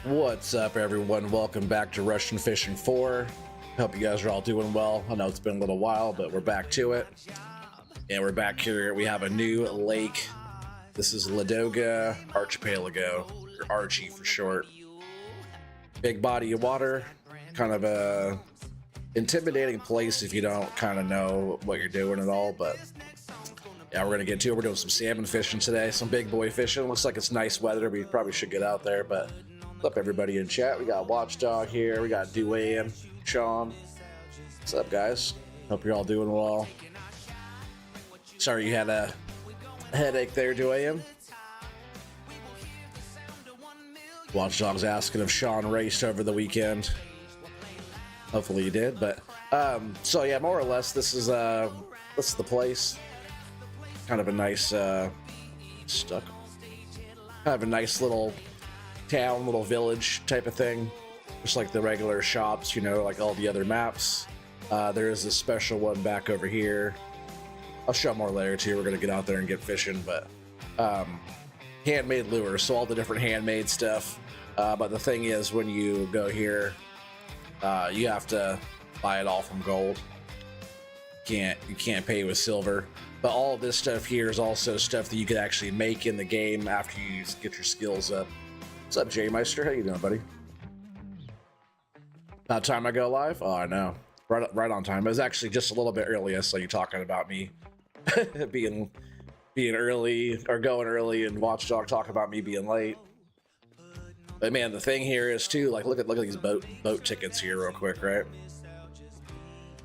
What's up, everyone? Welcome back to Russian Fishing 4. Hope you guys are all doing well. I know it's been a little while, but we're back to it. And we're back here. We have a new lake. This is Ladoga Archipelago, or Archie for short. Big body of water. Kind of a intimidating place if you don't kind of know what you're doing at all, but yeah, we're gonna get to it. We're doing some salmon fishing today, some big boy fishing. Looks like it's nice weather. We probably should get out there, but what's up, everybody in chat? We got Watchdog here. We got Duane, Sean. What's up, guys? Hope you're all doing well. Sorry you had a headache there, Duane. Watchdog's asking if Sean raced over the weekend. Hopefully he did, but so yeah, more or less, this is the place. Kind of a nice kind of a nice little town, little village type of thing, just like the regular shops, you know, like all the other maps. There is a special one back over here. I'll show more later too. We're gonna get out there and get fishing, but handmade lures, so all the different handmade stuff. But the thing is, when you go here, you have to buy it all from gold. You can't pay with silver. But all of this stuff here is also stuff that you could actually make in the game after you get your skills up. What's up, Jay Meister? How you doing, buddy? About time I go live? Oh, I know. Right on time. It was actually just a little bit early. I saw you talking about me being early or going early, and Watchdog talking about me being late. But man, the thing here is too, like, look at these boat tickets here real quick, right?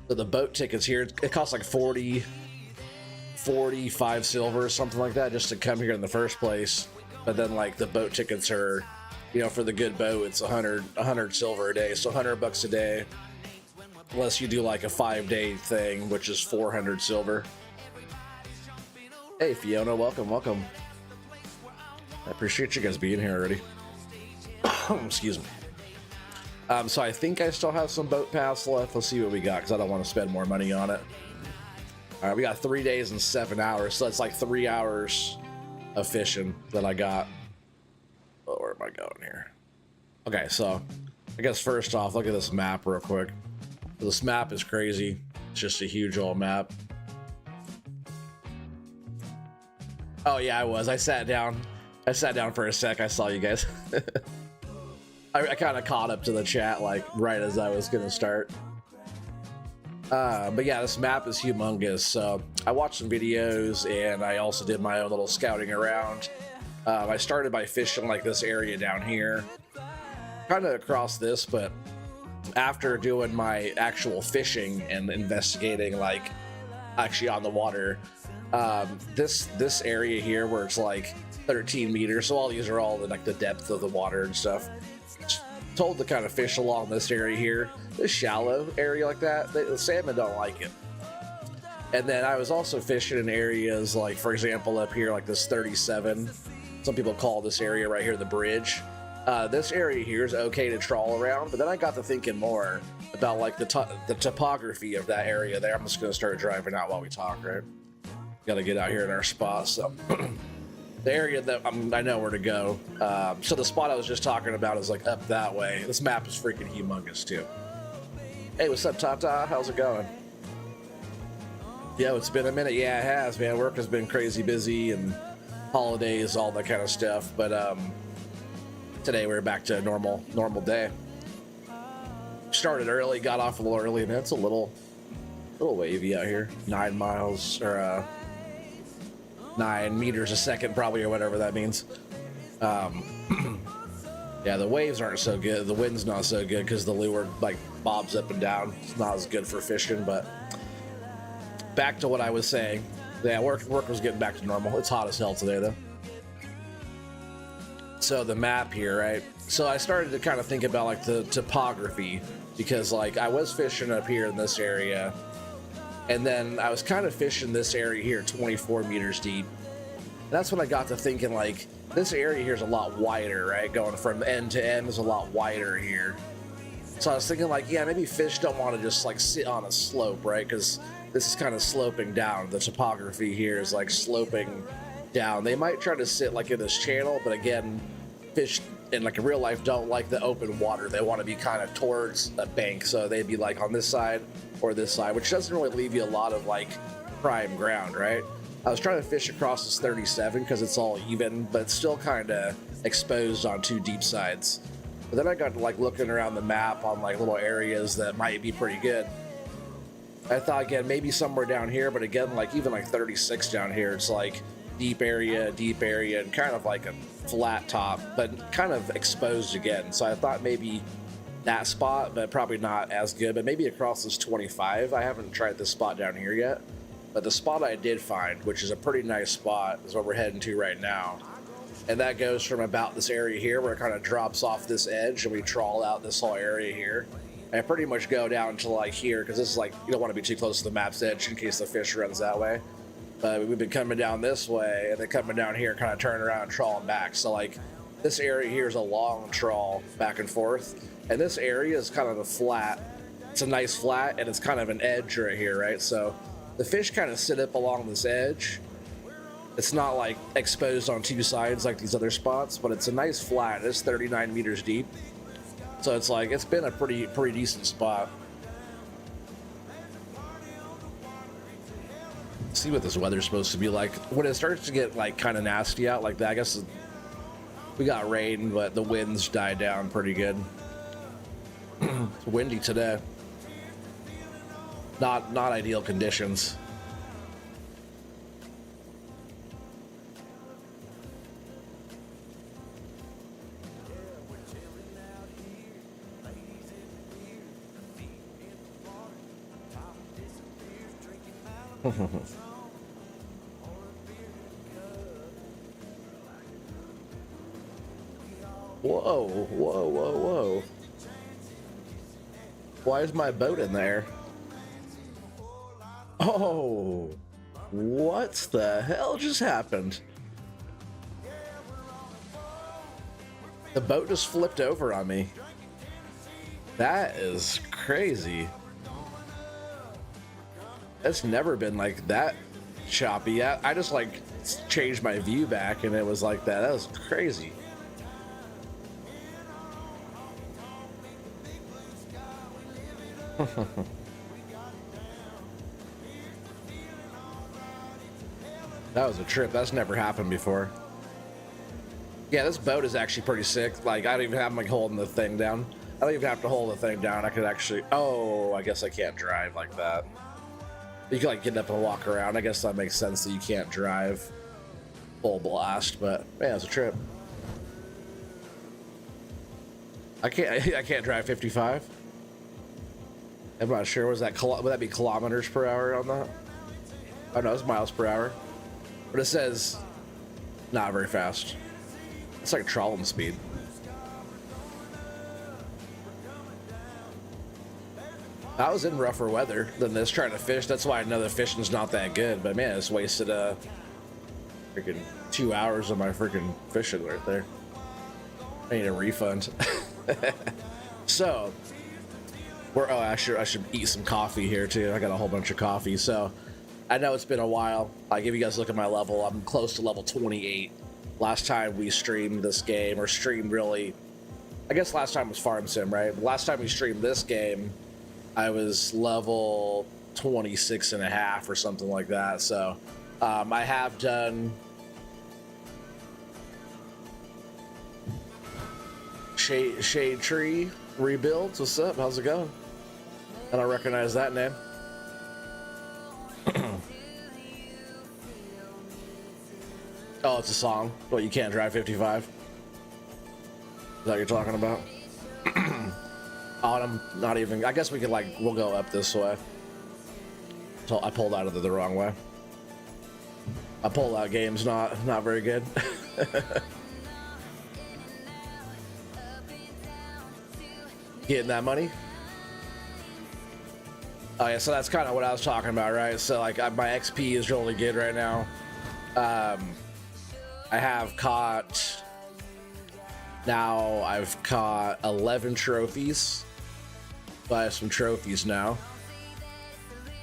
So the boat tickets here, it costs like 45 silver or something like that just to come here in the first place. But then like the boat tickets are, you know, for the good boat, it's 100 silver a day, so 100 bucks a day, unless you do like a 5-day thing, which is 400 silver. Hey Fiona, welcome. I appreciate you guys being here already. Excuse me. So I think I still have some boat pass left. Let's see what we got, because I don't want to spend more money on it. All right, we got 3 days and 7 hours, so that's like 3 hours of fishing that I got. Oh, where am I going here? Okay, so I guess first off, look at this map real quick. This map is crazy. It's just a huge old map. Oh yeah, I sat down for a sec. I saw you guys. I kind of caught up to the chat like right as I was gonna start. But yeah, this map is humongous. So I watched some videos and I also did my own little scouting around. I started by fishing like this area down here, kind of across this, but after doing my actual fishing and investigating, like actually on the water, this area here where it's like 13 meters, so all these are all like the depth of the water and stuff. Told to kind of fish along this area here, this shallow area like that. The salmon don't like it. And then I was also fishing in areas like, for example, up here like this 37. Some people call this area right here the bridge. This area here is okay to trawl around, but then I got to thinking more about like the topography of that area there. I'm just gonna start driving out while we talk, right? Got to get out here in our spot, so. The area that I know where to go. So the spot I was just talking about is like up that way. This map is freaking humongous too. Hey, what's up, Tata? How's it going? Yeah, it's been a minute. Yeah, it has, man. Work has been crazy busy and holidays, all that kind of stuff. But today we're back to a normal day. Started early, got off a little early, and it's a little wavy out here. 9 miles or 9 meters a second probably, or whatever that means. Yeah, the waves aren't so good, the wind's not so good because the lure like bobs up and down. It's not as good for fishing. But back to what I was saying, yeah, work was getting back to normal. It's hot as hell today though. So the map here, right? So I started to kind of think about like the topography, because like I was fishing up here in this area, and then I was kind of fishing this area here 24 meters deep. And that's when I got to thinking, like, this area here is a lot wider, right? Going from end to end is a lot wider here. So I was thinking, like, yeah, maybe fish don't want to just like sit on a slope, right? Because this is kind of sloping down. The topography here is like sloping down. They might try to sit like in this channel, but again, fish in like in real life don't like the open water. They want to be kind of towards a bank, so they'd be like on this side or this side, which doesn't really leave you a lot of like prime ground, right? I was trying to fish across this 37 because it's all even, but it's still kind of exposed on two deep sides. But then I got to like looking around the map on like little areas that might be pretty good. I thought again maybe somewhere down here, but again like even like 36 down here, it's like deep area, and kind of like a flat top, but kind of exposed again. So I thought maybe that spot, but probably not as good. But maybe across this 25. I haven't tried this spot down here yet, but the spot I did find, which is a pretty nice spot, is what we're heading to right now. And that goes from about this area here where it kind of drops off this edge and we trawl out this whole area here. And I pretty much go down to like here because this is like, you don't want to be too close to the map's edge in case the fish runs that way. But we've been coming down this way and then coming down here, kind of turning around and trawling back. So like this area here is a long trawl back and forth. And this area is kind of a flat. It's a nice flat and it's kind of an edge right here, right? So the fish kind of sit up along this edge. It's not like exposed on two sides like these other spots, but it's a nice flat. It's 39 meters deep. So it's like, it's been a pretty decent spot. Let's see what this weather's supposed to be like. When it starts to get like kind of nasty out like that, I guess we got rain, but the winds died down pretty good. It's windy today. Not ideal conditions. Whoa. Why is my boat in there? Oh, what the hell just happened? The boat just flipped over on me. That is crazy. It's never been like that choppy. I just like changed my view back and it was like that. That was crazy. That was a trip. That's never happened before. Yeah, this boat is actually pretty sick. Like, I don't even have like holding the thing down. I don't even have to hold the thing down. I could actually... Oh, I guess I can't drive like that. You can like get up and walk around. I guess that makes sense that you can't drive full blast, but man, it's a trip. I can't drive 55. I'm not sure. Would that be kilometers per hour on that? Oh no, it's miles per hour. But it says not very fast. It's like trawling speed. I was in rougher weather than this trying to fish. That's why I know the fishing's not that good. But man, it's wasted freaking 2 hours of my freaking fishing right there. I need a refund. So I should eat some coffee here too. I got a whole bunch of coffee. So I know it's been a while. Like if you guys look at my level, I'm close to level 28. Last time we streamed this game, or streamed really, I guess last time was Farm Sim, right? The last time we streamed this game, I was level 26 and a half or something like that. So I have done Shade Tree Rebuilds. What's up? How's it going? I don't recognize that name. Oh, it's a song. What, you can't drive 55? Is that what you're talking about? Autumn, not even. I guess we could we'll go up this way. So I pulled out of the wrong way. A pull-out game's not very good. Getting that money? Oh yeah, so that's kind of what I was talking about, right? So like my XP is really good right now. I have caught, now I've caught 11 trophies. So I have some trophies now.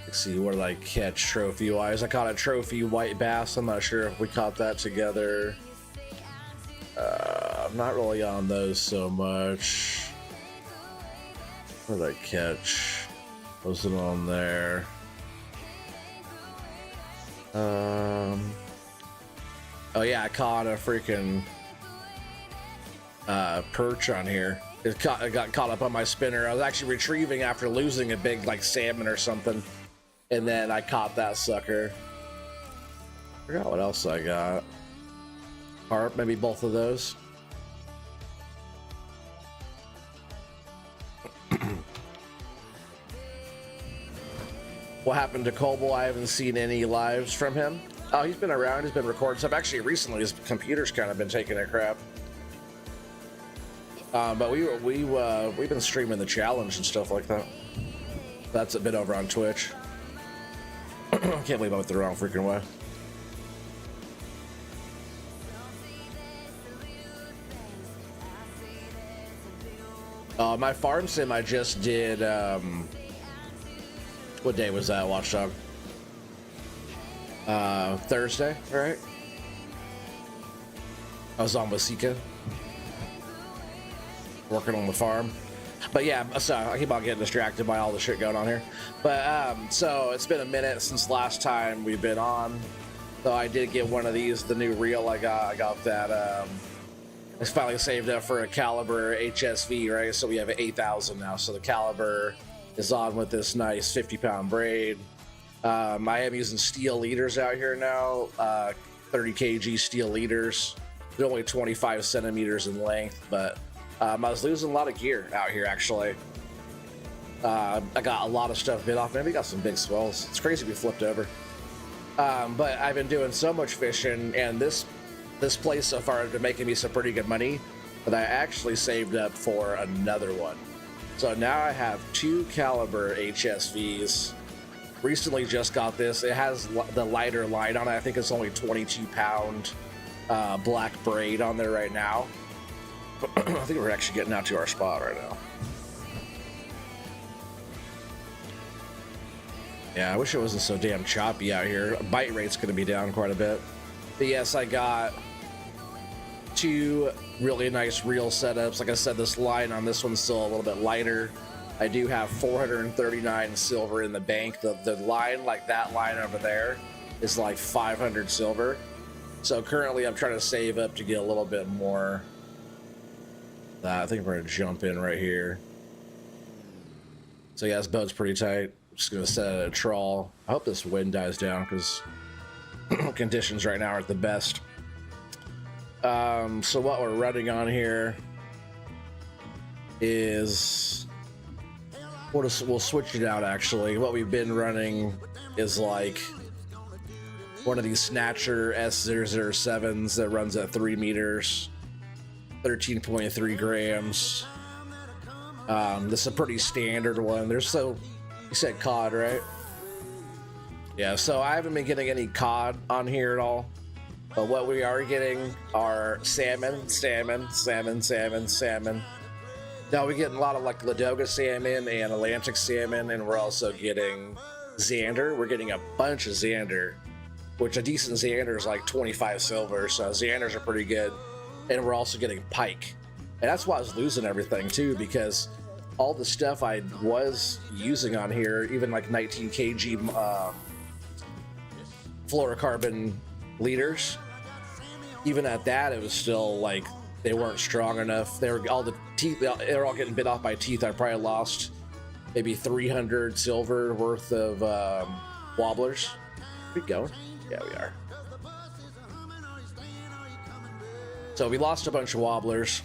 Let's see, what did I catch trophy wise? I caught a trophy white bass. I'm not sure if we caught that together. I'm not really on those so much. What did I catch? Wasn't on there. Oh yeah, I caught a freaking perch on here. It got caught up on my spinner. I was actually retrieving after losing a big like salmon or something, and then I caught that sucker. I forgot what else I got. Carp, maybe both of those. What happened to Coble? I haven't seen any lives from him. Oh, he's been around. He's been recording stuff. Actually, recently his computer's kind of been taking a crap. But we've been streaming the challenge and stuff like that. That's a bit over on Twitch. I can't believe I went the wrong freaking way. My farm sim I just did. What day was that, Watchdog? Thursday, right? I was on Wasika, working on the farm. But yeah, so I keep on getting distracted by all the shit going on here. But so it's been a minute since last time we've been on. So I did get one of these, the new reel I got. I got that. I finally saved up for a Caliber HSV, right? So we have an 8,000 now. So the Caliber is on with this nice 50-pound braid. I am using steel leaders out here now, 30 kg steel leaders. They're only 25 centimeters in length, but I was losing a lot of gear out here, actually. I got a lot of stuff bit off. Maybe got some big swells. It's crazy we flipped over. But I've been doing so much fishing, and this place so far has been making me some pretty good money, but I actually saved up for another one. So now I have 2 Caliber HSVs. Recently just got this. It has the lighter line on it. I think it's only 22-pound black braid on there right now. I think we're actually getting out to our spot right now. Yeah, I wish it wasn't so damn choppy out here. Bite rate's going to be down quite a bit. But yes, I got 2 really nice reel setups. Like I said, this line on this one's still a little bit lighter. I do have 439 silver in the bank. The line, like that line over there, is like 500 silver. So currently I'm trying to save up to get a little bit more. I think we're gonna jump in right here. So yeah, this boat's pretty tight. Just gonna set it at a trawl. I hope this wind dies down because conditions right now aren't the best. So what we're running on here is we'll switch it out. Actually, what we've been running is like one of these Snatcher S007s that runs at 3 meters, 13.3 grams. This is a pretty standard one. You said cod, right? Yeah, so I haven't been getting any cod on here at all. But what we are getting are salmon. Now we're getting a lot of like Ladoga salmon and Atlantic salmon, and we're also getting Xander. We're getting a bunch of Xander, which a decent Xander is like 25 silver, so Xanders are pretty good. And we're also getting pike. And that's why I was losing everything too, because all the stuff I was using on here, even like 19 kg fluorocarbon leaders, even at that, it was still like they weren't strong enough. They were all getting bit off by teeth. I probably lost maybe 300 silver worth of wobblers. Are we going? Yeah, we are. So we lost a bunch of wobblers,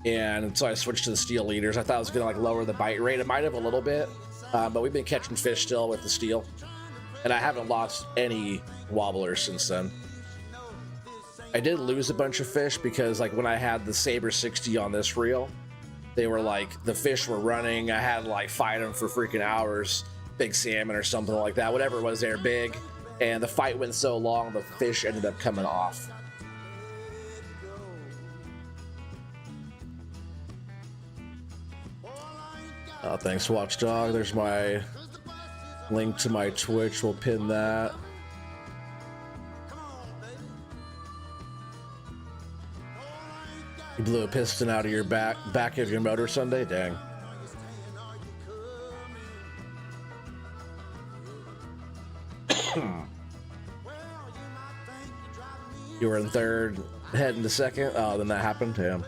and so I switched to the steel leaders. I thought I was gonna like lower the bite rate. It might have a little bit, but we've been catching fish still with the steel, and I haven't lost any wobblers since then. I did lose a bunch of fish because like when I had the Saber 60 on this reel, they were like, the fish were running. I had to like fight them for freaking hours, big salmon or something like that, whatever it was, they're big. And the fight went so long, the fish ended up coming off. Thanks, Watchdog. There's my link to my Twitch. We'll pin that. You blew a piston out of your back of your motor Sunday? Dang. You were in third, heading to second. Oh, then that happened. Damn.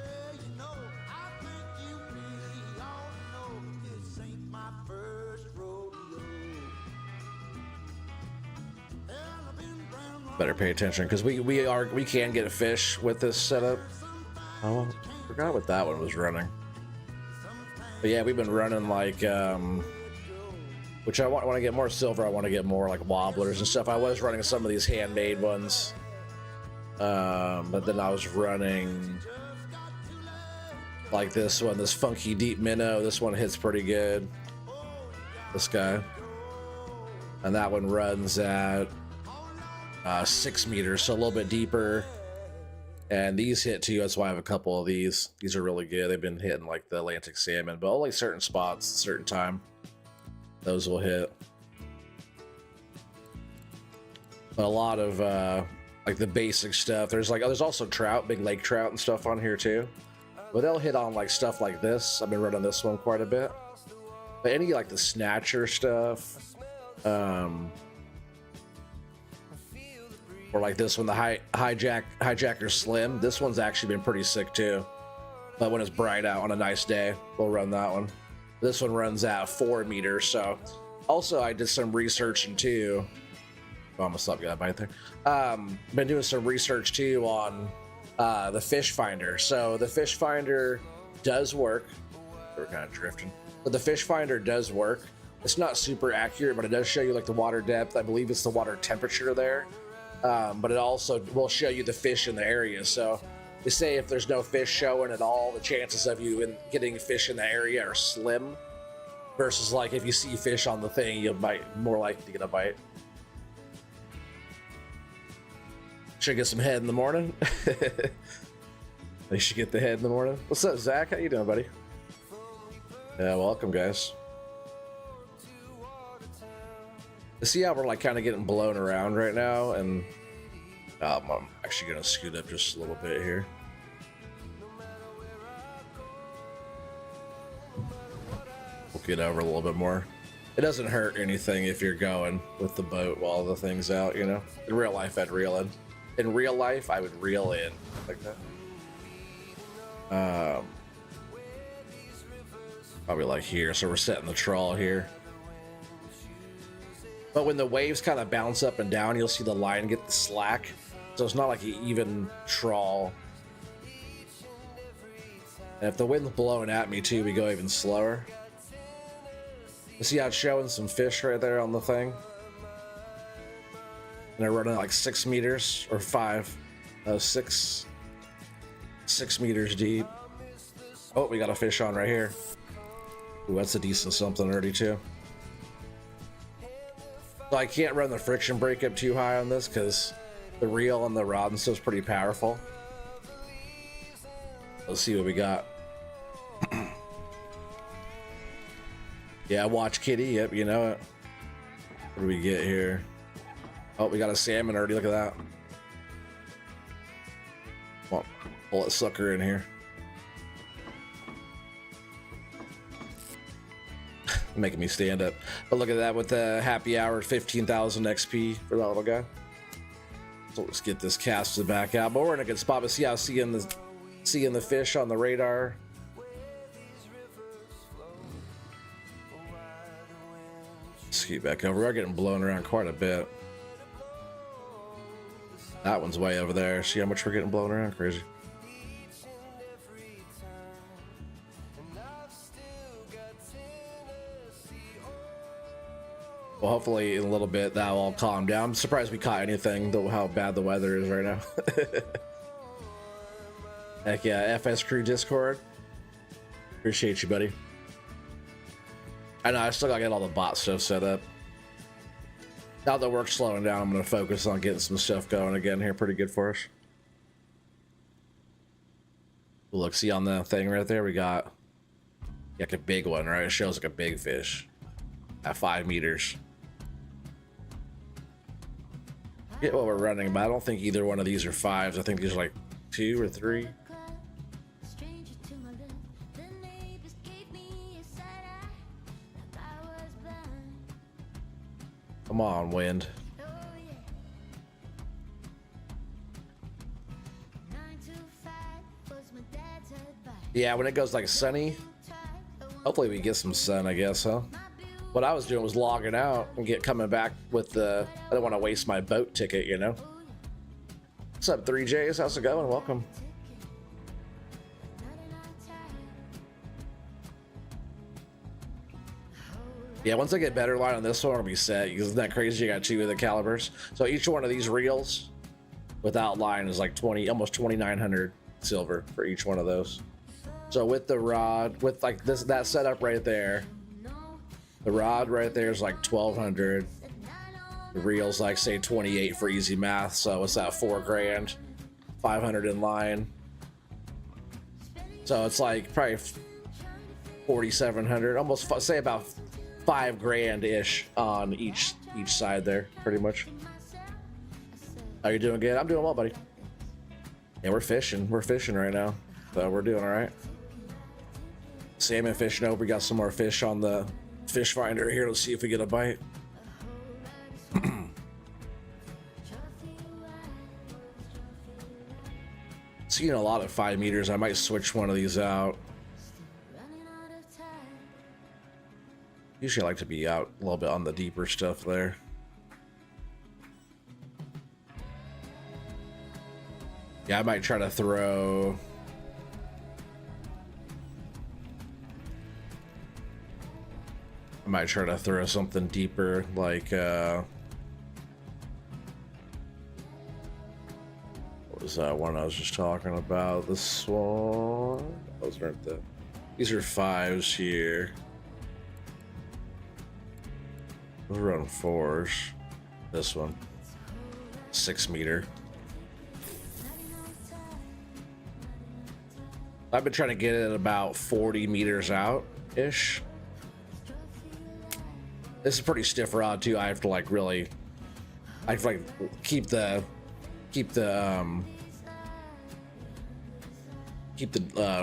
Better pay attention because we can get a fish with this setup. Oh, forgot what that one was running. But yeah, we've been running like which I want to get more silver. I want to get more like wobblers and stuff. I was running some of these handmade ones, but then I was running like this one, this funky deep minnow. This one hits pretty good. This guy, and that one runs at 6 meters, so a little bit deeper. And these hit too. That's why I have a couple of these. These are really good. They've been hitting like the Atlantic salmon, but only certain spots, certain time. Those will hit. But a lot of like the basic stuff. There's also trout, big lake trout and stuff on here too. But they'll hit on like stuff like this. I've been running this one quite a bit. But any like the snatcher stuff, or like this one, the hijacker slim. This one's actually been pretty sick too. But when it's bright out on a nice day, we'll run that one. This one runs at 4 meters. So also I did some research too. Oh, I'm gonna stop that right there. Been doing some research too on the fish finder. So the fish finder does work. We're kind of drifting, but the fish finder does work. It's not super accurate, but it does show you like the water depth. I believe it's the water temperature there. But it also will show you the fish in the area. So they say if there's no fish showing at all, the chances of you getting fish in the area are slim. Versus like if you see fish on the thing, you'll more likely to get a bite. Should get some head in the morning. They should get the head in the morning. What's up, Zach? How you doing, buddy? Yeah, welcome, guys. See how we're like kind of getting blown around right now, and I'm actually gonna scoot up just a little bit here. We'll get over a little bit more. It doesn't hurt anything if you're going with the boat while the thing's out, you know. In real life, I'd reel in. In real life, I would reel in like that. Probably like here. So we're setting the trawl here. But when the waves kind of bounce up and down, you'll see the line get the slack. So it's not like an even trawl. And if the wind's blowing at me too, we go even slower. You see how it's showing some fish right there on the thing? And they're running like 6 meters or 5, 6 meters deep. Oh, we got a fish on right here. Ooh, that's a decent something already too. So I can't run the friction brake up too high on this because the reel and the rod and stuff's pretty powerful. Let's see what we got. Yeah, watch Kitty. Yep, you know it. What do we get here? Oh, we got a salmon already. Look at that. Come on, pull that sucker in here. Making me stand up. But look at that with the happy hour, 15,000 XP for that little guy. So let's get this casted back out. But we're in a good spot. But see how seeing the fish on the radar. Scoot back over. We're getting blown around quite a bit. That one's way over there. See how much we're getting blown around? Crazy. Well, hopefully in a little bit that'll all calm down. I'm surprised we caught anything, though, how bad the weather is right now. Heck yeah, FS Crew Discord. Appreciate you, buddy. I know, I still gotta get all the bot stuff set up. Now that work's slowing down, I'm gonna focus on getting some stuff going again here pretty good for us. Look, see on the thing right there, we got like a big one, right? It shows like a big fish at 5 meters. Get what we're running, but I don't think either one of these are 5s. I think these are like 2 or 3. Come on, wind. Yeah, when it goes like sunny, hopefully we get some sun, I guess, huh? What I was doing was logging out and coming back with the, I don't want to waste my boat ticket, you know? What's up, 3Js? How's it going? Welcome. Yeah, once I get better line on this one, I'll be set. Because isn't that crazy? You got 2 of the calibers. So each one of these reels without line is like 20, almost 2,900 silver for each one of those. So with the rod, with like this, that setup right there, the rod right there is like 1,200. The reel's like say 28 for easy math. So what's that? 4 grand, 500 in line. So it's like probably 4,700, almost say about 5 grand ish on each side there, pretty much. How you doing? Good. I'm doing well, buddy. Yeah, we're fishing right now, so we're doing all right. Salmon fishing over. We got some more fish on the fish finder here. Let's see if we get a bite. Seeing a lot of 5 meters. I might switch one of these out. Usually I like to be out a little bit on the deeper stuff there. Yeah, I might try to throw... I might try to throw something deeper, like, what was that one I was just talking about? This one? Those aren't the... These are 5s here. Those are on 4s. This one. 6 meter. I've been trying to get it about 40 meters out-ish. This is a pretty stiff rod too. I have to like really, I have to like keep the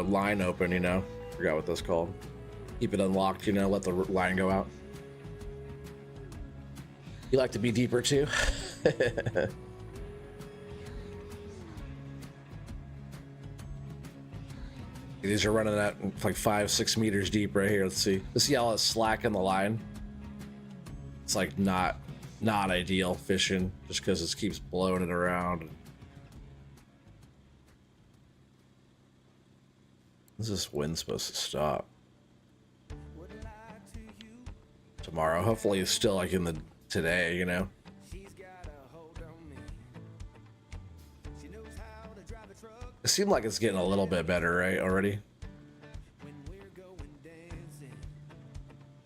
line open, you know. Forgot what that's called. Keep it unlocked, you know. Let the line go out. You like to be deeper too? These are running at like 5-6 meters deep right here. Let's see. Let's see how it's slack in the line. It's like not ideal fishing just because it keeps blowing it around. When's this wind supposed to stop? Tomorrow. Hopefully it's still like in the today, you know. It seemed like it's getting a little bit better, right, already?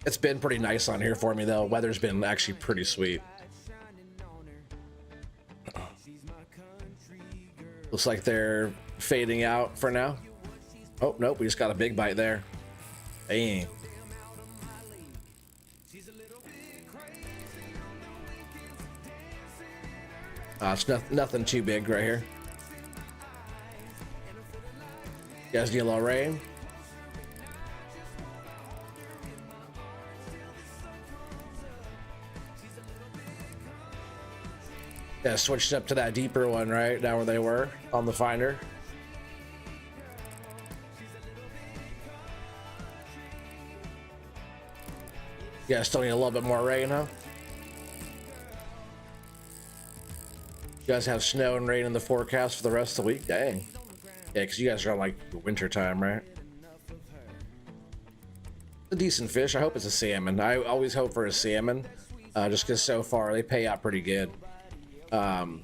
It's been pretty nice on here for me, though. Weather's been actually pretty sweet. Looks like they're fading out for now. Oh, nope, we just got a big bite there. Dang. It's nothing too big right here. You guys need a little rain? Yeah, switched up to that deeper one, right? Down where they were on the finder. Yeah, still need a little bit more rain, huh? You guys have snow and rain in the forecast for the rest of the week? Dang. Yeah, because you guys are on like winter time, right? A decent fish. I hope it's a salmon. I always hope for a salmon, just because so far they pay out pretty good. You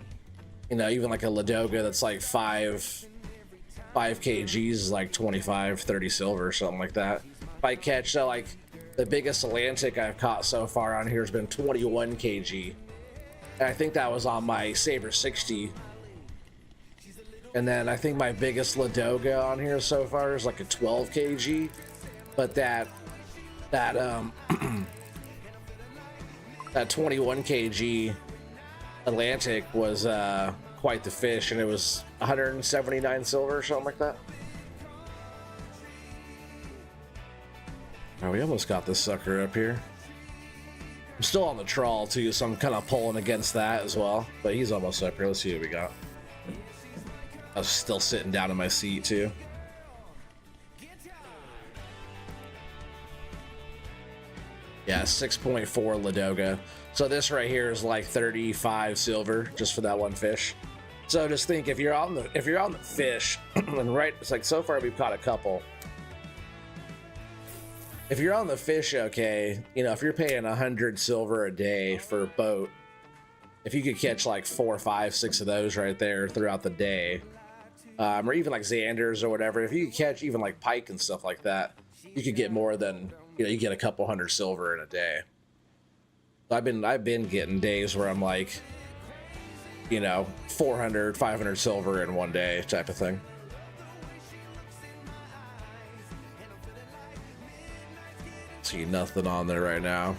know, even like a Ladoga that's like 5 kgs is like 25, 30 silver or something like that. If I catch like the biggest Atlantic I've caught so far on here has been 21 kg. And I think that was on my Saber 60. And then I think my biggest Ladoga on here so far is like a 12 kg. But that 21 kg Atlantic was quite the fish, and it was 179 silver or something like that. Oh, we almost got this sucker up here. I'm still on the trawl too, so I'm kind of pulling against that as well. But he's almost up here. Let's see what we got. I was still sitting down in my seat too. Yeah, 6.4 Ladoga. So this right here is like 35 silver just for that one fish. So just think, if you're on the fish, and right, it's like so far we've caught a couple. If you're on the fish, okay, you know, if you're paying 100 silver a day for a boat, if you could catch like 4, 5, 6 of those right there throughout the day, or even like Xanders or whatever, if you could catch even like pike and stuff like that, you could get more than, you know, you get a couple hundred silver in a day. I've been getting days where I'm like, you know, 400, 500 silver in one day type of thing. See nothing on there right now.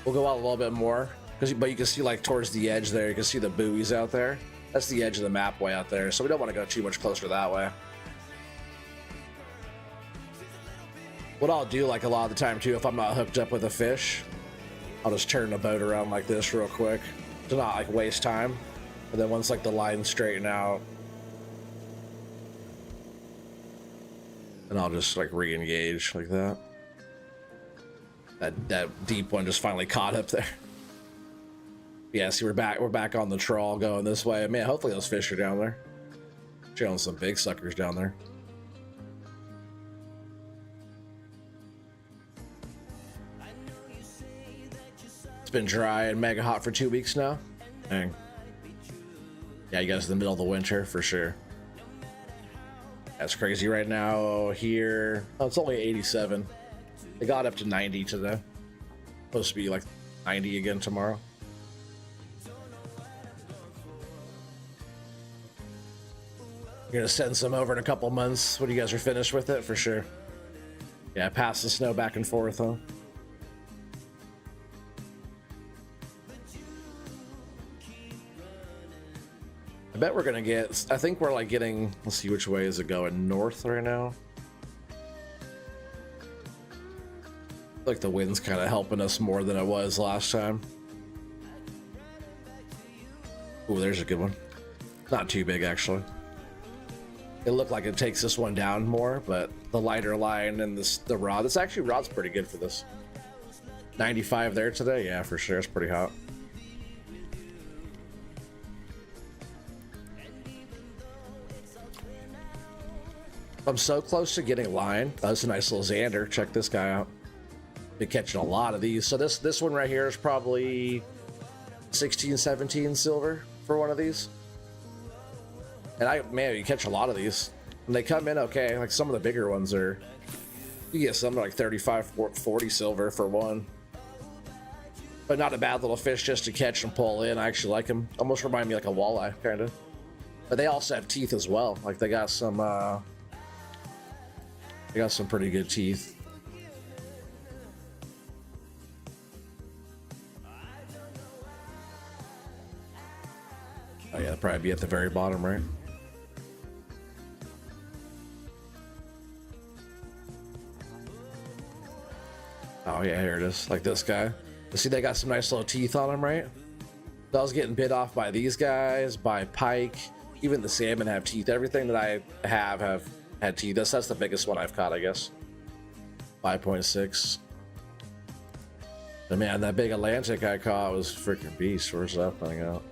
We'll go out a little bit more, but you can see like towards the edge there, you can see the buoys out there. That's the edge of the map way out there, so we don't want to go too much closer that way. What I'll do, like a lot of the time too, if I'm not hooked up with a fish, I'll just turn the boat around like this real quick to not like waste time. And then once like the lines straighten out, and I'll just like re-engage like that. That deep one just finally caught up there. Yeah, see, we're back on the trawl going this way. Man, hopefully those fish are down there. Showing some big suckers down there. It's been dry and mega hot for 2 weeks now. Dang. Yeah, you guys in the middle of the winter for sure. That's crazy right now here. Oh, it's only 87. It got up to 90 today. Supposed to be like 90 again tomorrow. You're gonna send some over in a couple months when you guys are finished with it for sure. Yeah, pass the snow back and forth, huh? I bet we're gonna get, I think we're like getting, let's see, which way is it going? North right now? Like the wind's kind of helping us more than it was last time. Ooh, there's a good one. Not too big actually. It looked like it takes this one down more, but the lighter line and the rod, it's actually, rod's pretty good for this. 95 there today, yeah, for sure, it's pretty hot. I'm so close to getting line. Oh, that's a nice little Xander. Check this guy out. Been catching a lot of these. So this one right here is probably 16, 17 silver for one of these. And man, you catch a lot of these. And they come in okay. Like some of the bigger ones are, you get some like 35, 40 silver for one. But not a bad little fish just to catch and pull in. I actually like them. Almost remind me like a walleye, kind of. But they also have teeth as well. Like they got some pretty good teeth. Oh yeah, they'll probably be at the very bottom, right? Oh yeah, here it is. Like this guy. You see they got some nice little teeth on them, right? So I was getting bit off by these guys, by pike. Even the salmon have teeth. Everything that I have had teeth. That's the biggest one I've caught, I guess. 5.6. But man, that big Atlantic I caught was freaking beast. Where's that thing out?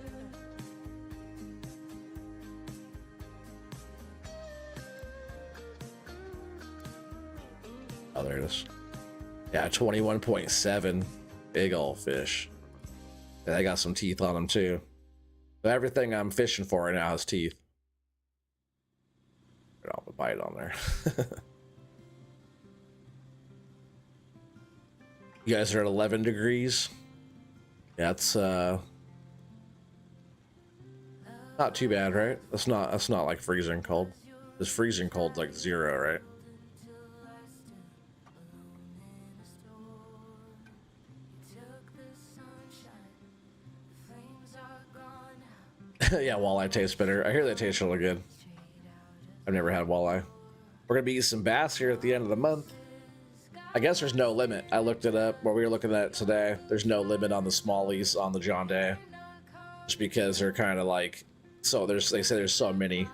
Oh, there it is. Yeah, 21.7. Big old fish. Yeah, they got some teeth on them too. But everything I'm fishing for right now has teeth. I'll have a bite on there. You guys are at 11 degrees. Yeah, it's not too bad, right? That's not like freezing cold. It's freezing cold like 0, right? Yeah, walleye tastes better. I hear they taste really good. I've never had walleye. We're gonna be eating some bass here at the end of the month. I guess there's no limit. I looked it up what we were looking at today. There's no limit on the smallies on the John Day, just because they're kind of like, so they say there's so many.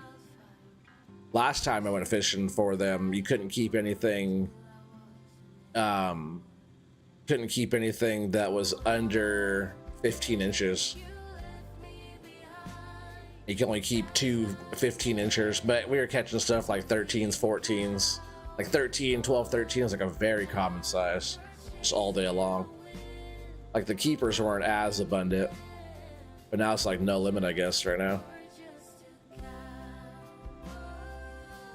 Last time I went fishing for them, you couldn't keep anything. Couldn't keep anything that was under 15 inches. You can only keep two 15 inchers, but we were catching stuff like 13s, 14s, like 13, 12, 13 is like a very common size, just all day long. Like the keepers weren't as abundant, but now it's like no limit, I guess, right now.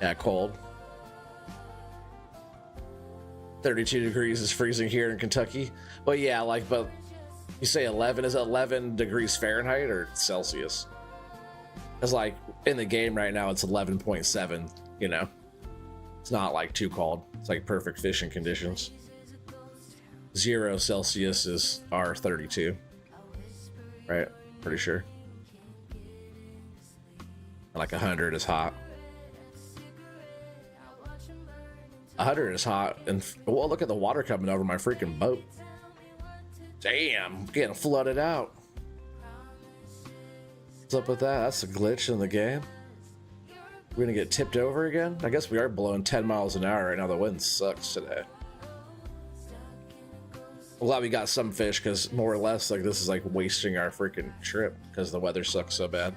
Yeah, cold. 32 degrees is freezing here in Kentucky. Well, yeah, like, but you say 11, is it 11 degrees Fahrenheit or Celsius? It's like in the game right now, it's 11.7, you know? It's not like too cold. It's like perfect fishing conditions. 0 Celsius is our 32, right? Pretty sure. Like 100 is hot. 100 is hot, and well, look at the water coming over my freaking boat. Damn, getting flooded out. What's up with that? That's a glitch in the game. We're gonna get tipped over again? I guess we are blowing 10 miles an hour right now. The wind sucks today. I'm glad we got some fish, because more or less, like, this is like wasting our freaking trip because the weather sucks so bad.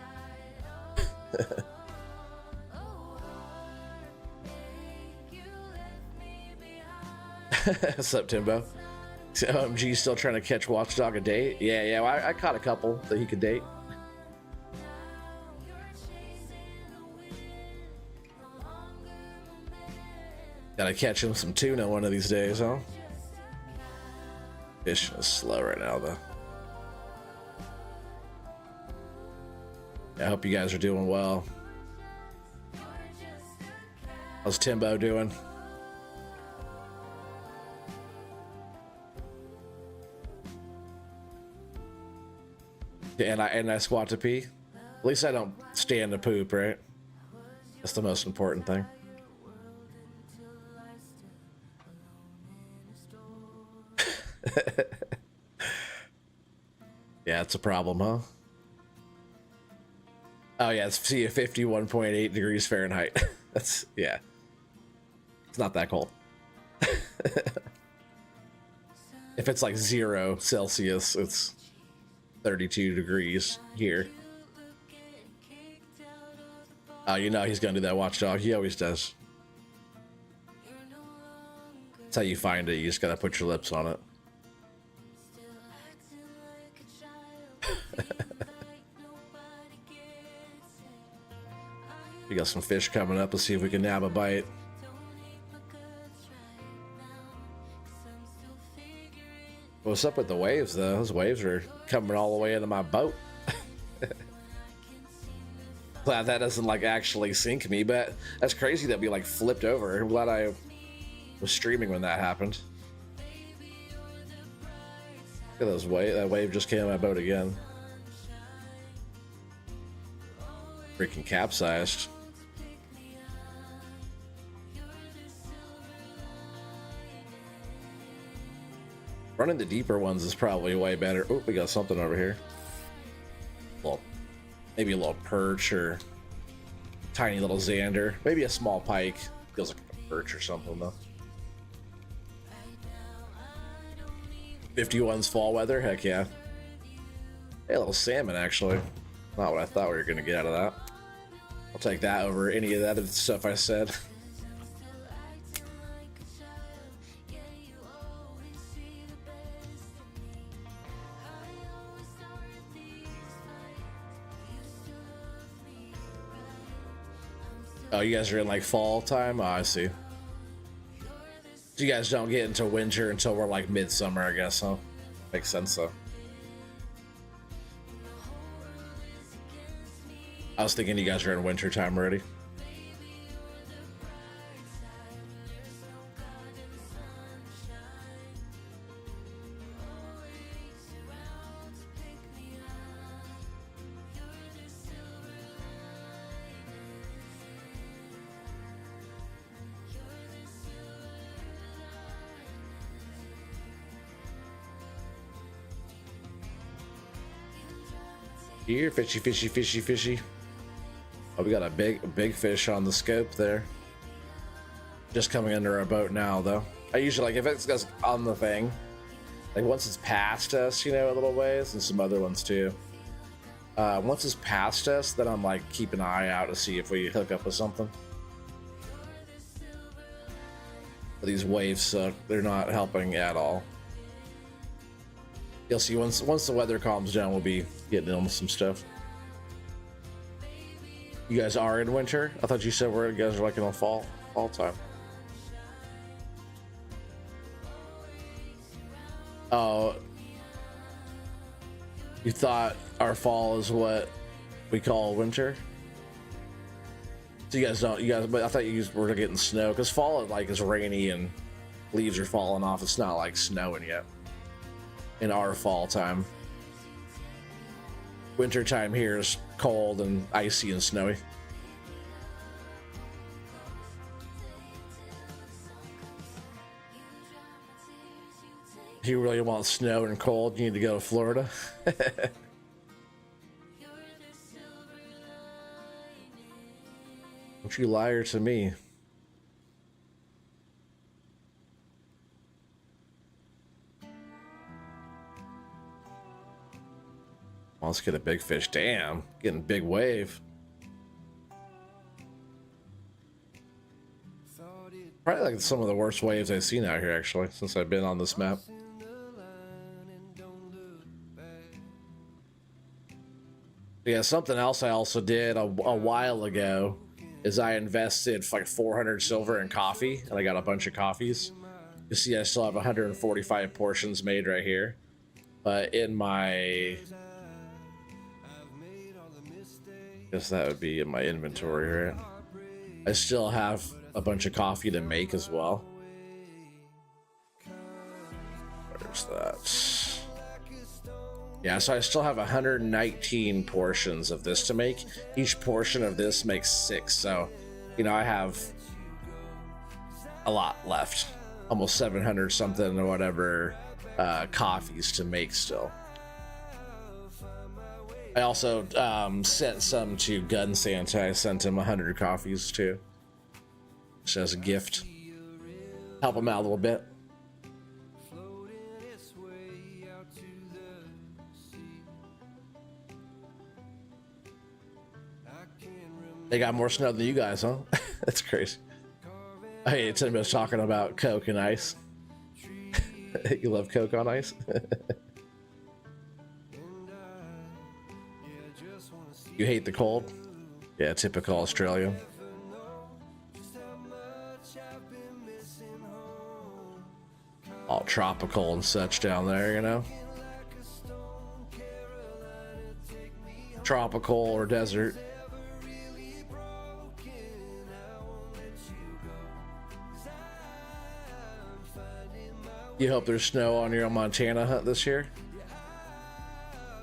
What's up, Timbo? OMG still trying to catch Watchdog a date? Yeah, well, I caught a couple that he could date. Gotta catch him some tuna one of these days, huh? Fishing is slow right now, though. I hope you guys are doing well. How's Timbo doing? And I squat to pee. At least I don't stand to poop, right? That's the most important thing. Yeah, it's a problem, huh? Oh yeah, it's 51.8 degrees Fahrenheit. That's, yeah. It's not that cold. If it's like 0 Celsius, it's 32 degrees here. Oh, you know he's gonna do that, Watchdog. He always does. That's how you find it. You just gotta put your lips on it. We got some fish coming up. Let's see if we can nab a bite. What's up with the waves, though? Those waves are coming all the way into my boat. Glad that doesn't like actually sink me, but that's crazy that we like flipped over. I'm glad I was streaming when that happened. Look at those wave. That wave just came on my boat again. Freaking capsized. Running the deeper ones is probably way better. Oh, we got something over here. Well, maybe a little perch or tiny little zander. Maybe a small pike. Feels like a perch or something though. 51's fall weather. Heck yeah. Hey, a little salmon actually. Not what I thought we were gonna get out of that. I'll take that over any of that other stuff I said. Oh, you guys are in like fall time? Oh, I see. So you guys don't get into winter until we're like midsummer, I guess, huh? Makes sense though. I was thinking you guys are in winter time already. Here, fishy, fishy, fishy, fishy. Oh, we got a big fish on the scope there. Just coming under our boat now, though. I usually, like, if it's on the thing, like, once it's past us, you know, a little ways, and some other ones, too. Once it's past us, then I'm, like, keep an eye out to see if we hook up with something. But these waves suck. They're not helping at all. You'll see once the weather calms down, we'll be getting on with some stuff. You guys are in winter? I thought you said you guys are like in a fall time. Oh, you thought our fall is what we call winter? So you guys don't, but I thought you were getting snow, because fall is rainy and leaves are falling off. It's not like snowing yet in our fall time. Winter time here is cold and icy and snowy. If you really want snow and cold, you need to go to Florida. Don't you liar to me. Well, let's get a big fish. Damn, getting a big wave. Probably like some of the worst waves I've seen out here, actually, since I've been on this map. Yeah, something else I also did a while ago is I invested like 400 silver in coffee, and I got a bunch of coffees. You see, I still have 145 portions made right here, but in my, I guess that would be in my inventory, right? I still have a bunch of coffee to make as well. Where's that? Yeah, so I still have 119 portions of this to make. Each portion of this makes 6, so, you know, I have a lot left. Almost 700 something or whatever coffees to make still. I also sent some to Gun Santa. I sent him 100 coffees too, just as a gift. Help him out a little bit. They got more snow than you guys, huh? That's crazy. I hate Tim was talking about Coke and ice. You love Coke on ice? You hate the cold? Yeah, typical Australian. All tropical and such down there, you know? Tropical or desert. You hope there's snow on your Montana hunt this year?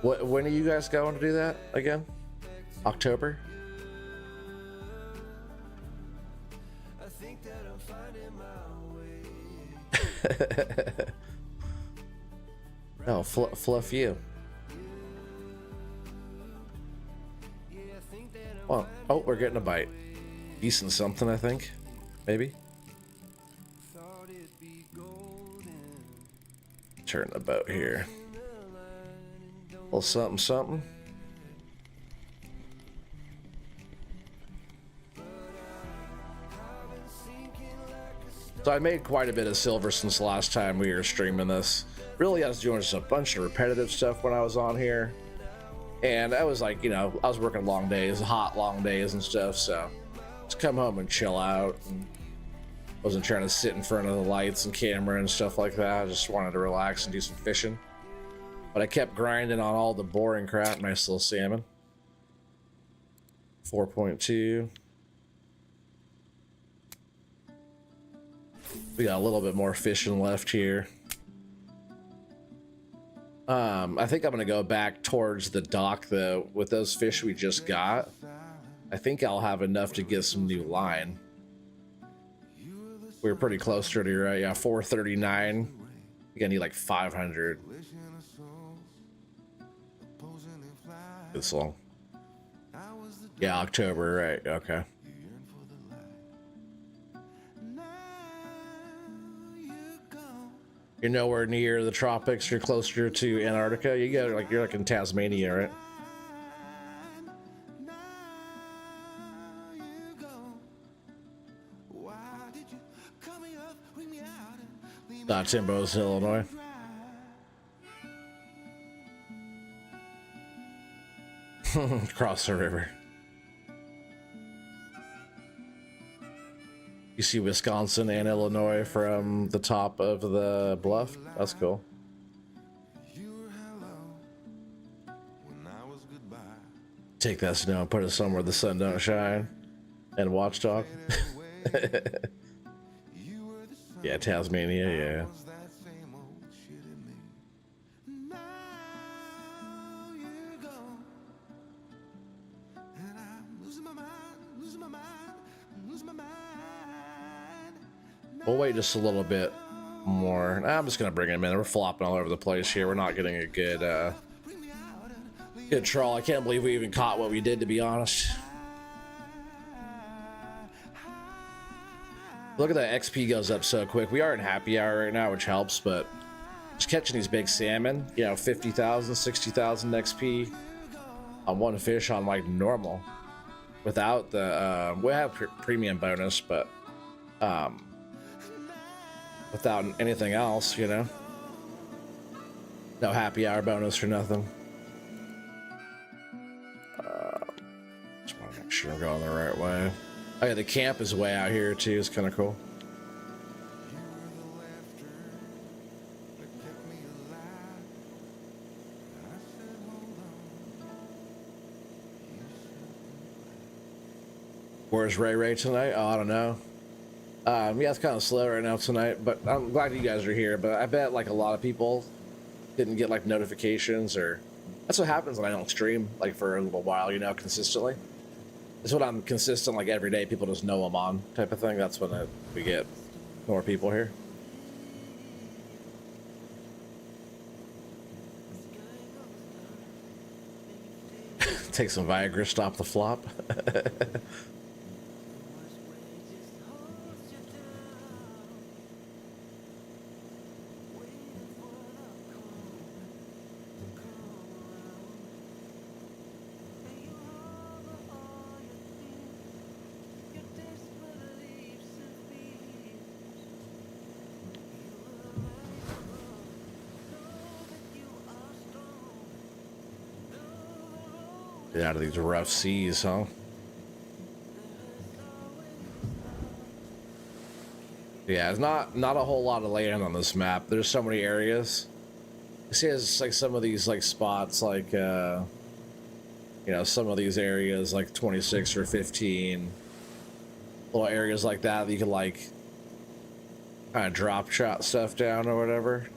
When are you guys going to do that again? October? No, fluff you. Well, oh, we're getting a bite. Decent something, I think. Maybe. Turn the boat here. A little something, something. So I made quite a bit of silver since the last time we were streaming this. Really, I was doing just a bunch of repetitive stuff when I was on here. And I was like, you know, I was working long days, hot long days and stuff, so just come home and chill out. And wasn't trying to sit in front of the lights and camera and stuff like that. I just wanted to relax and do some fishing. But I kept grinding on all the boring crap. Nice little salmon. 4.2. We got a little bit more fishing left here. I think I'm gonna go back towards the dock though. With those fish we just got, I think I'll have enough to get some new line. We were pretty close to it, right? Yeah, 439. You're gonna need like 500. Good song. Yeah, October, right? Okay. You're nowhere near the tropics. You're closer to Antarctica. You go like you're like in Tasmania, right? Timbo's, Illinois. Across the river. You see Wisconsin and Illinois from the top of the bluff. That's cool. Take that snow and put it somewhere the sun don't shine. And watchdog. Yeah, Tasmania, yeah. We'll wait just a little bit more. I'm just gonna bring him in. We're flopping all over the place here. We're not getting a good good trawl. I can't believe we even caught what we did, to be honest. Look at that, XP goes up so quick. We are in happy hour right now, which helps, but just catching these big salmon, you know, 50,000, 60,000 XP on one fish on like normal. Without the, we have premium bonus, but without anything else, you know. No happy hour bonus or nothing. Just want to make sure I'm going the right way. Oh yeah, the camp is way out here too. It's kind of cool. Where's Ray tonight? Oh, I don't know. Yeah, it's kind of slow right now tonight, but I'm glad you guys are here. But I bet like a lot of people didn't get like notifications, or that's what happens when I don't stream like for a little while, you know, consistently. It's when I'm consistent like every day, people just know I'm on type of thing. That's when we get more people here. Take some Viagra, stop the flop. Get out of these rough seas, huh? Yeah, it's not a whole lot of land on this map. There's so many areas. You see, it's like some of these like spots, like you know, some of these areas like 26 or 15 little areas like that you can like kind of drop shot stuff down or whatever.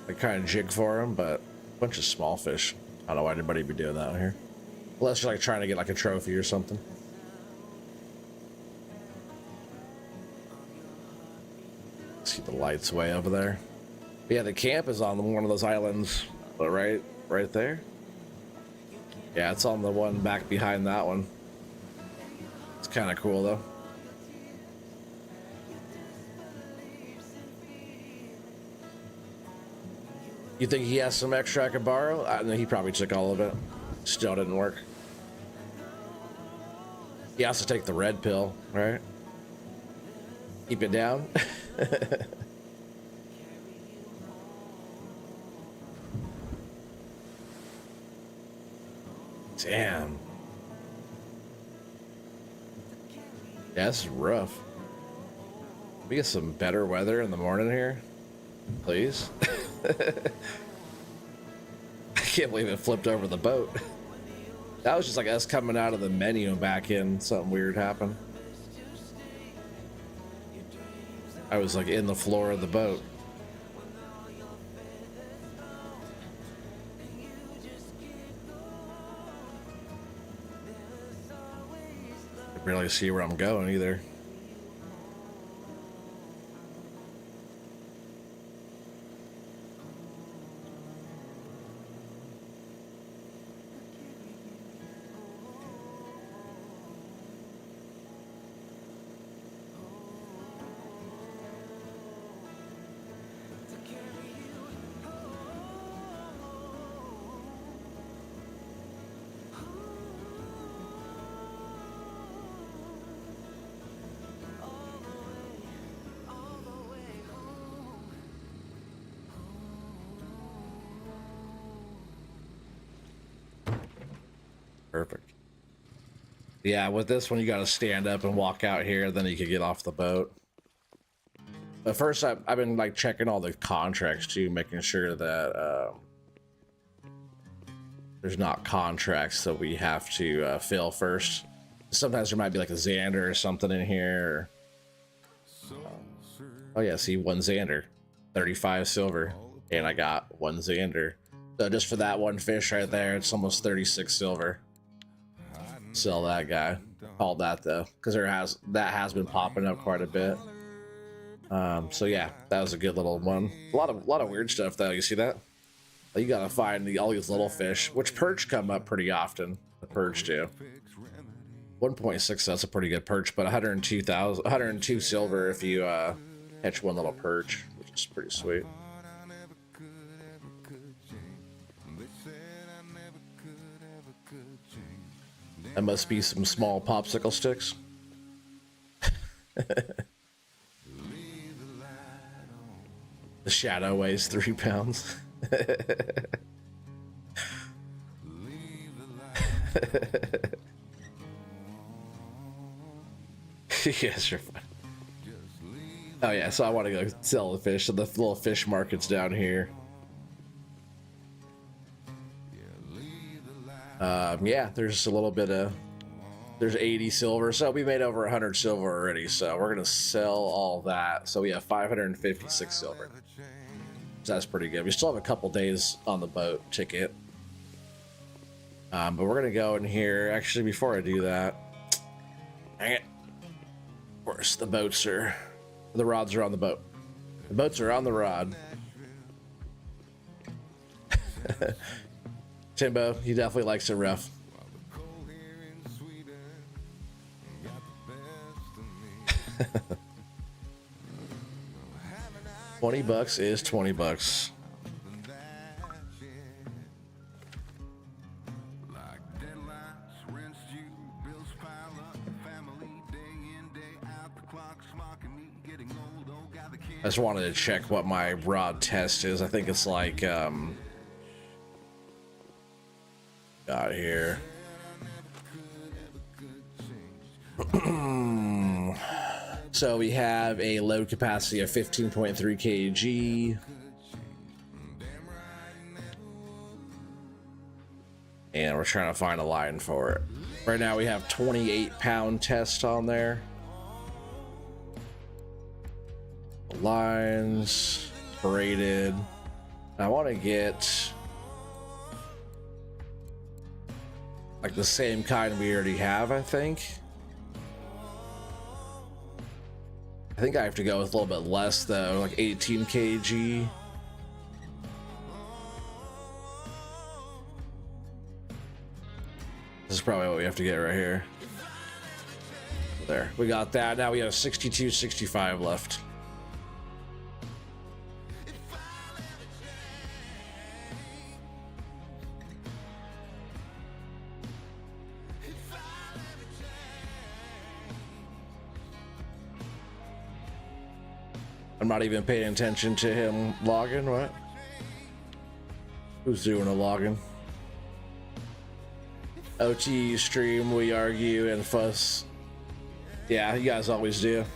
Like kind of jig for them, but a bunch of small fish. I don't know why anybody would be doing that out here. Unless you're like trying to get like a trophy or something. See the lights way over there. But yeah, the camp is on one of those islands, but right there. Yeah, it's on the one back behind that one. It's kind of cool though. You think he has some extra I could borrow? I know he probably took all of it. Still didn't work. He has to take the red pill, right? Keep it down. Damn. Yeah, this is rough. We get some better weather in the morning here, please. I can't believe it flipped over the boat. That was just like us coming out of the menu and back in. Something weird happened. I was like in the floor of the boat. I barely see where I'm going either. Perfect. Yeah, with this one, you got to stand up and walk out here, then you can get off the boat. But first, I've been like checking all the contracts too, making sure that there's not contracts that we have to fill first. Sometimes there might be like a Xander or something in here. Oh yeah, see, 1 Xander, 35 silver, and I got 1 Xander. So just for that one fish right there, it's almost 36 silver. Sell that guy. Called that though, because that has been popping up quite a bit. So yeah, that was a good little one. A lot of weird stuff though. You see that? You gotta find all these little fish, which perch come up pretty often. The perch do. 1.6. That's a pretty good perch, but 102 silver if you catch one little perch, which is pretty sweet. That must be some small popsicle sticks. The shadow weighs 3 pounds. Yes, you're fine. Oh yeah, so I want to go sell the fish. So the little fish market's down here. Yeah, there's a little bit of, there's 80 silver, so we made over 100 silver already, so we're gonna sell all that. So we have 556 silver, so that's pretty good. We still have a couple days on the boat ticket, but we're gonna go in here. Actually, before I do that, dang it, of course the rods are on the boat. The boats are on the rod. Timbo, he definitely likes it rough. $20 is $20. I just wanted to check what my rod test is. I think it's like got here. So we have a load capacity of 15.3 kg. And we're trying to find a line for it. Right now we have 28-pound test on there. Lines, braided. I want to get like the same kind we already have, I think. I think I have to go with a little bit less though, like 18 kg. This is probably what we have to get right here. There, we got that. Now we have 62, 65 left. I'm not even paying attention to him logging. What? Who's doing a login? OT stream, we argue and fuss. Yeah, you guys always do.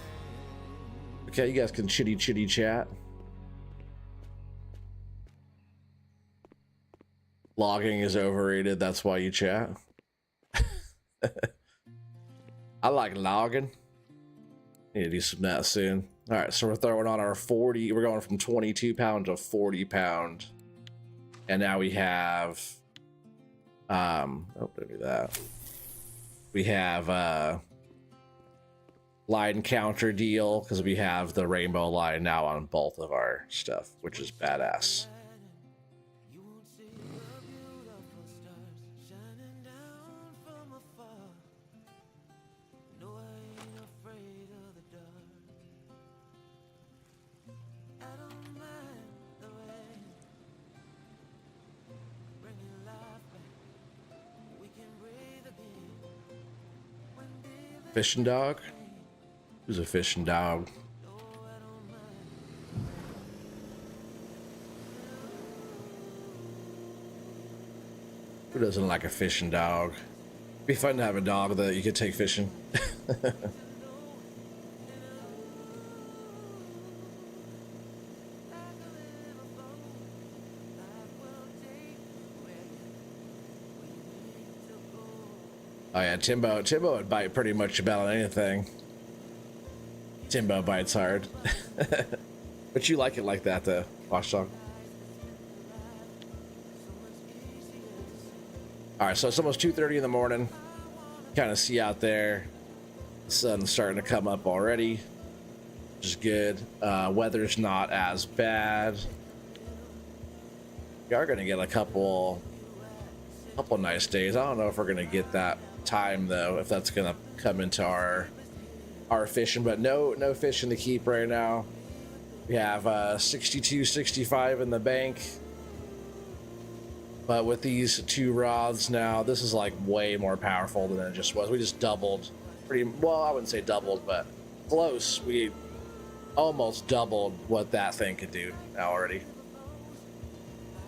Okay, you guys can chitty chat. Logging is overrated, that's why you chat. I like logging. Need to do some of that soon. All right, so we're throwing on our 40. We're going from 22 pound to 40 pound. And now we have, oh, don't do that. We have line counter deal because we have the rainbow line now on both of our stuff, which is badass. Fishing dog? Who's a fishing dog? Who doesn't like a fishing dog? Be fun to have a dog that you could take fishing. Oh yeah, Timbo would bite pretty much about on anything. Timbo bites hard. But you like it like that though, Watchdog. Alright, so it's almost 2:30 in the morning. Kind of see out there. The sun's starting to come up already, which is good. Weather's not as bad. We are gonna get a couple nice days. I don't know if we're gonna get that time though, if that's gonna come into our fishing, but no fishing to keep right now. We have 62, 65 in the bank, but with these two rods now, this is like way more powerful than it just was. We just doubled, pretty well, I wouldn't say doubled, but close. We almost doubled what that thing could do now already.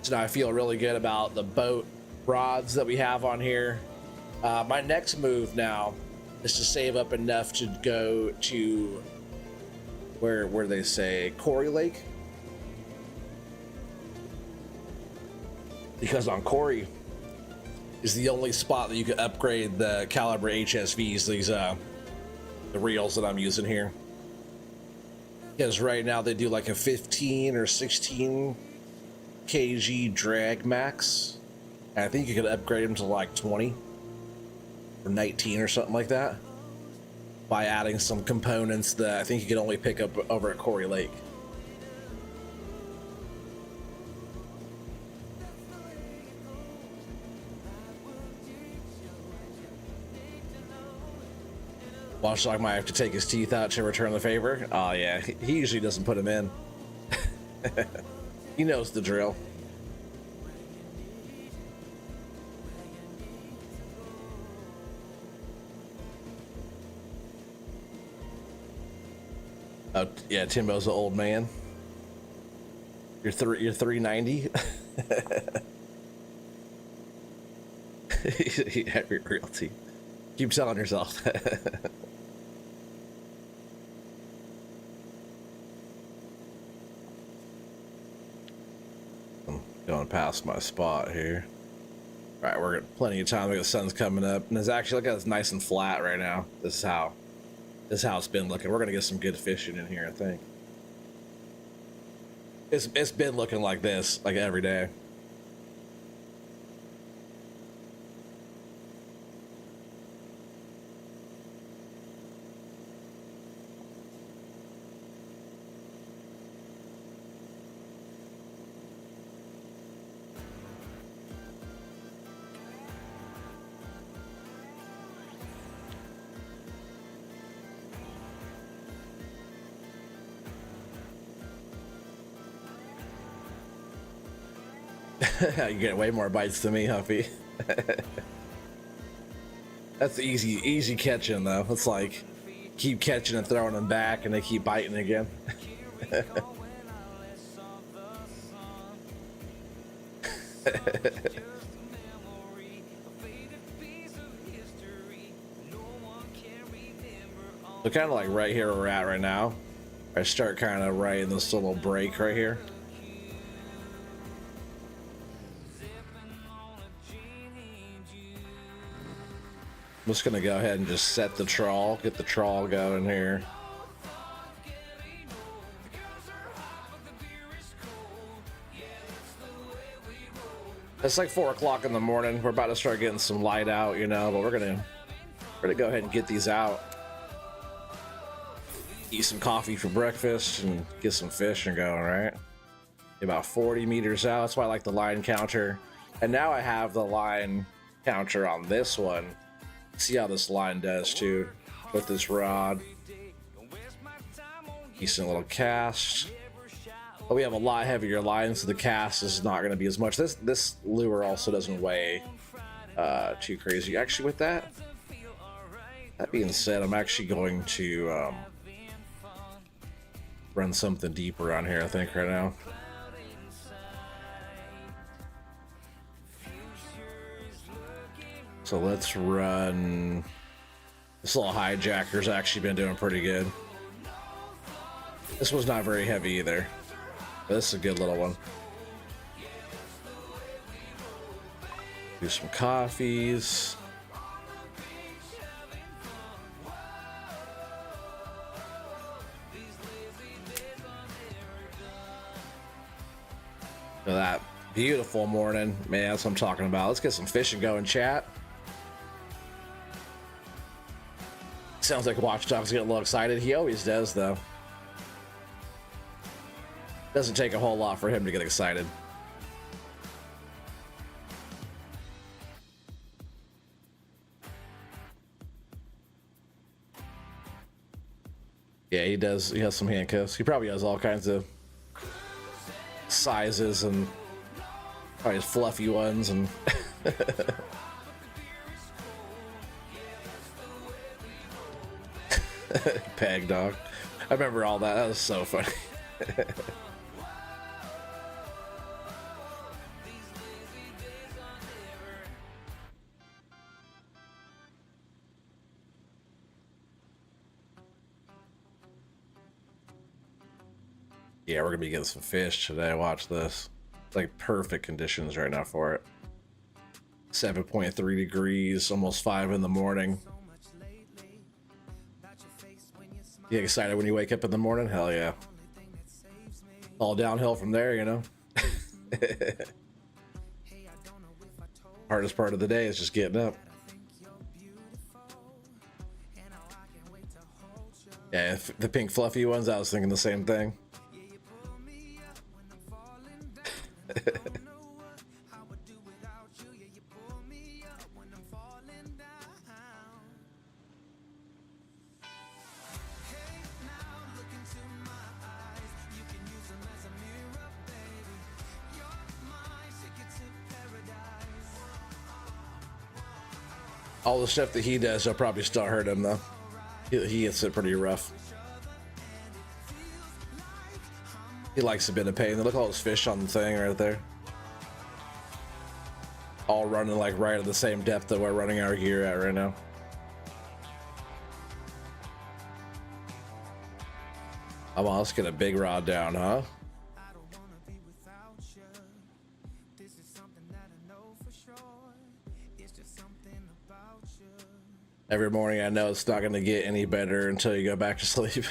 So now I feel really good about the boat rods that we have on here. My next move now is to save up enough to go to where they say Quarry Lake, because on Quarry is the only spot that you can upgrade the caliber HSVs, these the reels that I'm using here, because right now they do like a 15 or 16 kg drag max, and I think you could upgrade them to like 20 or 19 or something like that by adding some components that I think you can only pick up over at Quarry Lake. Watchdog might have to take his teeth out to return the favor. Oh yeah, he usually doesn't put them in. He knows the drill. Oh yeah, Timbo's an old man. You're 390. Heavy realty. Keep telling yourself. I'm going past my spot here. All right, we're got plenty of time. The sun's coming up, and it's actually, look at it's nice and flat right now. This is how it's been looking. We're gonna get some good fishing in here, I think. It's been looking like this, like every day. You get way more bites than me, Huffy. That's easy catching though. It's like keep catching and throwing them back, and they keep biting again. So kind of like right here where we're at right now, I start kind of right in this little break right here. I'm just gonna go ahead and just set the trawl, get the trawl going here. It's like 4 o'clock in the morning. We're about to start getting some light out, you know, but we're gonna go ahead and get these out. Eat some coffee for breakfast and get some fishing going, right? About 40 meters out. That's why I like the line counter. And now I have the line counter on this one. See how this line does too with this rod. Decent little cast. But we have a lot heavier lines, so the cast is not going to be as much. This lure also doesn't weigh too crazy. Actually, with that being said, I'm actually going to run something deeper on here, I think, right now. So let's run. This little hijacker's actually been doing pretty good. This was not very heavy either, but this is a good little one. Do some coffees. Look at that beautiful morning, man. That's what I'm talking about. Let's get some fishing going, chat. Sounds like Watchdog's getting a little excited. He always does, though. Doesn't take a whole lot for him to get excited. Yeah, he does. He has some handcuffs. He probably has all kinds of sizes and probably his fluffy ones and peg dog. I remember all that. That was so funny. Yeah, we're gonna be getting some fish today. Watch this. It's like perfect conditions right now for it. 7.3 degrees, almost 5 in the morning. You get excited when you wake up in the morning? Hell yeah. All downhill from there, you know? Hardest part of the day is just getting up. Yeah, the pink fluffy ones, I was thinking the same thing. All the stuff that he does, I'll probably still hurt him though. He gets it pretty rough. He likes a bit of pain. Look at all those fish on the thing right there. All running like right at the same depth that we're running our gear at right now. Come on, let's get a big rod down, huh? Every morning I know it's not going to get any better until you go back to sleep.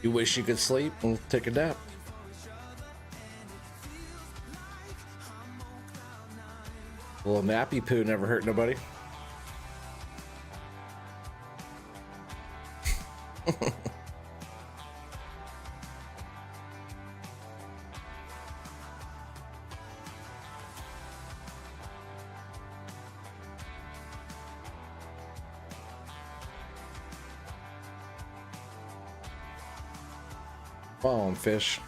You wish you could sleep and take a nap. A little nappy poo never hurt nobody. Come on, fish.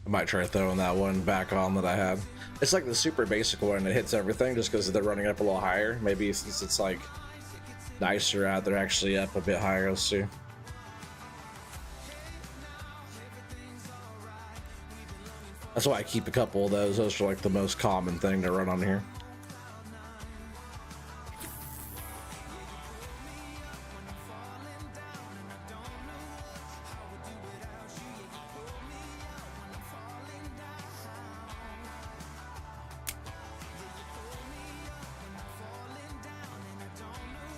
I might try throwing that one back on that I had. It's like the super basic one. It hits everything just because they're running up a little higher. Maybe since it's like nicer out, they're actually up a bit higher. Let's see. That's why I keep a couple of those. Those are like the most common thing to run on here.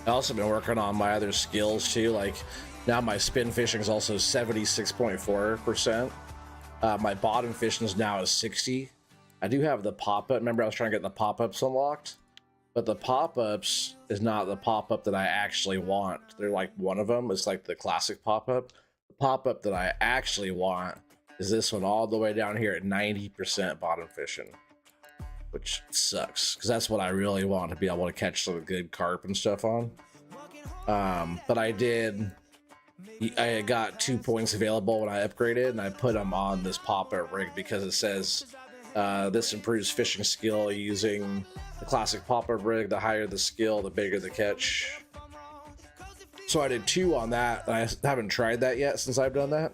I also been working on my other skills too. Like now my spin fishing is also 76.4%. My bottom fishing is now is 60. I do have the pop-up. Remember I was trying to get the pop-ups unlocked, but the pop-ups is not the pop-up that I actually want. They're like one of them. It's like the classic pop-up. The pop-up that I actually want is this one all the way down here at 90% bottom fishing. which sucks because that's what I really want to be able to catch some good carp and stuff on. But I got 2 points available when I upgraded, and I put them on this pop-up rig because it says this improves fishing skill using the classic pop-up rig. The higher the skill, the bigger the catch. So I did 2 on that, and I haven't tried that yet since I've done that.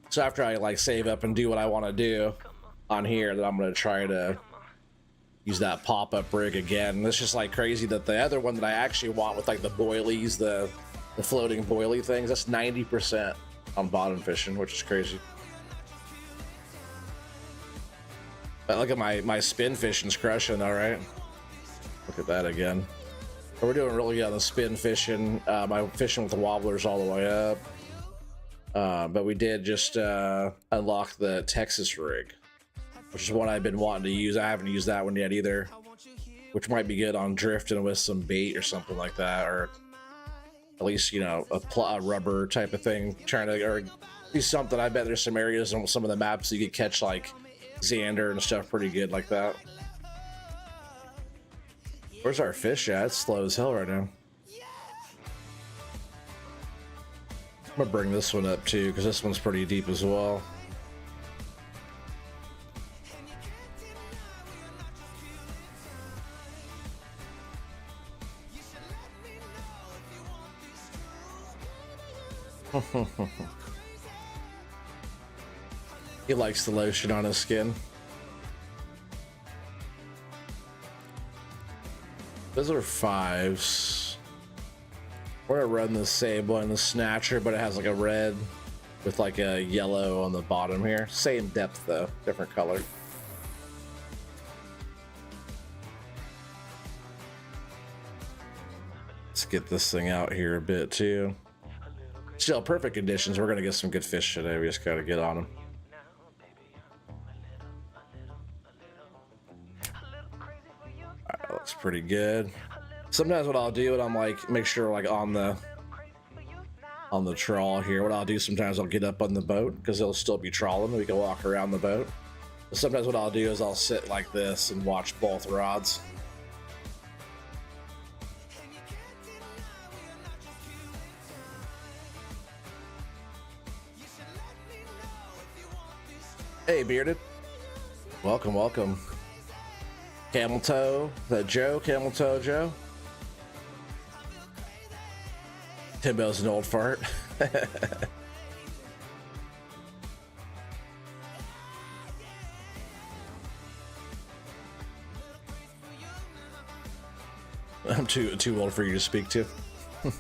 So after I like save up and do what I want to do on here, then I'm going to try to use that pop-up rig again. It's just like crazy that the other one that I actually want with like the boilies, the floating boilie things, that's 90% on bottom fishing, which is crazy. But look at my spin fishing's crushing, all right. Look at that again. But we're doing really good on the spin fishing. My fishing with the wobblers all the way up. But we did just unlock the Texas rig, which is one I've been wanting to use. I haven't used that one yet either, which might be good on drifting with some bait or something like that, or at least, you know, a rubber type of thing, trying to, or do something. I bet there's some areas on some of the maps that you could catch like Xander and stuff pretty good like that. Where's our fish at? It's slow as hell right now. I'm gonna bring this one up too, because this one's pretty deep as well. He likes the lotion on his skin. Those are 5s. We're gonna run the same one, the snatcher, but it has like a red with like a yellow on the bottom here. Same depth though, different color. Let's get this thing out here a bit too. Still perfect conditions. We're gonna get some good fish today. We just gotta get on them. All right, looks pretty good. Sometimes what I'll do, and I'm like, make sure like on the trawl here, what I'll do sometimes I'll get up on the boat because they'll still be trawling. We can walk around the boat. But sometimes what I'll do is I'll sit like this and watch both rods. Hey, Bearded. Welcome, welcome. Camel Toe. Is that Joe? Camel Toe Joe? Timbo's an old fart. I'm too old for you to speak to. And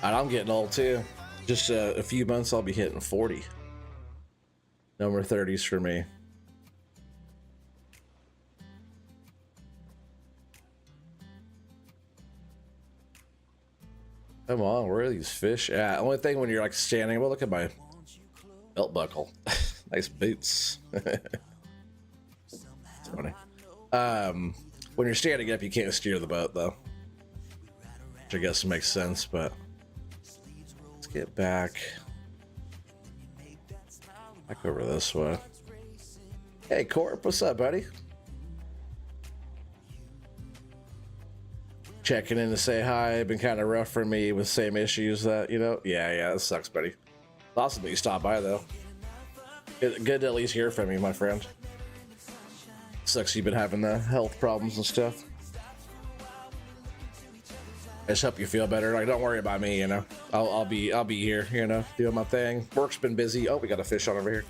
I'm getting old too. Just a few months I'll be hitting 40. No more 30s for me. Come on, where are these fish at? Only thing when you're like standing, well, look at my belt buckle. Nice boots. It's funny. When you're standing up, you can't steer the boat though, which I guess makes sense, but let's get back over this way. Hey, Corp, what's up, buddy? Checking in to say hi. Been kind of rough for me with same issues that, you know. Yeah, that sucks, buddy. Awesome that you stopped by though. Good to at least hear from you, my friend. Sucks you've been having the health problems and stuff. I just hope you feel better. Like, don't worry about me, you know. I'll be here, you know, doing my thing. Work's been busy. Oh, we got a fish on over here.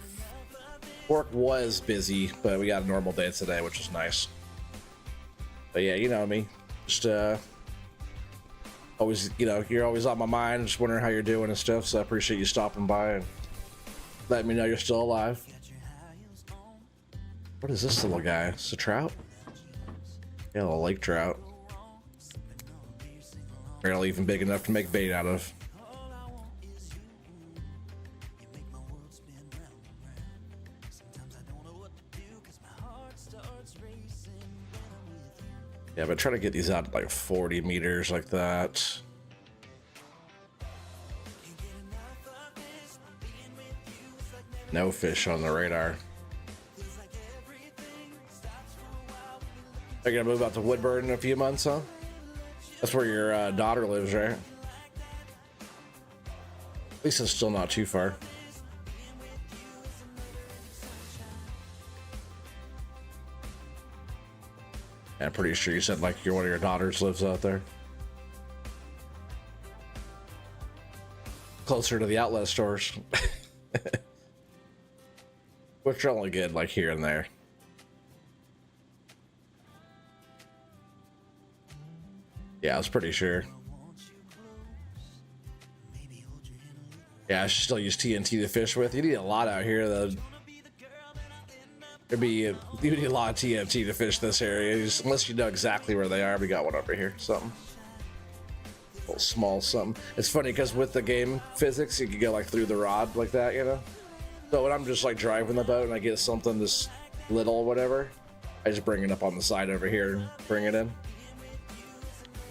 Work was busy, but we got a normal day today, which is nice. But yeah, you know me. Just always, you know, you're always on my mind. Just wondering how you're doing and stuff. So I appreciate you stopping by and letting me know you're still alive. What is this little guy? It's a trout? Yeah, a little lake trout. Barely even big enough to make bait out of. Yeah, but try to get these out at like 40 meters like that. No fish on the radar. They're gonna move out to Woodburn in a few months, huh? That's where your daughter lives, right? At least it's still not too far. I'm pretty sure you said like one of your daughters lives out there. Closer to the outlet stores. Which are only good like here and there. Yeah, I was pretty sure. Yeah, I should still use TNT to fish with. You need a lot out here though. You need a lot of TNT to fish this area, unless you know exactly where they are. We got one over here, something. A little small something. It's funny because with the game physics, you can go like through the rod like that, you know? So when I'm just like driving the boat and I get something this little or whatever, I just bring it up on the side over here and bring it in.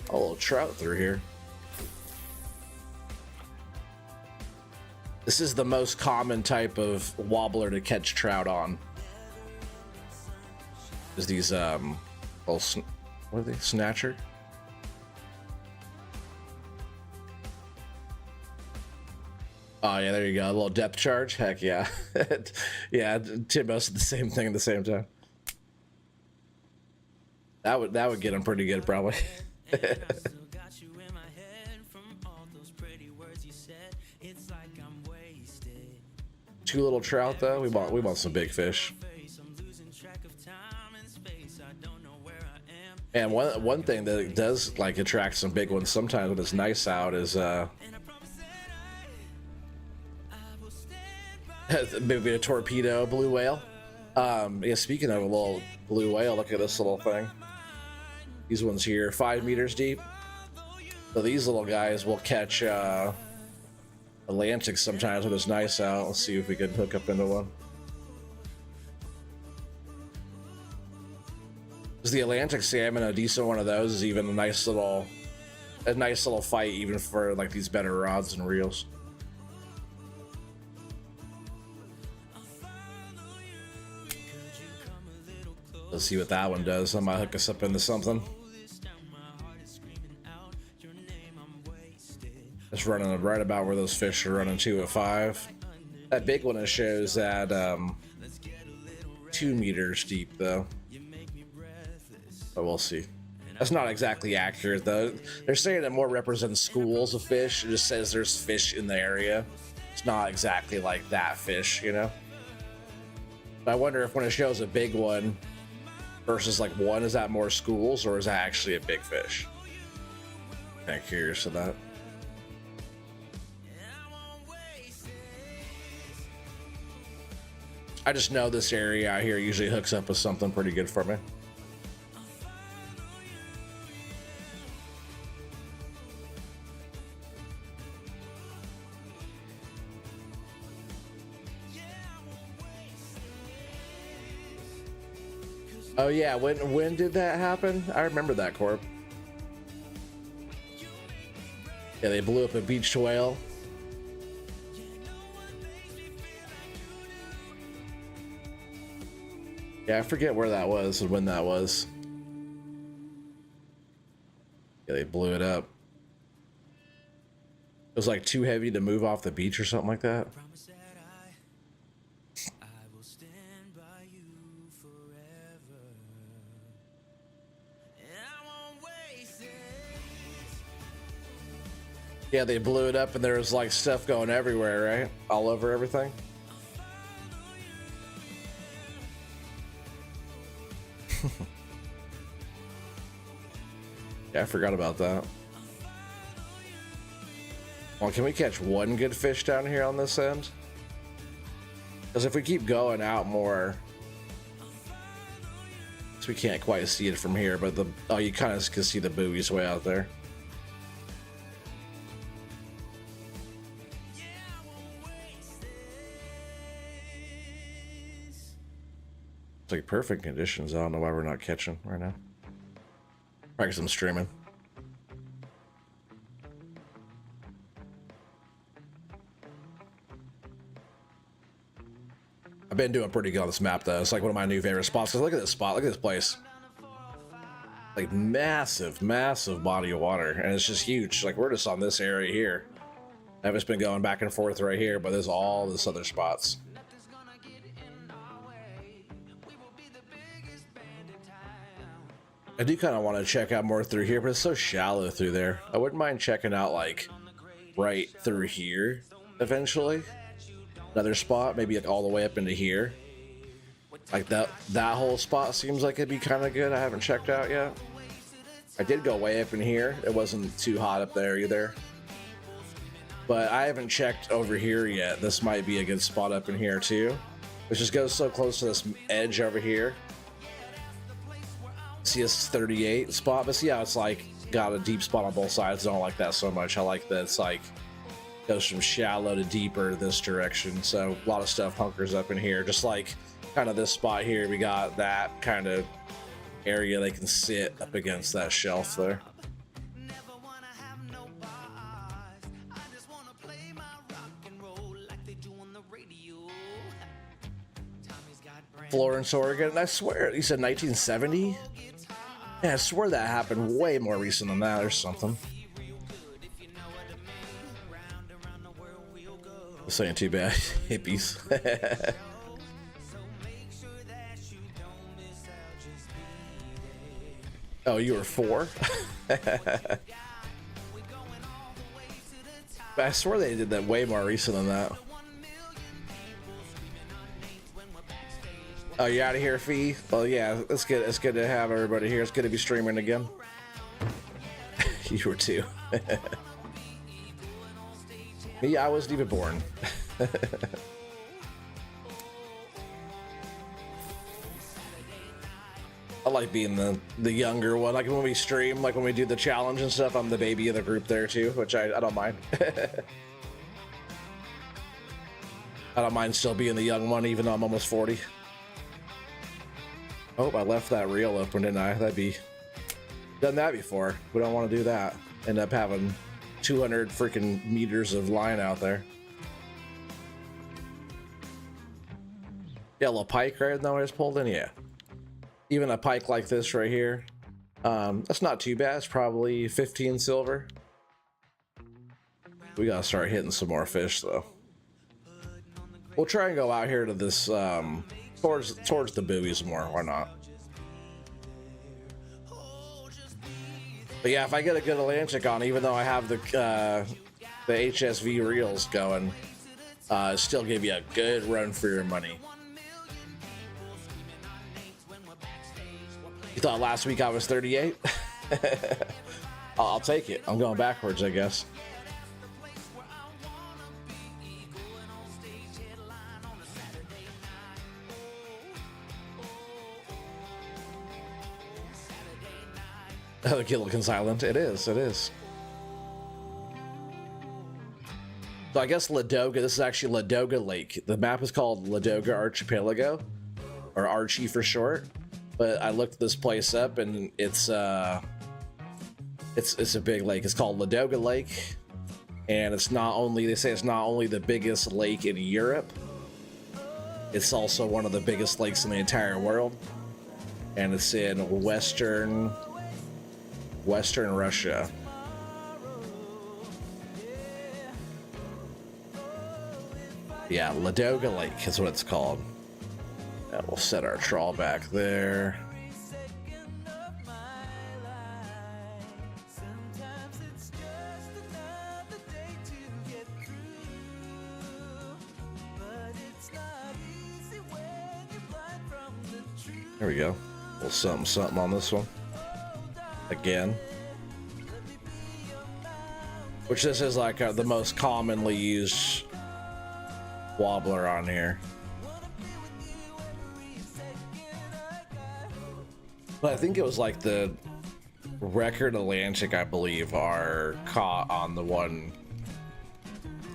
A little trout through here. This is the most common type of wobbler to catch trout on. Is these little what are they? Snatcher? Oh yeah, there you go. A little depth charge. Heck yeah. Yeah, Timbo said the same thing at the same time. That would get him pretty good probably. Two little trout though. We want some big fish. And one thing that does like attract some big ones sometimes when it's nice out is maybe a torpedo blue whale. Yeah, speaking of a little blue whale, look at this little thing. These ones here, 5 meters deep. So these little guys will catch Atlantic sometimes when it's nice out. Let's see if we can hook up into one. The Atlantic salmon, a decent one of those, is even a nice little fight even for like these better rods and reels. Let's see what that one does. I might hook us up into something. It's running right about where those fish are running to at 5. That big one it shows at 2 meters deep though. But we'll see. That's not exactly accurate though. They're saying it more represents schools of fish. It just says there's fish in the area. It's not exactly like that fish, you know? But I wonder if when it shows a big one versus like one, is that more schools or is that actually a big fish? Kind of curious of that. I just know this area out here usually hooks up with something pretty good for me. Oh yeah, when did that happen? I remember that, Corp. Yeah, they blew up a beached whale. Yeah, I forget where that was and when that was. Yeah, they blew it up. It was like too heavy to move off the beach or something like that. Yeah, they blew it up and there was like stuff going everywhere, right? All over everything. Yeah, I forgot about that. Well, can we catch one good fish down here on this end? Because if we keep going out more, so we can't quite see it from here, but oh, you kind of can see the buoys way out there. It's like perfect conditions. I don't know why we're not catching right now. Probably because I'm streaming. I've been doing pretty good on this map though. It's like one of my new favorite spots. Look at this spot. Look at this place. Like massive, massive body of water, and it's just huge. Like we're just on this area here. I've just been going back and forth right here, but there's all this other spots. I do kind of want to check out more through here, but it's so shallow through there. I wouldn't mind checking out like right through here eventually. Another spot, maybe like all the way up into here. Like that whole spot seems like it'd be kind of good. I haven't checked out yet. I did go way up in here. It wasn't too hot up there either. But I haven't checked over here yet. This might be a good spot up in here too. It just goes so close to this edge over here. See this 38 spot, but see how it's like got a deep spot on both sides. I don't like that so much. I like that it's like goes from shallow to deeper this direction. So a lot of stuff hunkers up in here. Just like kind of this spot here, we got that kind of area they can sit up against that shelf there. Florence, Oregon. I swear, you said 1970? Yeah, I swear that happened way more recent than that or something. This ain't too bad, hippies. Oh, you were 4? I swear they did that way more recent than that. Oh, you out of here, Fee? Well, yeah, it's good. It's good to have everybody here. It's good to be streaming again. You were too. Me, I wasn't even born. I like being the younger one. Like when we stream, like when we do the challenge and stuff, I'm the baby of the group there too, which I don't mind. I don't mind still being the young one, even though I'm almost 40. Oh, I left that reel open, didn't I? That'd be... Done that before. We don't want to do that. End up having 200 freaking meters of line out there. Yeah, a little pike right now I just pulled in, yeah. Even a pike like this right here. That's not too bad. It's probably 15 silver. We gotta start hitting some more fish though. We'll try and go out here to this towards the buoys more. Why not? But yeah, if I get a good Atlantic on, even though I have the HSV reels going, still give you a good run for your money. You thought last week I was 38? I'll take it. I'm going backwards, I guess. Oh, the looking silent. It is. It is. So I guess Ladoga. This is actually Ladoga Lake. The map is called Ladoga Archipelago, or Archie for short. But I looked this place up, and it's a big lake. It's called Ladoga Lake, and it's not only, they say it's not only the biggest lake in Europe, it's also one of the biggest lakes in the entire world, and it's in western Russia. Yeah, Ladoga Lake is what it's called. And we'll set our trawl back there. There we go. A little something on this one. Again. Which this is like the most commonly used wobbler on here. But I think it was like the record Atlantic, I believe, are caught on the one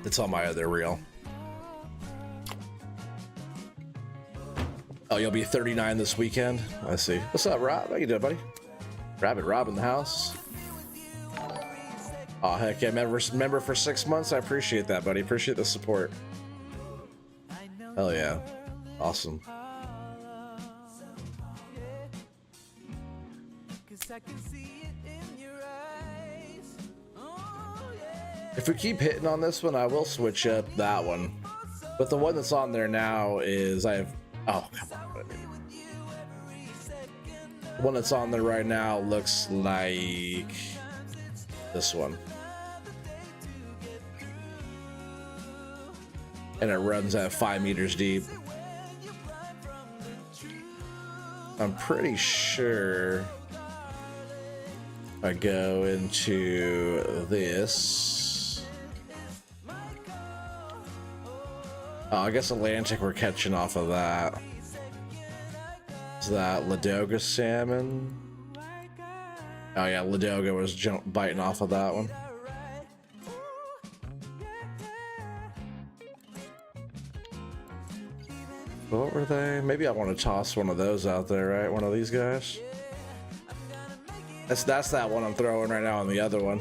that's on my other reel. Oh, you'll be 39 this weekend? I see. What's up, Rob? How you doing, buddy? Rabbit Rob in the house. Oh, heck yeah. Member for 6 months? I appreciate that, buddy. Appreciate the support. Hell yeah. Awesome. If we keep hitting on this one, I will switch up that one. But the one that's on there now is oh, come on. The one that's on there right now looks like this one. And it runs at 5 meters deep. I'm pretty sure I go into this. Oh, I guess Atlantic we're catching off of that. Is that Ladoga salmon? Oh yeah, Ladoga was biting off of that one. What were they? Maybe I want to toss one of those out there, right? One of these guys. That's that one I'm throwing right now on the other one.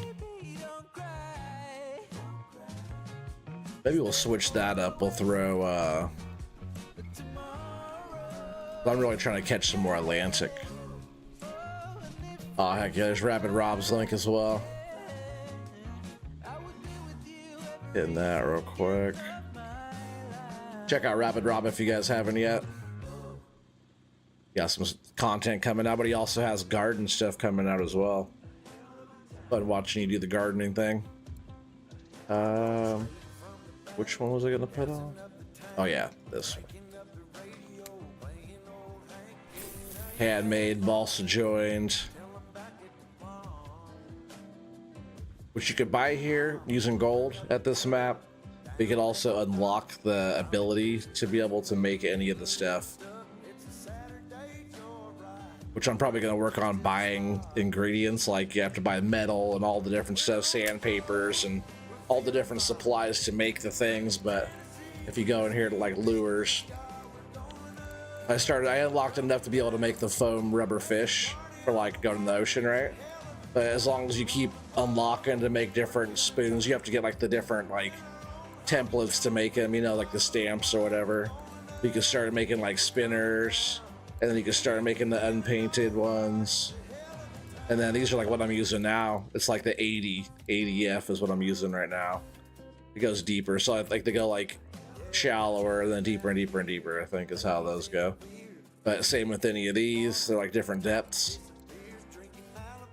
Maybe we'll switch that up. We'll throw I'm really trying to catch some more Atlantic. Oh heck yeah, there's Rapid Rob's link as well. Hitting that real quick. Check out Rapid Rob if you guys haven't yet. Got some content coming out, but he also has garden stuff coming out as well. Fun watching you do the gardening thing. Which one was I gonna put on? Oh yeah, this one. Handmade, balsa joined. Which you could buy here using gold at this map. You could also unlock the ability to be able to make any of the stuff, which I'm probably going to work on buying ingredients. Like you have to buy metal and all the different stuff, sandpapers and all the different supplies to make the things. But if you go in here to like lures, I unlocked enough to be able to make the foam rubber fish for like going in the ocean, right? But as long as you keep unlocking to make different spoons, you have to get like the different like templates to make them, you know, like the stamps or whatever. You can start making like spinners, and then you can start making the unpainted ones. And then these are like what I'm using now. It's like the 80F is what I'm using right now. It goes deeper, so I think they go like shallower and then deeper and deeper and deeper, I think is how those go. But same with any of these, they're like different depths.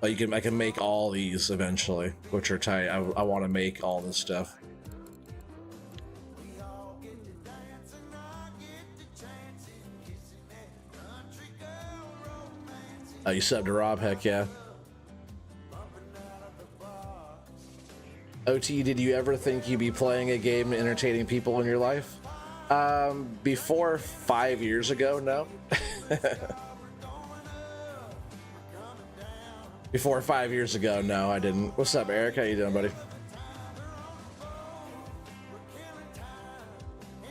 But I can make all these eventually, which are tight. I want to make all this stuff. You subbed to Rob, heck yeah. OT, did you ever think you'd be playing a game entertaining people in your life? Before 5 years ago, no. Before 5 years ago, no, I didn't. What's up, Eric? How you doing, buddy?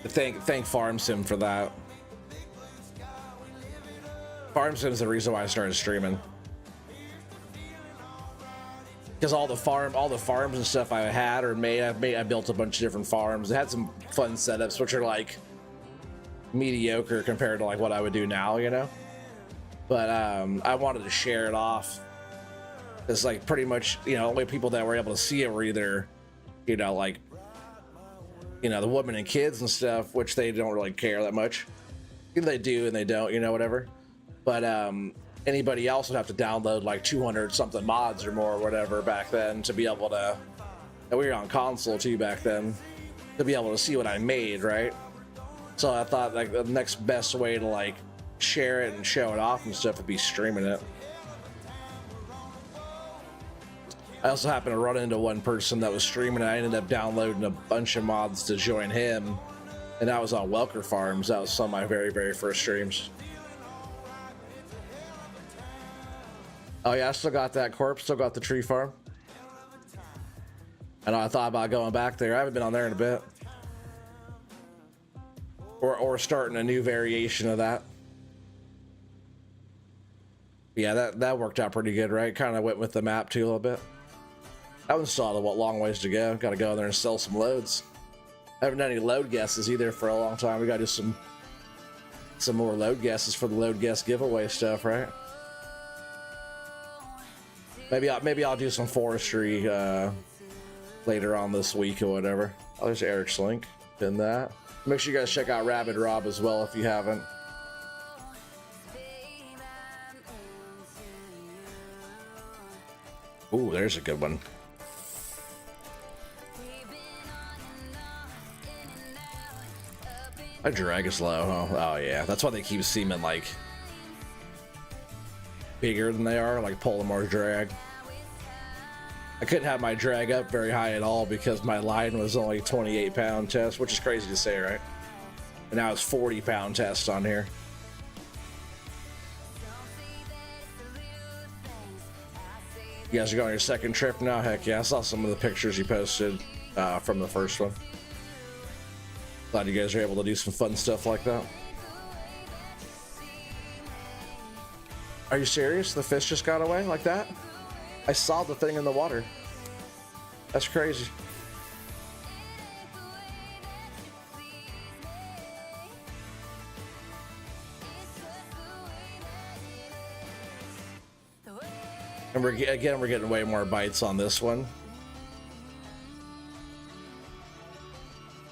Thank Farm Sim for that. Farm Sim is the reason why I started streaming. Because all the farms and stuff I had or made, I built a bunch of different farms. It had some fun setups, which are like mediocre compared to like what I would do now, you know. But I wanted to share it off. It's like pretty much, you know, only people that were able to see it were either, you know, like, you know, the women and kids and stuff, which they don't really care that much. Either they do and they don't, you know, whatever. But anybody else would have to download like 200 something mods or more or whatever back then to be able to, and we were on console too back then, to be able to see what I made, right? So I thought like the next best way to like share it and show it off and stuff would be streaming it. I also happened to run into one person that was streaming, and I ended up downloading a bunch of mods to join him, and that was on Welker Farms. That was some of my very, very first streams. Oh yeah, I still got that corpse, still got the tree farm. And I thought about going back there. I haven't been on there in a bit. Or starting a new variation of that. Yeah, that worked out pretty good, right? Kind of went with the map too a little bit. That one's still a long ways to go. Got to go in there and sell some loads. I haven't done any load guesses either for a long time. We got to do some more load guesses for the load guess giveaway stuff, right? Maybe I'll do some forestry later on this week or whatever. Oh, there's Eric's link in that. Make sure you guys check out Rabid Rob as well if you haven't. Ooh, there's a good one. My drag is low. Oh yeah, that's why they keep seeming like bigger than they are, like pulling more drag. I couldn't have my drag up very high at all because my line was only 28-pound test, which is crazy to say, right? And now it's 40-pound test on here. You guys are going on your second trip now? Heck yeah, I saw some of the pictures you posted from the first one. Glad you guys are able to do some fun stuff like that. Are you serious? The fish just got away like that? I saw the thing in the water. That's crazy. And we're getting way more bites on this one.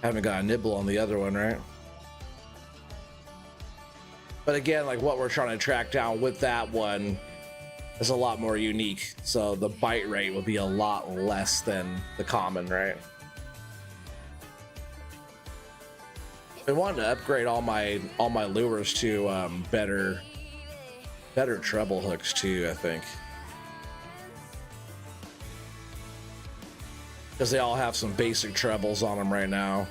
Haven't got a nibble on the other one, right? But again, like what we're trying to track down with that one is a lot more unique. So the bite rate will be a lot less than the common, right? I wanted to upgrade all my lures to better treble hooks too, I think. Because they all have some basic trebles on them right now.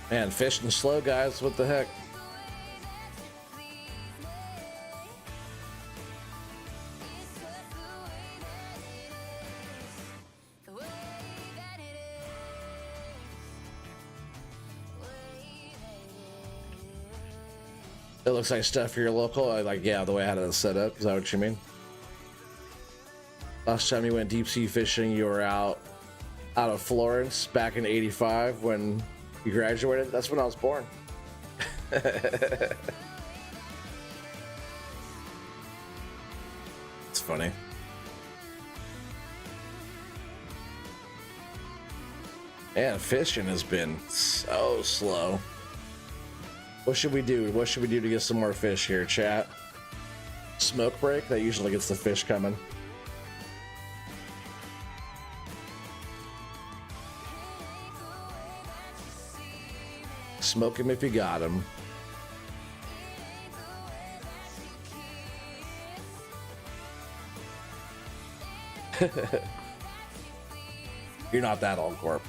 Man, fishing slow, guys. What the heck? It looks like stuff for your local. I like, yeah, the way I had it set up. Is that what you mean? Last time you went deep sea fishing, you were out of Florence back in '85 when you graduated. That's when I was born. It's funny. Man, fishing has been so slow. What should we do? What should we do to get some more fish here, chat? Smoke break? That usually gets the fish coming. Smoke him if you got him. You're not that old, Corp.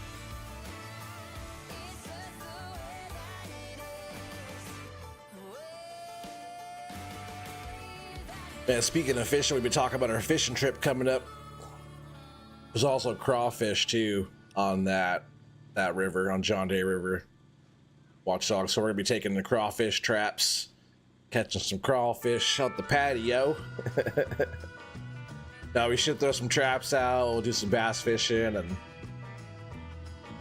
Man, speaking of fishing, we've been talking about our fishing trip coming up. There's also crawfish too on that river, on John Day River. Watchdog. So we're gonna be taking the crawfish traps, catching some crawfish out the patio. Now we should throw some traps out. We'll do some bass fishing, and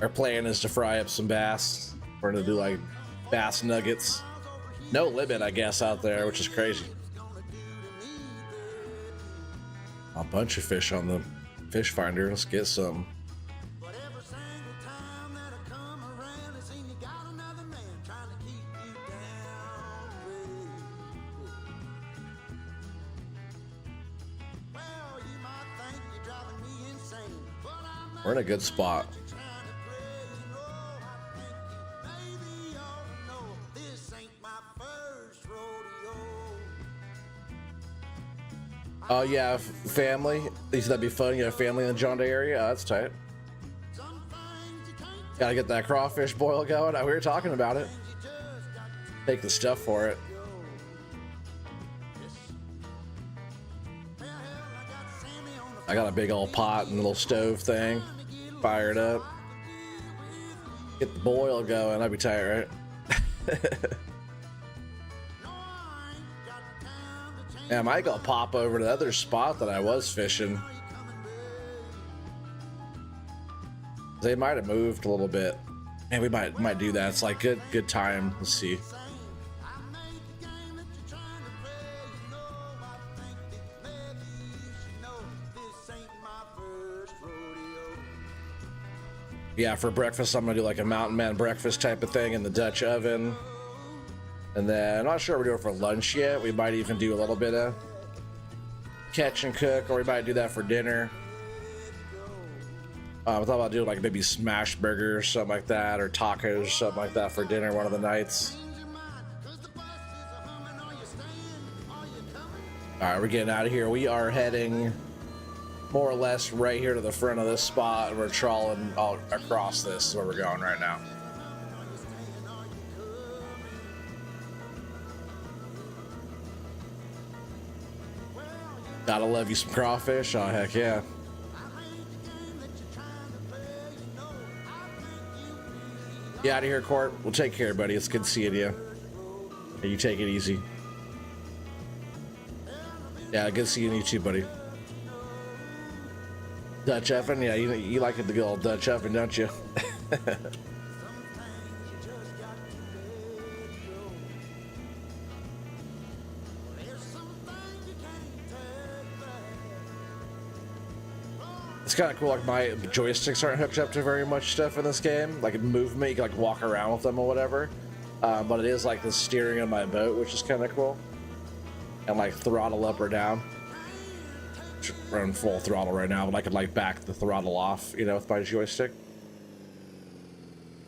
our plan is to fry up some bass. We're gonna do like bass nuggets. No limit, I guess, out there, which is crazy. A bunch of fish on the fish finder. Let's get some. We're in a good spot. Oh yeah, family. These that'd be fun. You have family in the John Day area. Oh, that's tight. Gotta get that crawfish boil going. We were talking about it. Take the stuff for it. I got a big old pot and little stove thing. Fire it up. Get the boil going. That'd be tight, right? Yeah, I might go pop over to the other spot that I was fishing. They might have moved a little bit. And we might do that. It's like good time. Let's see. Yeah, for breakfast I'm gonna do like a mountain man breakfast type of thing in the Dutch oven. And then I'm not sure what we're doing for lunch yet. We might even do a little bit of catch and cook, or we might do that for dinner. I thought about doing like maybe smash burgers, something like that, or tacos, something like that for dinner one of the nights. All right, we're getting out of here. We are heading more or less right here to the front of this spot, and we're trawling all across this. Is where we're going right now. Gotta love you some crawfish. Oh, heck yeah. Get out of here, Court. We'll take care, buddy. It's good seeing you. You take it easy. Yeah, good seeing you too, buddy. Dutch oven? Yeah, you like it to go Dutch oven, don't you? It's kind of cool, like my joysticks aren't hooked up to very much stuff in this game. Like movement, you can like walk around with them or whatever. But it is like the steering of my boat, which is kind of cool. And like throttle up or down. We're on full throttle right now, but I could like back the throttle off, you know, with my joystick.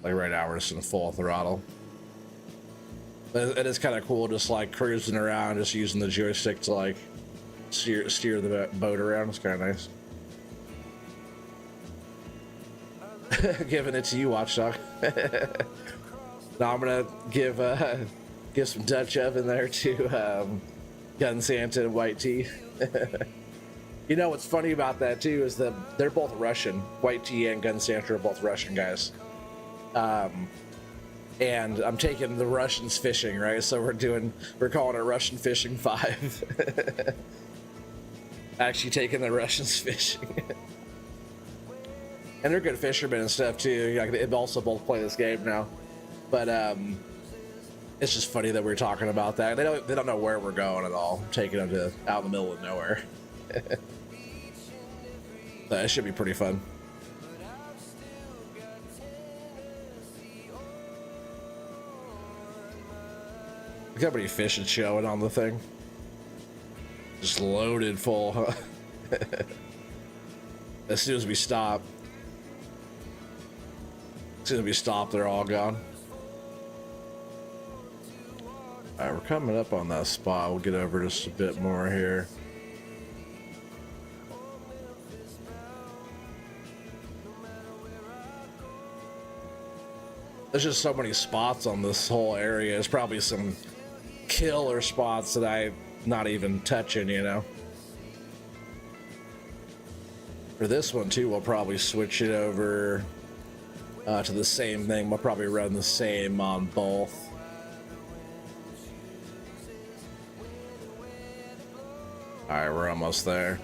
Like right now we're just in full throttle. But it is kind of cool just like cruising around, just using the joystick to like steer the boat around. It's kind of nice. Giving it to you, Watchdog. Now I'm gonna give some Dutch oven there to Gun Santa and White Tea. You know what's funny about that too is that they're both Russian. White Tea and Gun Santa are both Russian guys. And I'm taking the Russians fishing, right? So we're calling it Russian Fishing 5. Actually taking the Russians fishing. And they're good fishermen and stuff too. Like they also both play this game now, but it's just funny that we're talking about that. They don't know where we're going at all. Taking them to out in the middle of nowhere. That should be pretty fun. Look how many fish is showing on the thing. Just loaded full, huh? As soon as we stop. As soon as we stop, they're all gone. Alright, we're coming up on that spot. We'll get over just a bit more here. There's just so many spots on this whole area. There's probably some killer spots that I'm not even touching, you know. For this one too, we'll probably switch it over to the same thing. We'll probably run the same on both. Alright, we're almost there.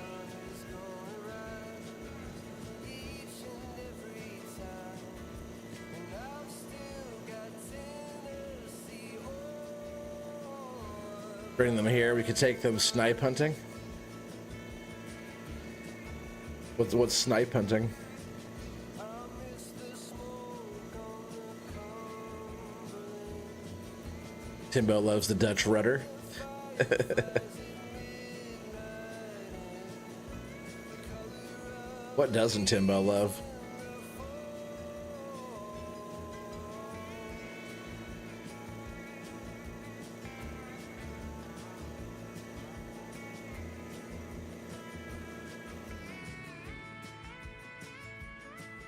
Bring them here. We could take them snipe hunting. What's snipe hunting? Timbo loves the Dutch rudder. What doesn't Timbo love?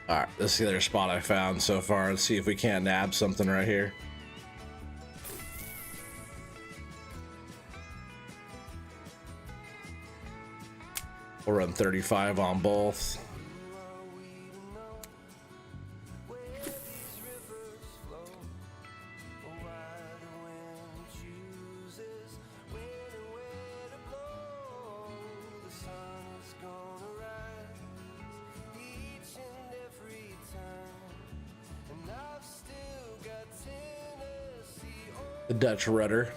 Alright, this is the other spot I found so far. Let's see if we can't nab something right here. We'll run 35 on both. The Dutch rudder.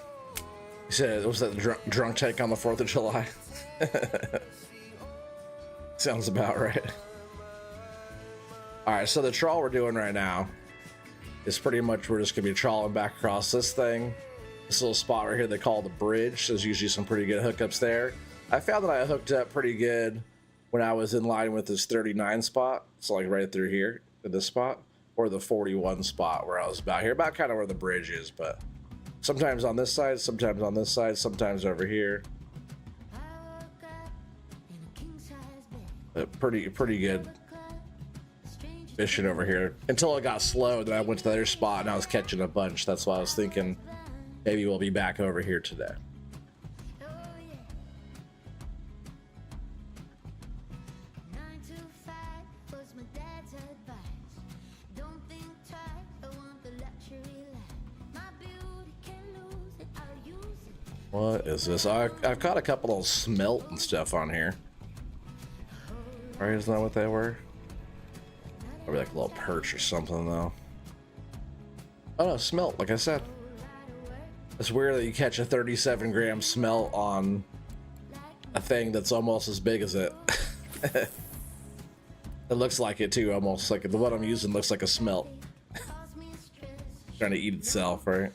He said it was that drunk tank on the 4th of July. Sounds about right. All right, so the trawl we're doing right now is pretty much we're just gonna be trawling back across this thing. This little spot right here they call the bridge. There's usually some pretty good hookups there. I found that I hooked up pretty good when I was in line with this 39 spot. So like right through here at this spot, or the 41 spot where I was about here, about kind of where the bridge is, but sometimes on this side, sometimes on this side, sometimes over here. But pretty good fishing over here until it got slow. Then I went to the other spot and I was catching a bunch. That's why I was thinking maybe we'll be back over here today. What is this? I've caught a couple of smelt and stuff on here. Right, isn't that what they were? Maybe like a little perch or something though. Oh no, smelt, like I said. It's weird that you catch a 37-gram smelt on a thing that's almost as big as it. It looks like it too, almost like the one I'm using looks like a smelt. Trying to eat itself, right?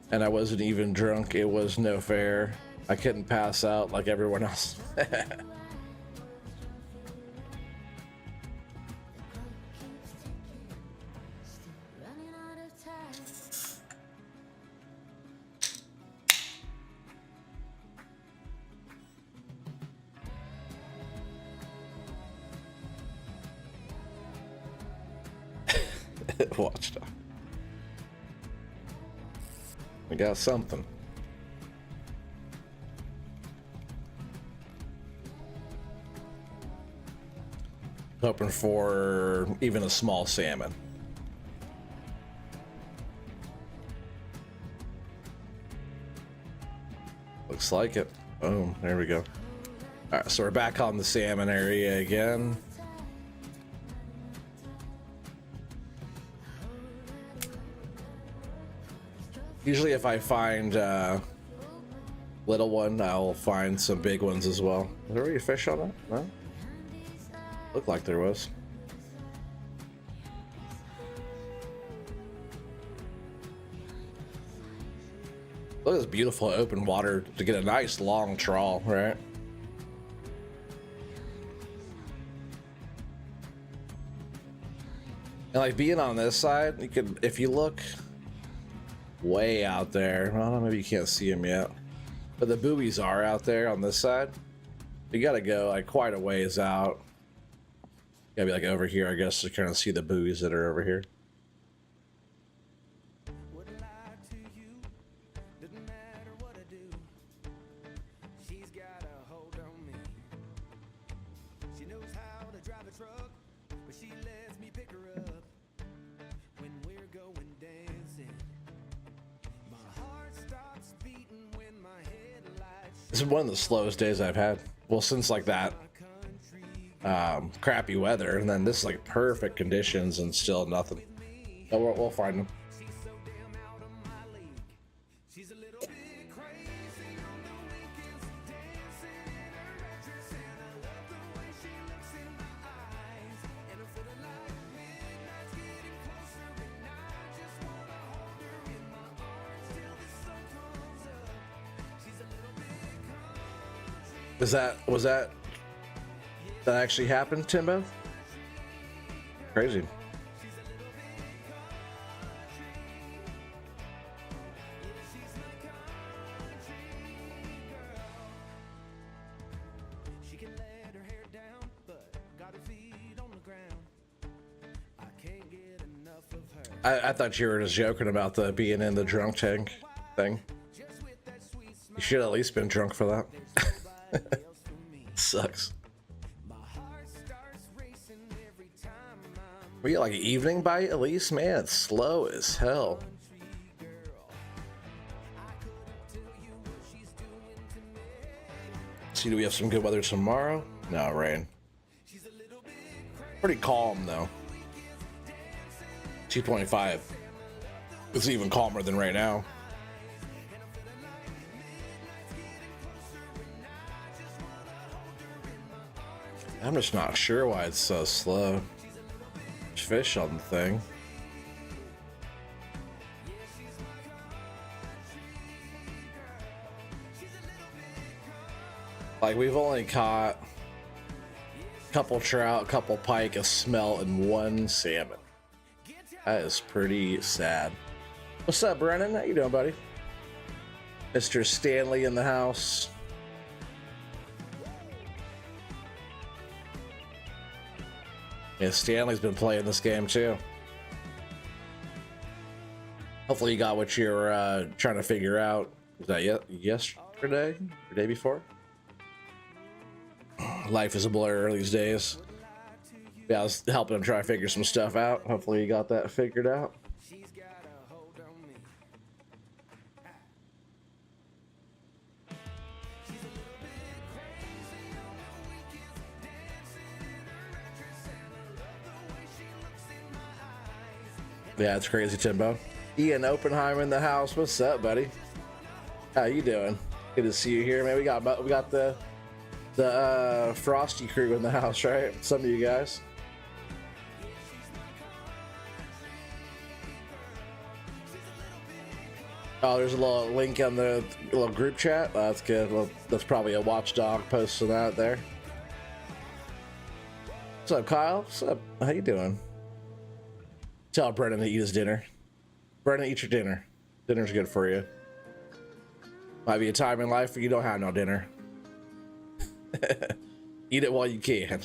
And I wasn't even drunk. It was no fair. I couldn't pass out like everyone else. Watchdog. We got something. Hoping for even a small salmon. Looks like it. Boom, there we go. All right, so we're back on the salmon area again. Usually if I find a little one, I'll find some big ones as well. Was there already a fish on it? No? Looked like there was. Look at this beautiful open water to get a nice long trawl, right? And like being on this side, you could, if you look way out there, I don't know, maybe you can't see them yet, but the buoys are out there on this side. You gotta go like quite a ways out. Gotta be like over here, I guess, to kind of see the buoys that are over here. This is one of the slowest days I've had. Well, since like that crappy weather, and then this is like perfect conditions and still nothing. But we'll find them. Was that actually happened, Timbo? Crazy. I thought you were just joking about the being in the drunk tank thing. You should at least been drunk for that. Sucks. We get like an evening bite at least, man. It's slow as hell. See, do we have some good weather tomorrow? No, rain. Pretty calm though. 225. It's even calmer than right now. I'm just not sure why it's so slow. There's fish on the thing. Like, we've only caught a couple trout, couple pike, a smelt, and one salmon. That is pretty sad. What's up, Brennan? How you doing, buddy? Mr. Stanley in the house. Yeah, Stanley's been playing this game too. Hopefully you got what you're trying to figure out. Was that yesterday? The day before? Life is a blur these days. Yeah, I was helping him try to figure some stuff out. Hopefully you got that figured out. Yeah, it's crazy, Timbo. Ian Oppenheimer in the house. What's up, buddy? How you doing? Good to see you here, man. We got the Frosty crew in the house, right? Some of you guys. Oh, there's a little link on the little group chat. Oh, that's good. Well, that's probably a watchdog posting that there. What's up, Kyle? What's up? How you doing? Tell Brennan to eat his dinner. Brennan, eat your dinner. Dinner's good for you. Might be a time in life where you don't have no dinner. Eat it while you can.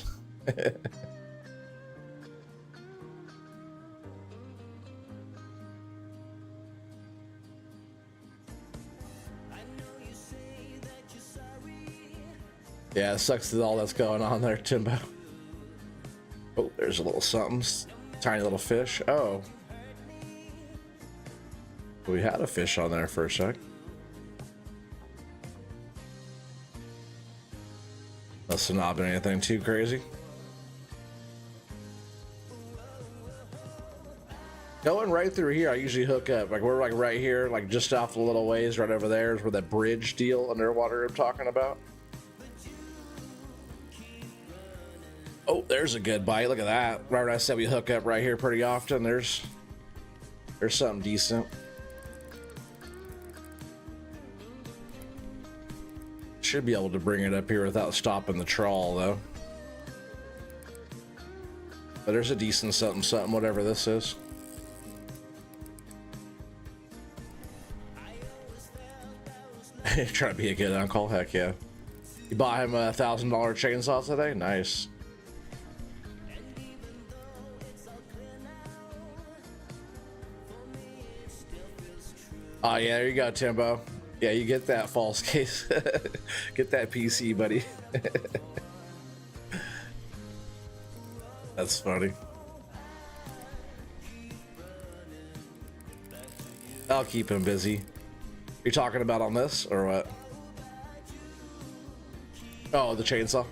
Yeah, it sucks with all that's going on there, Timbo. Oh, there's a little something. Tiny little fish. Oh. We had a fish on there for a sec. Must have not been anything too crazy. Going right through here, I usually hook up. Like, we're like right here, like just off the little ways right over there is where that bridge deal underwater I'm talking about. Oh, there's a good bite. Look at that. Right when I said we hook up right here pretty often, there's something decent. Should be able to bring it up here without stopping the trawl though. But there's a decent something, whatever this is. Trying to be a good uncle, heck yeah. You bought him a $1,000 chainsaw today? Nice. Oh yeah, there you go, Timbo. Yeah, you get that false case. Get that PC, buddy. That's funny. I'll keep him busy. You're talking about on this or what? Oh, the chainsaw.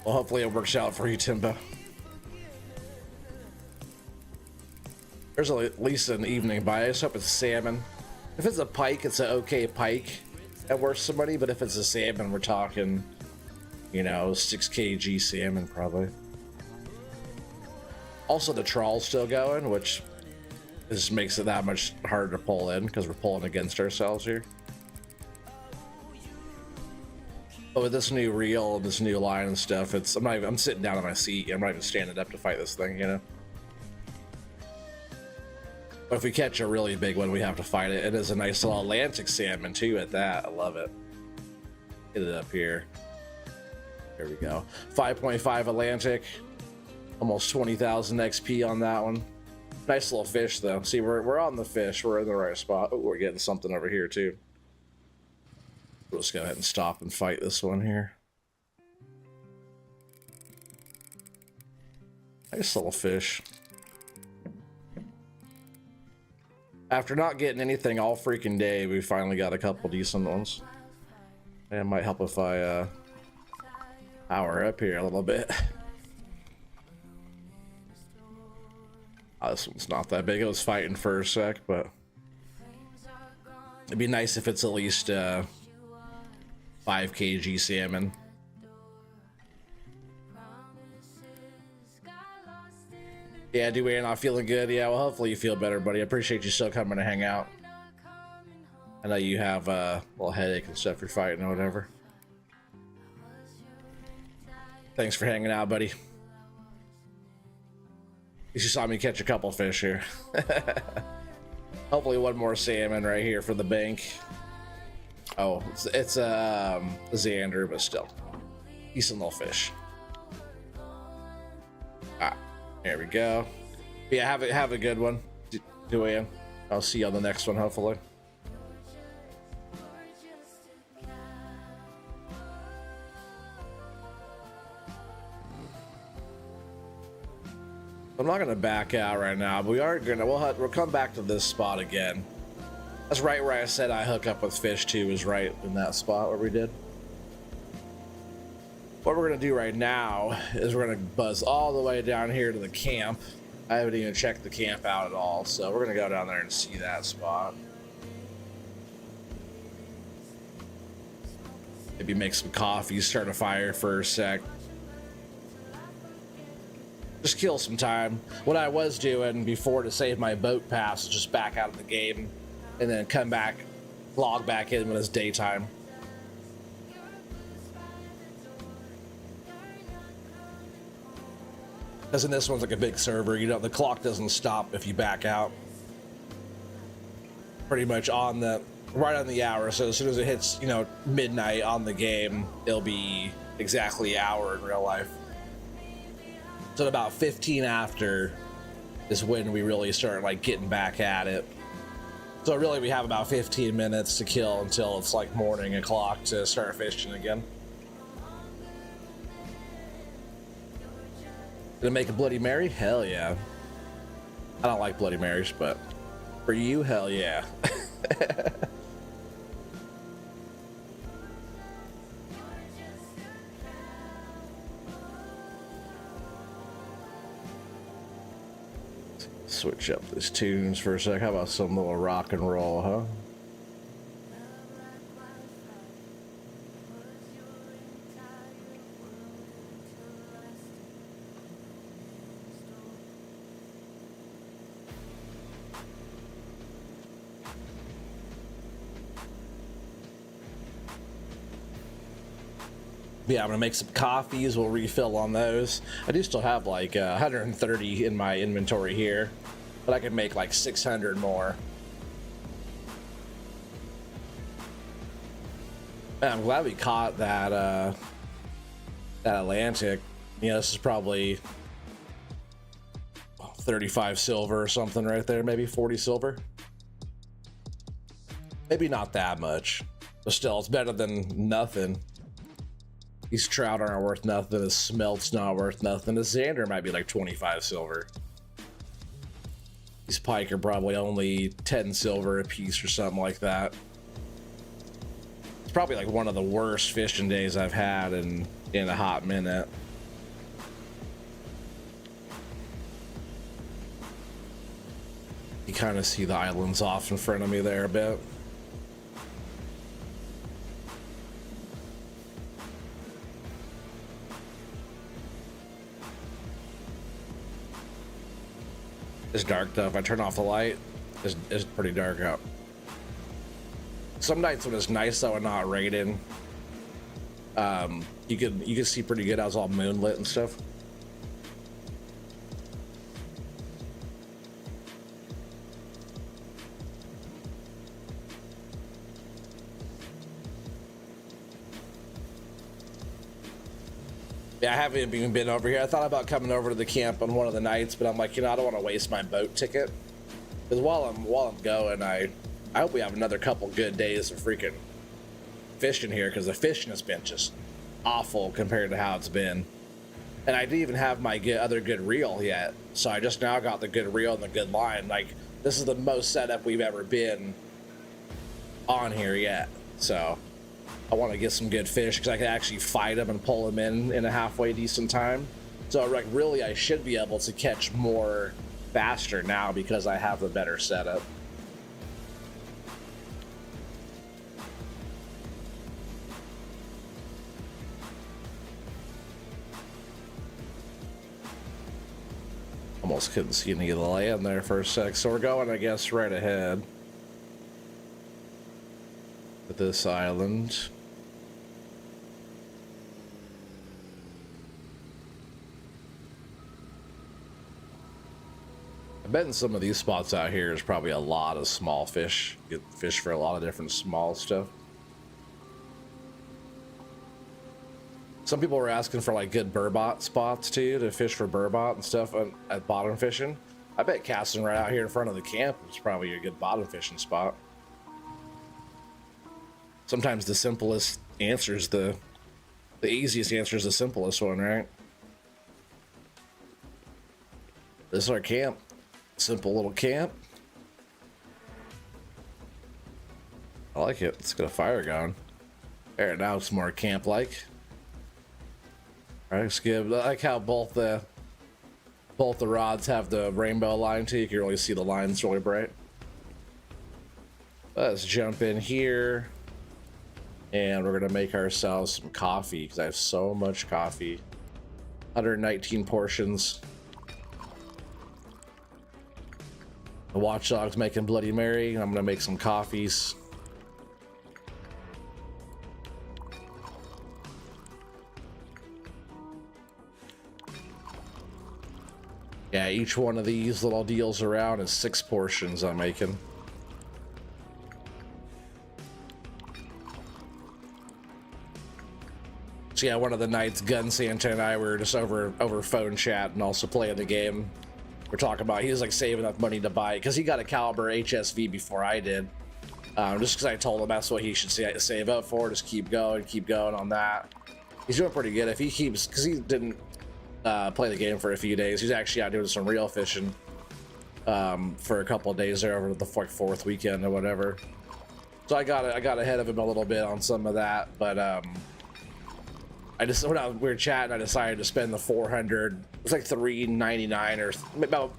Well, hopefully it works out for you, Timbo. There's at least an evening bite. I just hope it's salmon. If it's a pike, it's an okay pike at worst somebody, but if it's a salmon, we're talking, you know, 6 kg salmon probably. Also, the trawl's still going, which just makes it that much harder to pull in because we're pulling against ourselves here. But with this new reel, this new line and stuff, I'm sitting down on my seat. I'm not even standing up to fight this thing, you know. But if we catch a really big one, we have to fight it. It is a nice little Atlantic salmon too at that. I love it. Get it up here. There we go. 5.5 Atlantic. Almost 20,000 XP on that one. Nice little fish though. See, we're on the fish. We're in the right spot. Oh, we're getting something over here too. We'll just go ahead and stop and fight this one here. Nice little fish. After not getting anything all freaking day, we finally got a couple decent ones. And it might help if I power up here a little bit. Oh, this one's not that big. It was fighting for a sec, but it'd be nice if it's at least 5 kg salmon. Yeah, Dwayne, not feeling good. Yeah, well, hopefully you feel better, buddy. I appreciate you still coming to hang out. I know you have a little headache and stuff you're fighting or whatever. Thanks for hanging out, buddy. You saw me catch a couple fish here. Hopefully one more salmon right here for the bank. Oh, it's a Xander, but still. Decent little fish. Ah. There we go. Yeah, have a good one, Duane. I'll see you on the next one, hopefully. I'm not gonna back out right now, but we are gonna. We'll come back to this spot again. That's right where I said I hook up with fish too. Is right in that spot where we did. What we're gonna do right now is we're gonna buzz all the way down here to the camp. I haven't even checked the camp out at all, so we're gonna go down there and see that spot. Maybe make some coffee, start a fire for a sec. Just kill some time. What I was doing before to save my boat pass is just back out of the game and then come back, log back in when it's daytime. Because in this one's like a big server, you know, the clock doesn't stop if you back out. Pretty much right on the hour. So as soon as it hits, you know, midnight on the game, it'll be exactly an hour in real life. So at about 15 after is when we really start like getting back at it. So really we have about 15 minutes to kill until it's like morning o'clock to start fishing again. Gonna make a Bloody Mary? Hell yeah. I don't like Bloody Marys, but for you, hell yeah. Switch up these tunes for a sec. How about some little rock and roll, huh? Yeah, I'm gonna make some coffees. We'll refill on those. I do still have like 130 in my inventory here, but I can make like 600 more. Man, I'm glad we caught that Atlantic. You know, this is probably 35 silver or something right there, maybe 40 silver. Maybe not that much, but still, it's better than nothing. These trout aren't worth nothing. The smelt's not worth nothing. The Xander might be like 25 silver. These pike are probably only 10 silver a piece or something like that. It's probably like one of the worst fishing days I've had in a hot minute. You kind of see the islands off in front of me there a bit. It's dark though. If I turn off the light, it's pretty dark out. Some nights when it's nice though and not raining, you can see pretty good. I was all moonlit and stuff. Yeah, I haven't even been over here. I thought about coming over to the camp on one of the nights, but I'm like, you know, I don't want to waste my boat ticket. Because while I'm going, I hope we have another couple good days of freaking fishing here, because the fishing has been just awful compared to how it's been. And I didn't even have my other good reel yet, so I just now got the good reel and the good line. Like, this is the most setup we've ever been on here yet. So I want to get some good fish because I can actually fight them and pull them in a halfway decent time. So like really I should be able to catch more faster now because I have the better setup. Almost couldn't see any of the land there for a sec. So we're going, I guess, right ahead to this island. I bet in some of these spots out here is probably a lot of small fish. Get fish for a lot of different small stuff. Some people were asking for like good burbot spots too, to fish for burbot and stuff at bottom fishing. I bet casting right out here in front of the camp is probably a good bottom fishing spot. Sometimes the simplest answer is the easiest answer is the simplest one, right? This is our camp. Simple little camp. I like it. Let's get a fire going. There, now it's more camp-like. Alright, let's give. I like how both the rods have the rainbow line too. You can really see the lines really bright. Let's jump in here, and we're gonna make ourselves some coffee because I have so much coffee. 119 portions. The watchdog's making Bloody Mary. I'm gonna make some coffees. Yeah, each one of these little deals around is 6 portions I'm making. So yeah, one of the nights, Gun Santa and I were just over phone chat and also playing the game. We're talking about, he was like saving up money to buy it because he got a caliber HSV before I did. Just because I told him that's what he should save up for. Just keep going on that. He's doing pretty good if he keeps, because he didn't play the game for a few days. He's actually out doing some real fishing for a couple of days there over the 4th weekend or whatever. So I got ahead of him a little bit on some of that, but I just, when we were chatting, I decided to spend the 400. It was like $3.99 or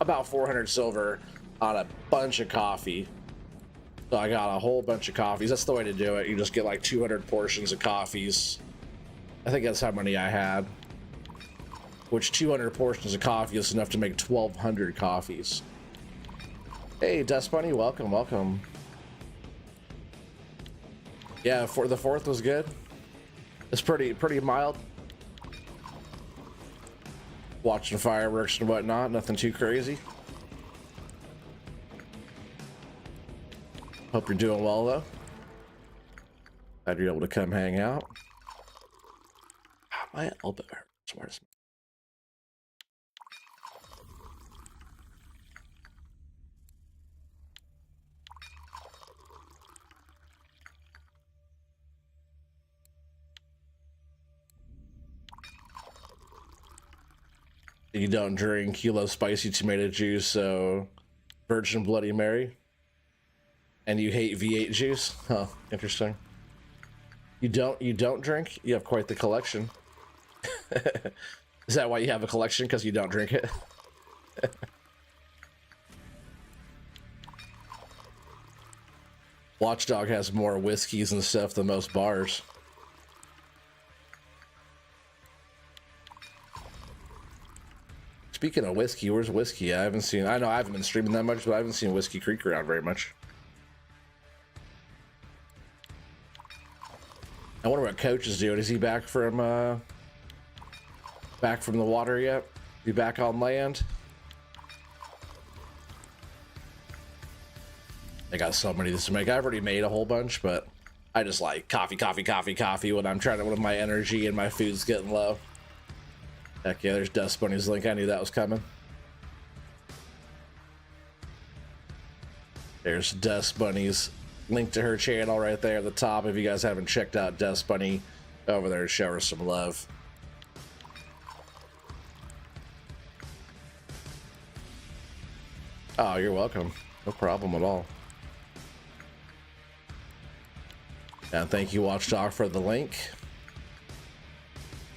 about 400 silver on a bunch of coffee. So I got a whole bunch of coffees. That's the way to do it. You just get like 200 portions of coffees. I think that's how many I had. Which 200 portions of coffee is enough to make 1,200 coffees. Hey, Dust Bunny, welcome, welcome. Yeah, for the 4th was good. It's pretty mild. Watching fireworks and whatnot, nothing too crazy. Hope you're doing well though. Glad you're able to come hang out. My elbow hurts. Where's You don't drink, you love spicy tomato juice, so virgin Bloody Mary. And you hate V8 juice? Huh, interesting. You don't drink? You have quite the collection. Is that why you have a collection? Because you don't drink it? Watchdog has more whiskeys and stuff than most bars. Speaking of whiskey, where's whiskey? I know I haven't been streaming that much, but I haven't seen Whiskey Creek around very much. I wonder what Coach is doing. Is he back from the water yet? Be back on land? I got so many to make. I've already made a whole bunch, but I just like coffee when I'm trying to, when my energy and my food's getting low. Heck yeah, there's Dust Bunny's link. I knew that was coming. There's Dust Bunny's link to her channel right there at the top. If you guys haven't checked out Dust Bunny, over there, show her some love. Oh, you're welcome. No problem at all. And thank you, Watchdog, for the link.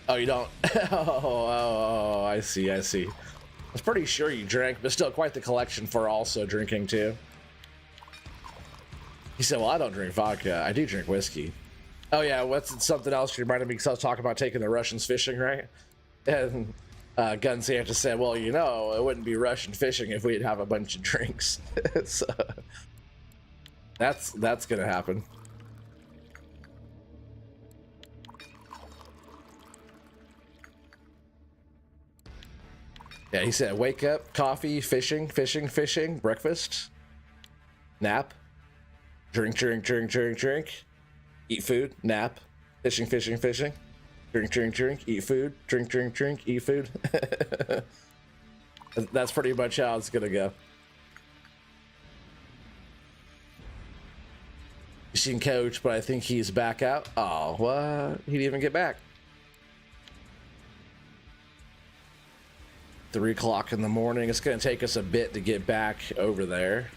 Oh, you don't? Oh, I see, I see. I was pretty sure you drank, but still quite the collection for also drinking too. He said, well, I don't drink vodka. I do drink whiskey. Oh yeah, what's something else you reminded me, because I was talking about taking the Russians fishing, right? And Gun Santa said, well, you know, it wouldn't be Russian fishing if we'd have a bunch of drinks. So that's gonna happen. Yeah, he said, wake up, coffee, fishing, fishing, fishing, breakfast, nap, drink, drink, drink, drink, drink, eat food, nap, fishing, fishing, fishing, drink, drink, drink, eat food, drink, drink, drink, eat food. That's pretty much how it's gonna go. You seen Coach, but I think he's back out. Oh, what? He didn't even get back. 3 o'clock in the morning. It's going to take us a bit to get back over there.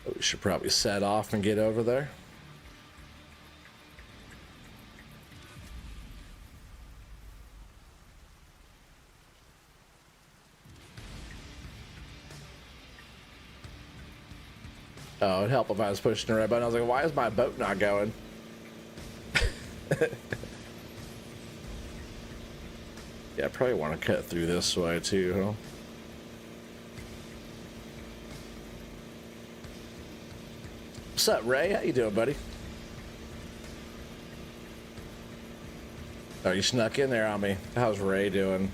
We should probably set off and get over there. Oh, it'd help if I was pushing the red button. I was like, why is my boat not going? Yeah, I probably want to cut through this way too, huh? What's up, Ray? How you doing, buddy? Oh, you snuck in there on me. How's Ray doing?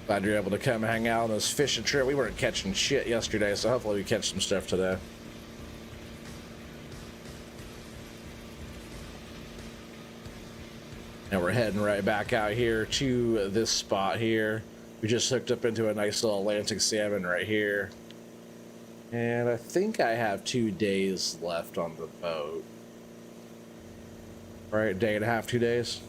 Glad you're able to come hang out on this fishing trip. We weren't catching shit yesterday, so hopefully we catch some stuff today. And we're heading right back out here to this spot here. We just hooked up into a nice little Atlantic salmon right here. And I think I have 2 days left on the boat. Right, day and a half, 2 days.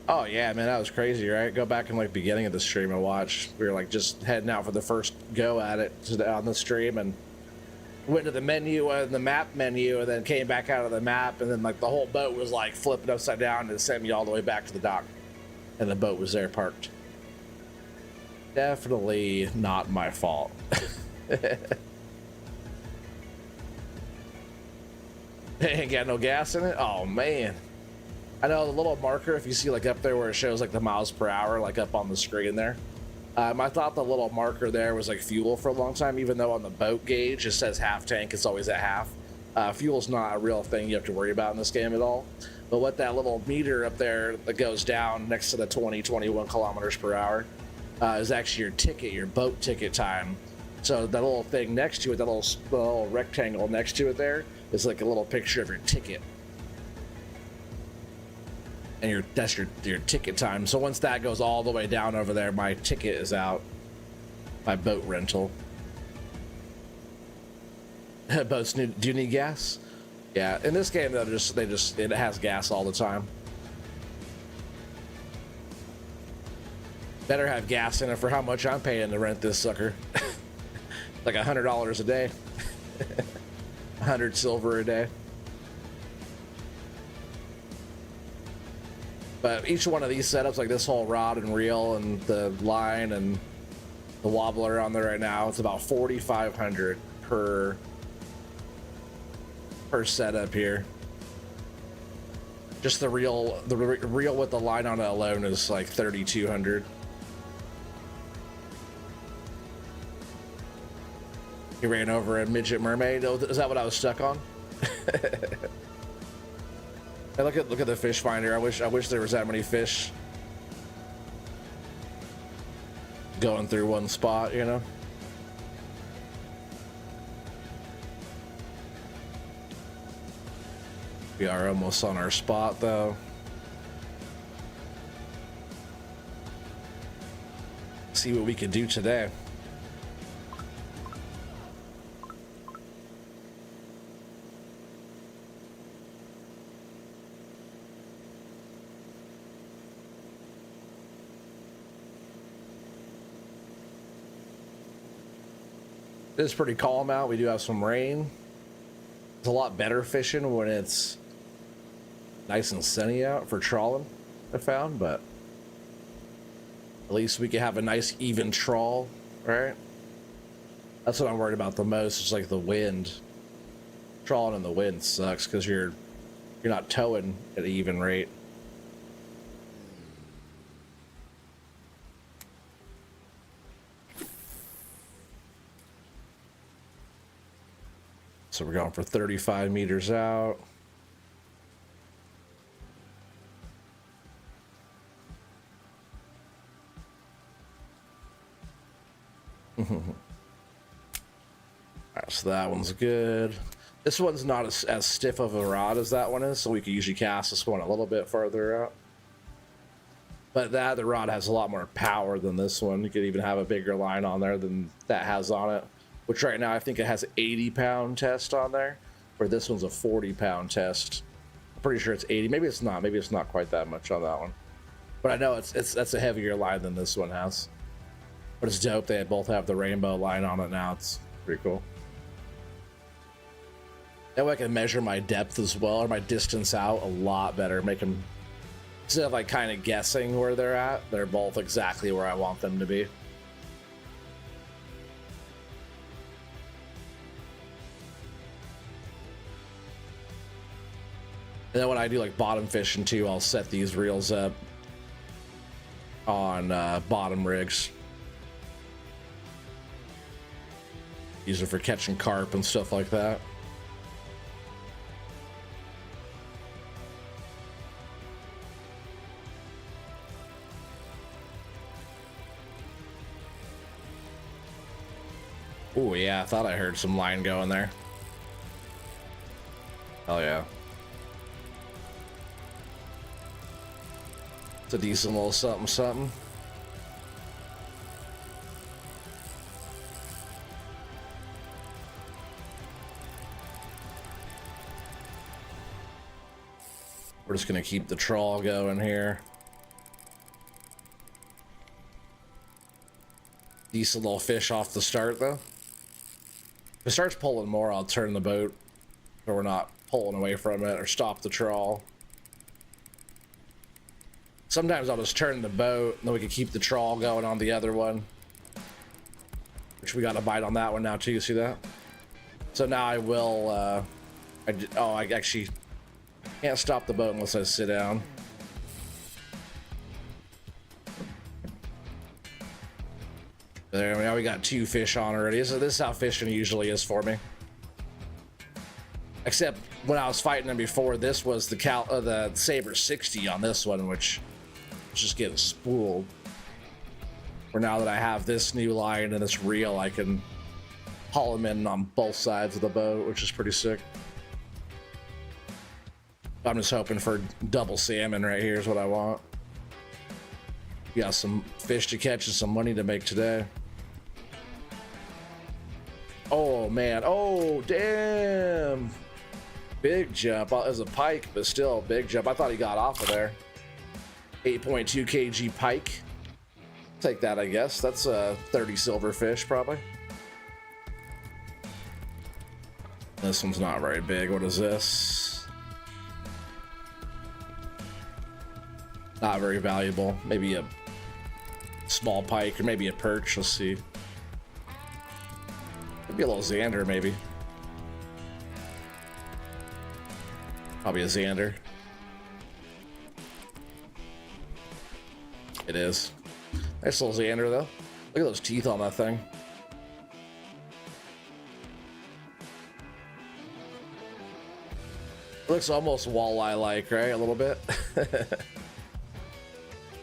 Oh yeah, man, that was crazy, right? Go back in like beginning of the stream and watch. We were like just heading out for the first go at it on the stream, and went to the menu and the map menu, and then came back out of the map, and then like the whole boat was like flipping upside down and sent me all the way back to the dock, and the boat was there parked. Definitely not my fault. Ain't got no gas in it. Oh man. I know the little marker, if you see like up there where it shows like the miles per hour, like up on the screen there. I thought the little marker there was like fuel for a long time, even though on the boat gauge it says half tank, it's always at half. Fuel's not a real thing you have to worry about in this game at all. But what that little meter up there that goes down next to the 21 kilometers per hour is actually your ticket, your boat ticket time. So that little thing next to it, that little rectangle next to it there is like a little picture of your ticket. And that's your ticket time. So once that goes all the way down over there, my ticket is out. My boat rental. Boats do you need gas? Yeah, in this game though, it has gas all the time. Better have gas in it for how much I'm paying to rent this sucker. Like $100 a day. 100 silver a day. But each one of these setups, like this whole rod and reel and the line and the wobbler on there right now, it's about 4,500 per setup here. Just the reel with the line on it alone is like 3,200. He ran over a midget mermaid. Oh, is that what I was stuck on? Hey, look at the fish finder. I wish there was that many fish. going through one spot, you know. We are almost on our spot though. See what we can do today. It's pretty calm out. We do have some rain. It's a lot better fishing when it's nice and sunny out for trawling, I found, but at least we can have a nice even trawl, right? That's what I'm worried about the most. It's like the wind. Trawling in the wind sucks because you're not towing at an even rate. So we're going for 35 meters out. All right, so that one's good. This one's not as stiff of a rod as that one is, so we can usually cast this one a little bit farther out. But that other rod has a lot more power than this one. You could even have a bigger line on there than that has on it. Which right now I think it has 80-pound test on there, where this one's a 40-pound test. I'm pretty sure it's 80. Maybe it's not. Maybe it's not quite that much on that one. But I know that's a heavier line than this one has. But it's dope. They both have the rainbow line on it now. It's pretty cool. That way I can measure my depth as well, or my distance out a lot better. Make them, instead of like kind of guessing where they're at, they're both exactly where I want them to be. And then when I do like bottom fishing too, I'll set these reels up on bottom rigs. These are for catching carp and stuff like that. Oh yeah, I thought I heard some line going there. Oh yeah. It's a decent little something something. We're just gonna keep the trawl going here. Decent little fish off the start though. If it starts pulling more, I'll turn the boat so we're not pulling away from it, or stop the trawl. Sometimes I'll just turn the boat and then we can keep the trawl going on the other one. Which we got a bite on that one now too, see that? So now I will, I actually can't stop the boat unless I sit down. There, now we got 2 fish on already. So this is how fishing usually is for me. Except when I was fighting them before, this was the Saber 60 on this one, which was just getting spooled. Where now that I have this new line and this reel, I can haul them in on both sides of the boat, which is pretty sick. I'm just hoping for double salmon right here is what I want. We got some fish to catch and some money to make today. Oh man, oh damn. Big jump. It was a pike, but still a big jump. I thought he got off of there. 8.2 kg pike. Take that, I guess. That's a 30 silverfish probably. This one's not very big. What is this? Not very valuable. Maybe a small pike or maybe a perch. Let's see. Maybe a little zander, maybe. Probably a zander. It is. Nice little zander though. Look at those teeth on that thing. It looks almost walleye-like, right? A little bit.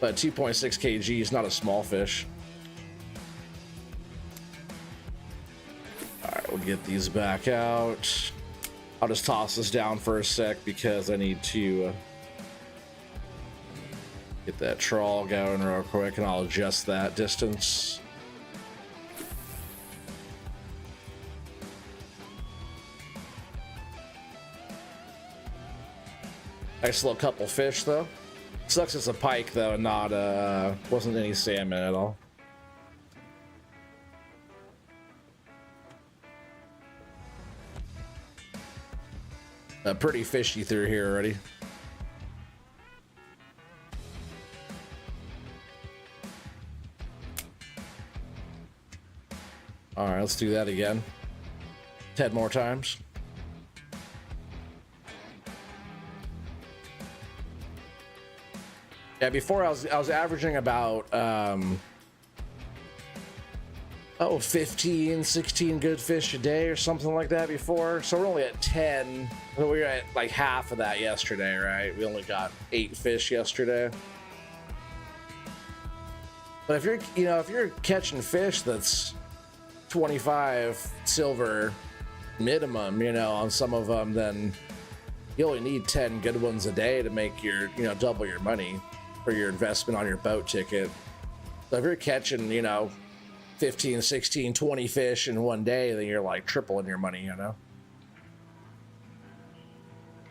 But 2.6 kg is not a small fish. We'll get these back out. I'll just toss this down for a sec because I need to get that trawl going real quick, and I'll adjust that distance. Nice little couple fish though. Sucks it's a pike though, not wasn't any salmon at all. Pretty fishy through here already. All right, let's do that again. 10 more times. Yeah, before I was averaging about 15, 16 good fish a day or something like that before. So we're only at 10. We were at like half of that yesterday, right? We only got 8 fish yesterday. But if you're catching fish that's 25 silver minimum, on some of them, then you only need 10 good ones a day to make your, double your money for your investment on your boat ticket. So if you're catching, 15, 16, 20 fish in one day, then you're like tripling your money,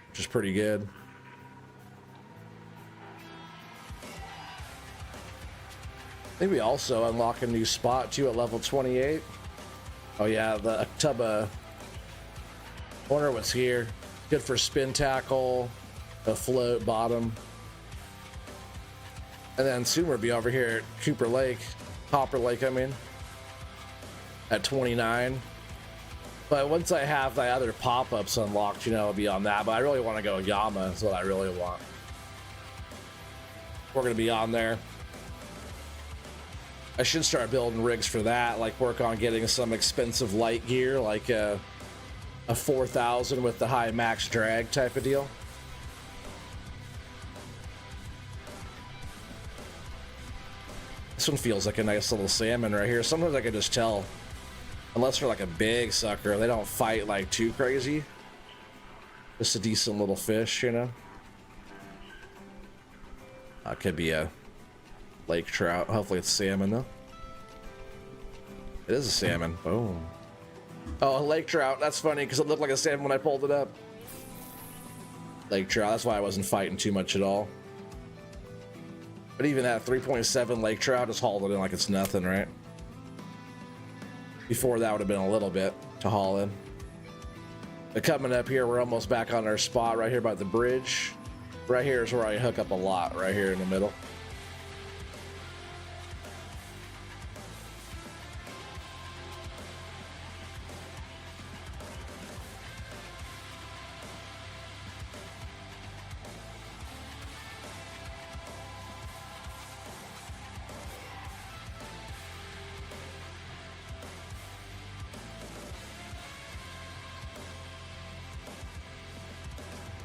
which is pretty good. I think we also unlock a new spot too at level 28. Oh yeah, the tub of, I wonder what's here. Good for spin tackle, a float bottom. And then soon we'll be over here at Copper Lake, at 29. But once I have the other pop-ups unlocked, I'll be on that. But I really want to go Yama, is what I really want. We're going to be on there. I should start building rigs for that, like work on getting some expensive light gear, like a 4000 with the high max drag type of deal. This one feels like a nice little salmon right here. Sometimes I can just tell, unless they're like a big sucker, they don't fight like too crazy. Just a decent little fish, Could be a lake trout. Hopefully it's salmon though. It is a salmon. Boom. Oh, a lake trout. That's funny because it looked like a salmon when I pulled it up. Lake trout. That's why I wasn't fighting too much at all. But even that 3.7 lake trout just hauled it in like it's nothing, right? Before that would have been a little bit to haul in. But coming up here, we're almost back on our spot right here by the bridge. Right here is where I hook up a lot, right here in the middle.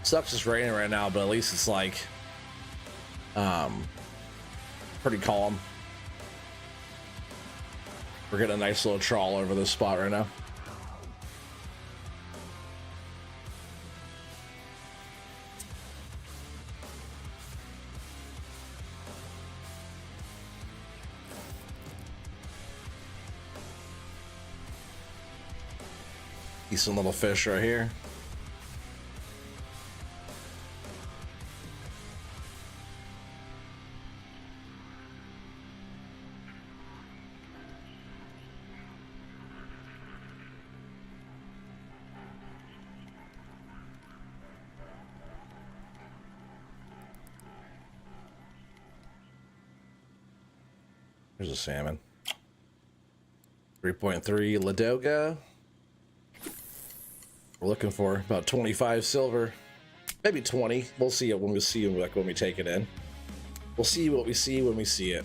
Sucks it's raining right now, but at least it's like pretty calm. We're getting a nice little trawl over this spot right now. Decent little fish right here. There's a salmon. 3.3 Ladoga. We're looking for about 25 silver, maybe 20. We'll see it when we see it, like when we take it in. We'll see what we see when we see it.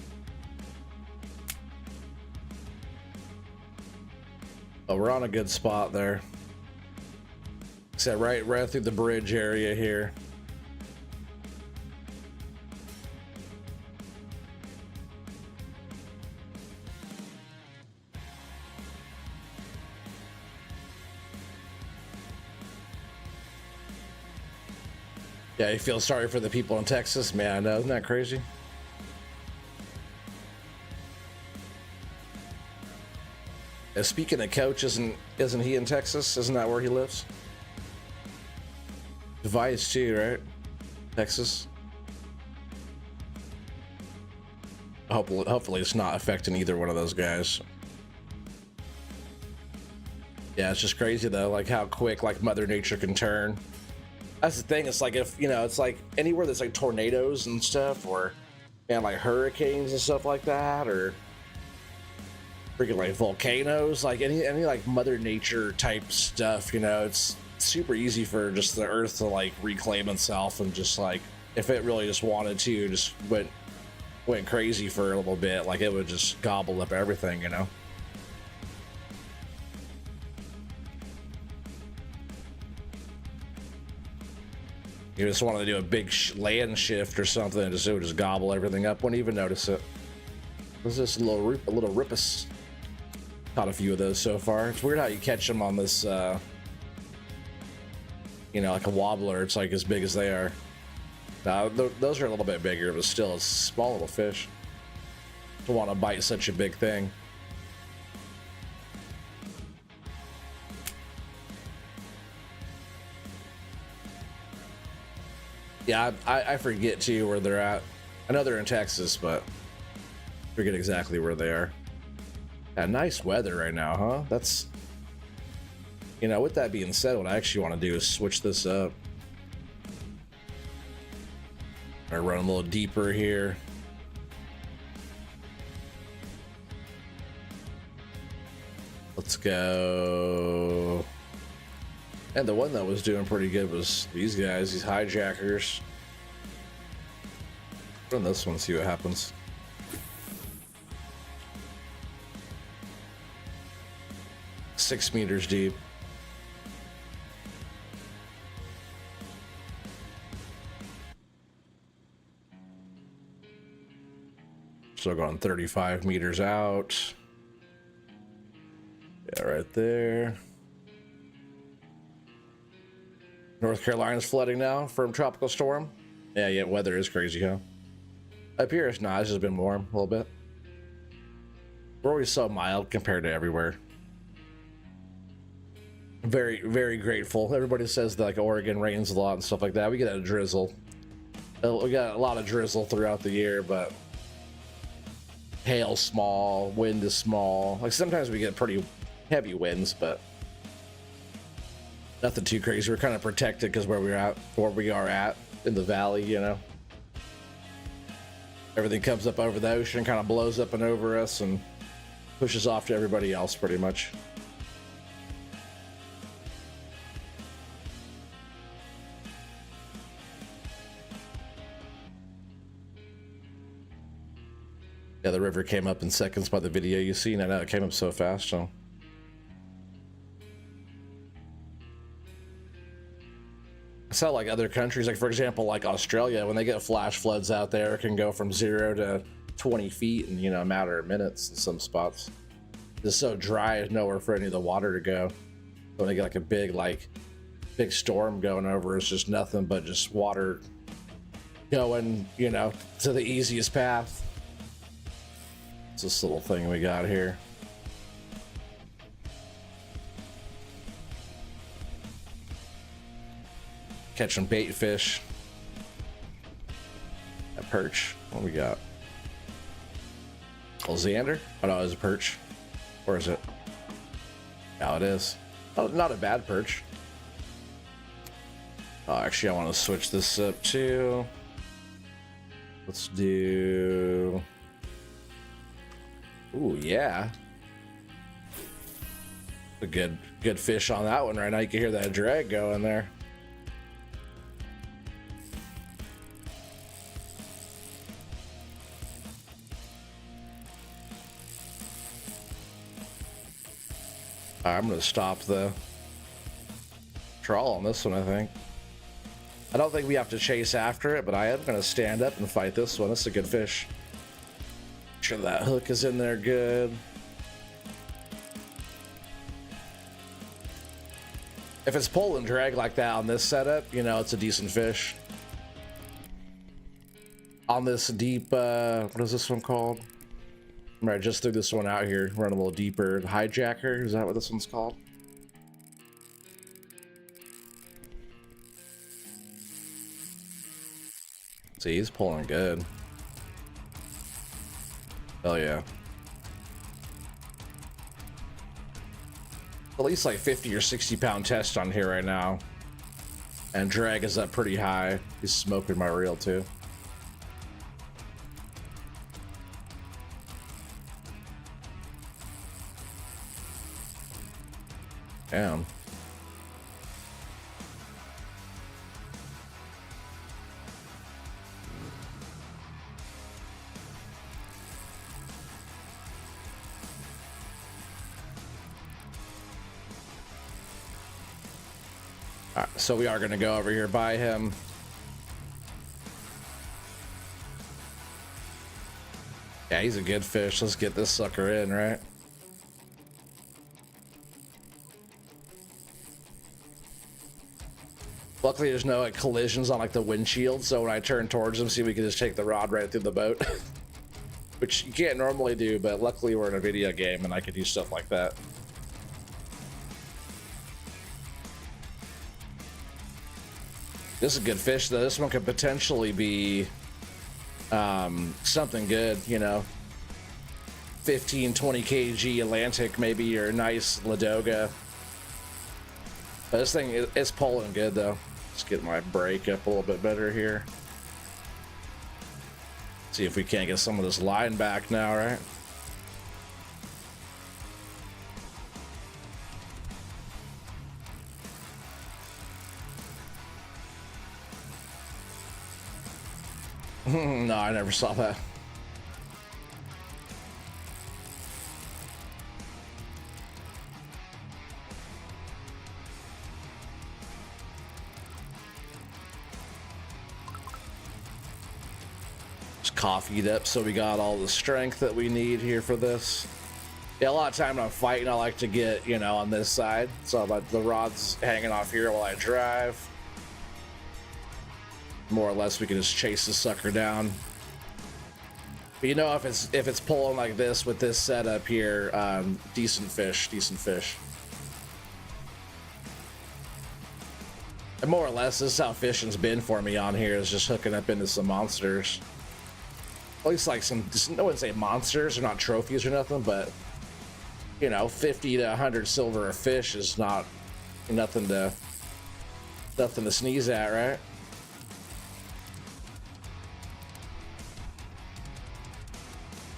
Oh, we're on a good spot there. Except right through the bridge area here. Yeah, you feel sorry for the people in Texas, man. I know, isn't that crazy? Speaking of Coach, isn't he in Texas? Isn't that where he lives? Device too, right? Texas. Hopefully it's not affecting either one of those guys. Yeah, it's just crazy though, like how quick like Mother Nature can turn. That's the thing. It's like, if you know, it's like anywhere there's like tornadoes and stuff, or and like hurricanes and stuff like that, or freaking like volcanoes, like any like Mother Nature type stuff, you know, it's super easy for just the earth to like reclaim itself, and just like if it really just wanted to, just went crazy for a little bit, like it would just gobble up everything, you know. You just wanted to do a big land shift or something, and it would just gobble everything up. Wouldn't even notice it. What's this a little ripus? Caught a few of those so far. It's weird how you catch them on this, you know, like a wobbler. It's like as big as they are. Now, those are a little bit bigger, but still a small little fish. To want to bite such a big thing. Yeah, I forget too where they're at. I know they're in Texas, but I forget exactly where they are. Yeah, nice weather right now, huh? That's, you know, with that being said, what I actually want to do is switch this up. I run a little deeper here. Let's go. And the one that was doing pretty good was these guys, these hijackers. Run this one, see what happens. Six meters deep. Still going 35 meters out. Yeah, right there. North Carolina's flooding now from tropical storm. Yeah, weather is crazy, huh? Up here it's not, it's just been warm a little bit. We're always so mild compared to everywhere. Very, very grateful. Everybody says that like Oregon rains a lot and stuff like that. We get a drizzle. We got a lot of drizzle throughout the year, but hail small, wind is small. Like sometimes we get pretty heavy winds, but nothing too crazy. We're kind of protected because where we are at in the valley, you know. Everything comes up over the ocean, kind of blows up and over us and pushes off to everybody else pretty much. Yeah, the river came up in seconds by the video you seen. I know it came up so fast, so. It's not like other countries, like for example, like Australia, when they get flash floods out there, it can go from 0 to 20 feet in, you know, a matter of minutes in some spots. It's so dry, there's nowhere for any of the water to go. When they get like a big storm going over, it's just nothing but just water going, you know, to the easiest path. It's this little thing we got here. Catching bait fish. A perch. What we got? Oh, Xander? Oh no, it's a perch. Or is it? No, it is. Oh, not a bad perch. Oh, actually, I want to switch this up too. Let's do. Ooh, yeah. A good fish on that one right now. You can hear that drag going there. I'm gonna stop the trawl on this one, I think. I don't think we have to chase after it, but I am gonna stand up and fight this one. This is a good fish. Make sure that hook is in there good. If it's pull and drag like that on this setup, you know, it's a decent fish. on this deep, what is this one called? Remember, I just threw this one out here, run a little deeper. Hijacker, is that what this one's called? See, he's pulling good. Oh yeah. At least like 50 or 60 pound test on here right now. And drag is up pretty high. He's smoking my reel too. Damn. All right, so we are going to go over here by him. Yeah, he's a good fish. Let's get this sucker in, right? Luckily, there's no like collisions on like the windshield, so when I turn towards him, see, we can just take the rod right through the boat, which you can't normally do. But luckily, we're in a video game, and I can do stuff like that. This is a good fish, though. This one could potentially be something good, you know. 15, 20 kg Atlantic, maybe, or a nice Ladoga. But this thing is pulling good, though. Let's get my brake up a little bit better here. See if we can't get some of this line back now, right? No, I never saw that. Just coffeeed up so we got all the strength that we need here for this. Yeah, a lot of time when I'm fighting, I like to get, you know, on this side. So like the rod's hanging off here while I drive. More or less, we can just chase the sucker down. But you know, if it's pulling like this with this setup here, decent fish, decent fish. And more or less, this is how fishing's been for me on here, is just hooking up into some monsters. At least like some, I wouldn't say monsters, they're not trophies or nothing, but you know, 50 to 100 silver a fish is not nothing to sneeze at, right?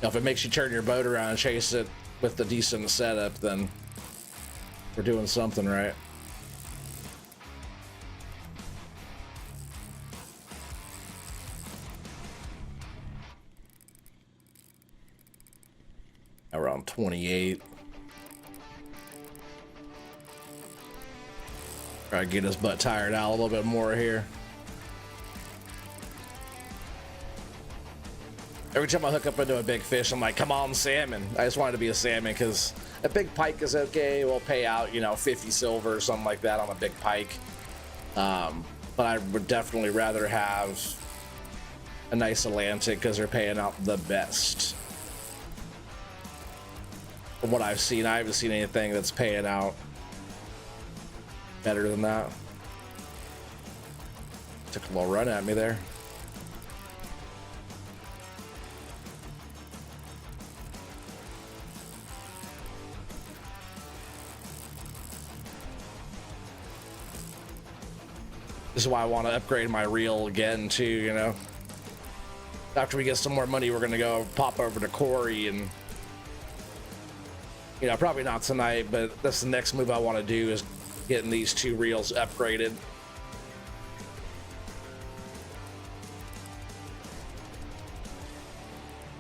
Now, if it makes you turn your boat around and chase it with the decent setup, then we're doing something right. Around 28. Try to get his butt tired out a little bit more here. Every time I hook up into a big fish, I'm like, come on, salmon. I just wanted to be a salmon because a big pike is okay. We'll pay out, you know, 50 silver or something like that on a big pike. But I would definitely rather have a nice Atlantic because they're paying out the best. From what I've seen, I haven't seen anything that's paying out better than that. Took a little run at me there. This is why I want to upgrade my reel again too, you know. After we get some more money, we're gonna go pop over to Corey and, you know, probably not tonight, but that's the next move I want to do, is getting these two reels upgraded.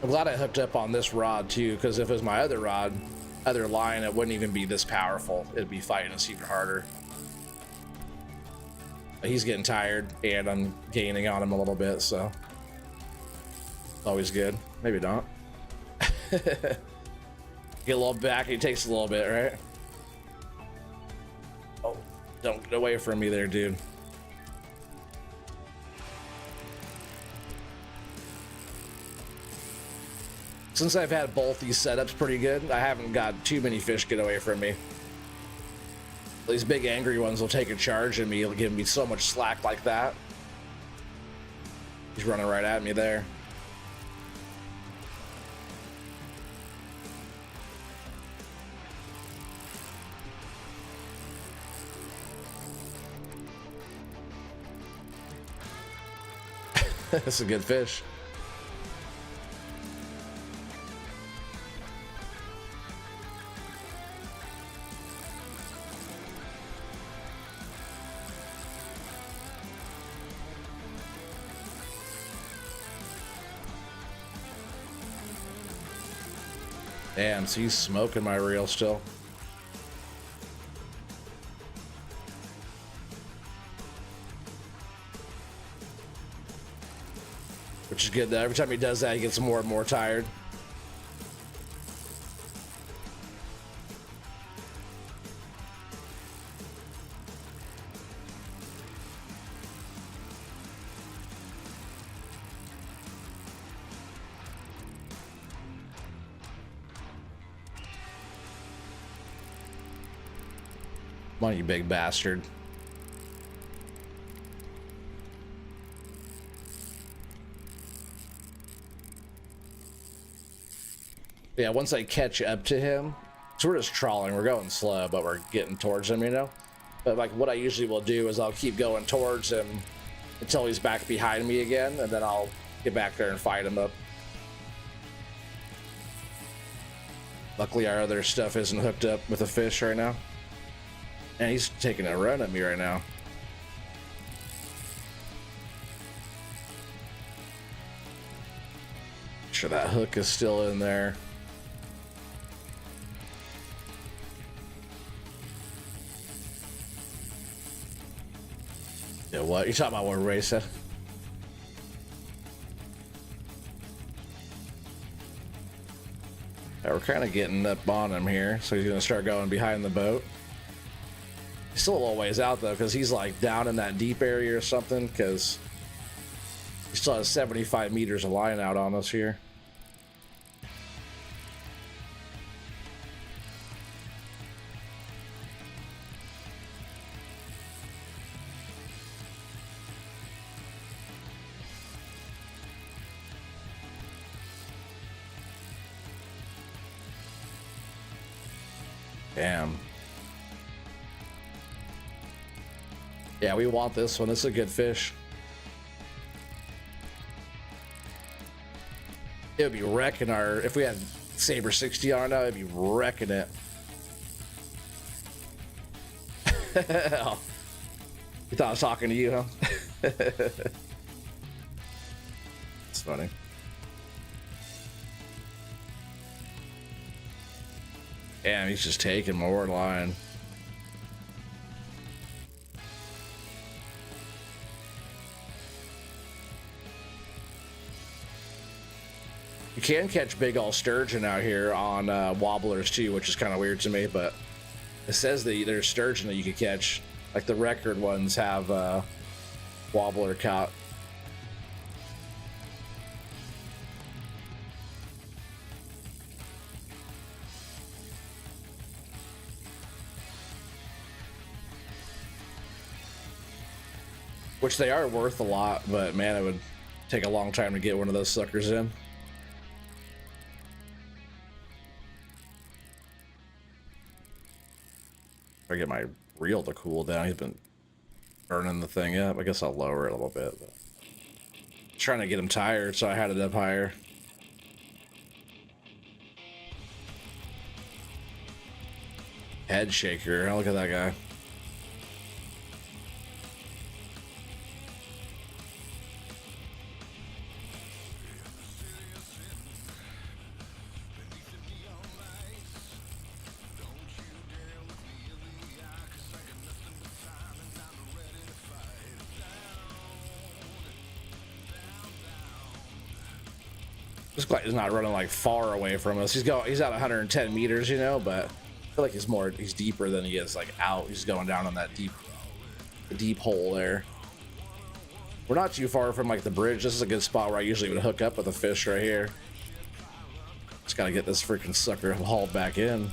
I'm glad I hooked up on this rod too, because if it was my other rod, other line, it wouldn't even be this powerful. It'd be fighting us even harder. He's getting tired, and I'm gaining on him a little bit, so always good. Maybe not. Get a little back, it takes a little bit, right? Oh, don't get away from me there, dude. Since I've had both these setups pretty good, I haven't got too many fish get away from me. These big angry ones will take a charge at me. It'll give me so much slack like that. He's running right at me there. That's a good fish. Damn, so he's smoking my reel still. Which is good though. Every time he does that, he gets more and more tired. Come on, you big bastard. Yeah, once I catch up to him, so we're just trawling, we're going slow, but we're getting towards him, you know? But like what I usually will do is I'll keep going towards him until he's back behind me again, and then I'll get back there and fight him up. Luckily our other stuff isn't hooked up with a fish right now. And he's taking a run at me right now. Make sure that hook is still in there. Yeah, what? You talking about what Ray said? Yeah, we're kind of getting up on him here, so he's gonna start going behind the boat. He's still a little ways out though, because he's like down in that deep area or something, because he still has 75 meters of line out on us here. Damn. Yeah, we want this one. This is a good fish. It would be wrecking our... If we had Saber 60 on now, it'd be wrecking it. Oh. You thought I was talking to you, huh? It's funny. Damn, he's just taking more line. You can catch big old sturgeon out here on wobblers too, which is kind of weird to me, but it says that there's sturgeon that you could catch. Like the record ones have wobbler caught. Which they are worth a lot, but man, it would take a long time to get one of those suckers in. I get my reel to cool down. He's been burning the thing up. I guess I'll lower it a little bit. But trying to get him tired, so I had it up higher. Head shaker. Oh, look at that guy. This guy is not running like far away from us. He's at 110 meters, you know, but I feel like he's deeper than he is like out. He's going down on that deep hole there. We're not too far from like the bridge. This is a good spot where I usually would hook up with a fish right here. Just gotta get this freaking sucker hauled back in.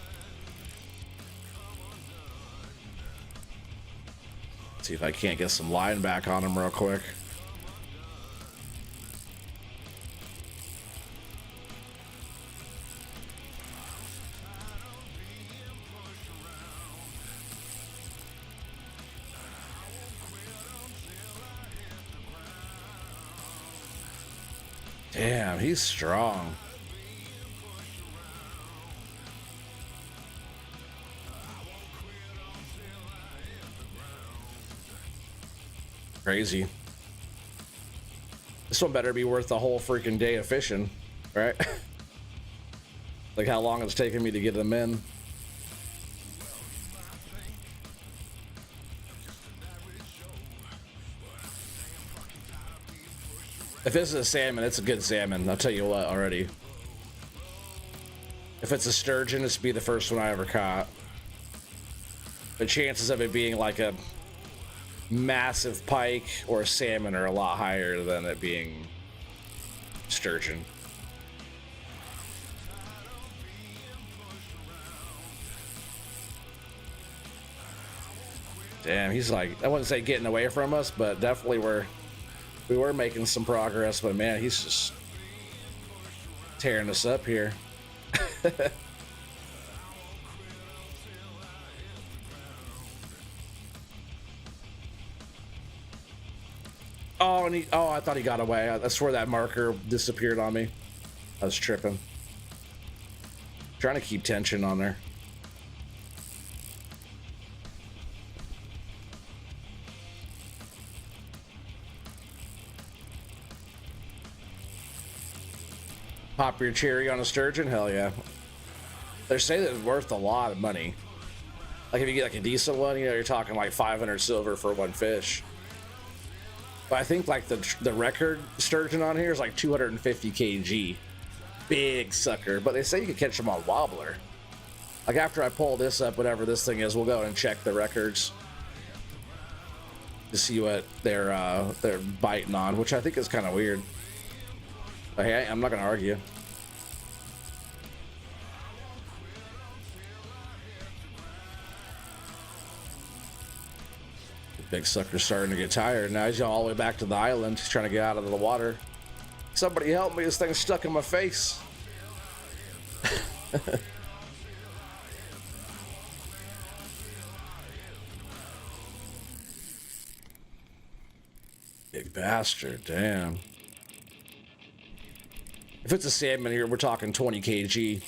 See if I can't get some line back on him real quick. Damn, he's strong. Crazy. This one better be worth the whole freaking day of fishing, right? Like how long it's taking me to get them in. If this is a salmon, it's a good salmon. I'll tell you what already. If it's a sturgeon, it's be the first one I ever caught. The chances of it being like a massive pike or a salmon are a lot higher than it being sturgeon. Damn, he's like, I wouldn't say getting away from us, but definitely we were making some progress, but man, he's just tearing us up here. Oh, and I thought he got away. I swear that marker disappeared on me. I was tripping. Trying to keep tension on there. Pop your cherry on a sturgeon? Hell yeah. They're saying it's worth a lot of money. Like if you get like a decent one, you know, you're talking like 500 silver for one fish. But I think like the record sturgeon on here is like 250 kg. Big sucker. But they say you can catch them on wobbler. Like after I pull this up, whatever this thing is, we'll go and check the records to see what they're biting on, which I think is kind of weird. But hey, I'm not gonna argue. Big sucker's starting to get tired. Now he's all the way back to the island. He's trying to get out of the water. Somebody help me, this thing's stuck in my face. Big bastard, damn. If it's a salmon here, we're talking 20 kg.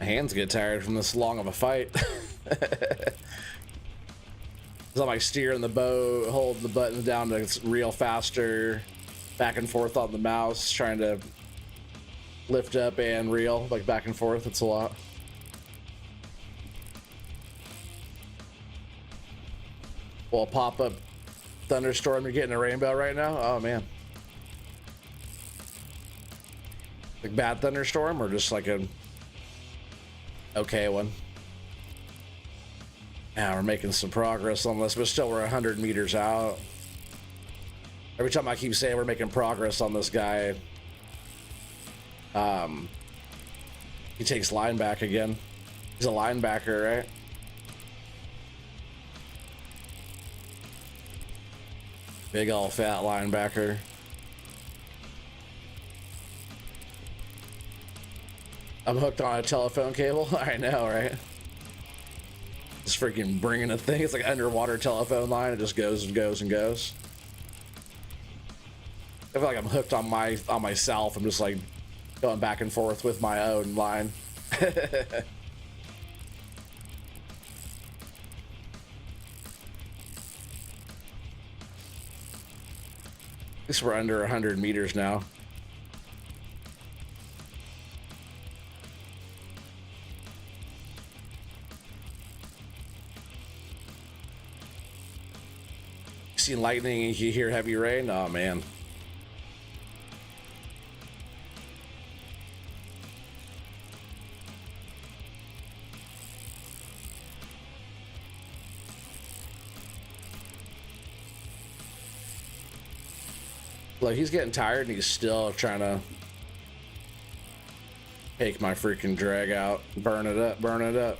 My hands get tired from this long of a fight. So I'm like steering the boat, holding the buttons down to reel faster, back and forth on the mouse, trying to lift up and reel, like back and forth. It's a lot. Well, pop-up thunderstorm, you're getting a rainbow right now? Oh man. Like bad thunderstorm or just like a okay one? Yeah, we're making some progress on this, but still we're 100 meters out. Every time I keep saying we're making progress on this guy, he takes line back again. He's a linebacker, right? Big old fat linebacker. I'm hooked on a telephone cable. I know, right? Just freaking bringing a thing. It's like an underwater telephone line. It just goes and goes and goes. I feel like I'm hooked on myself. I'm just like going back and forth with my own line. At least we're under 100 meters now. See lightning and you hear heavy rain. Oh man. Look, he's getting tired and he's still trying to take my freaking drag out. Burn it up, burn it up.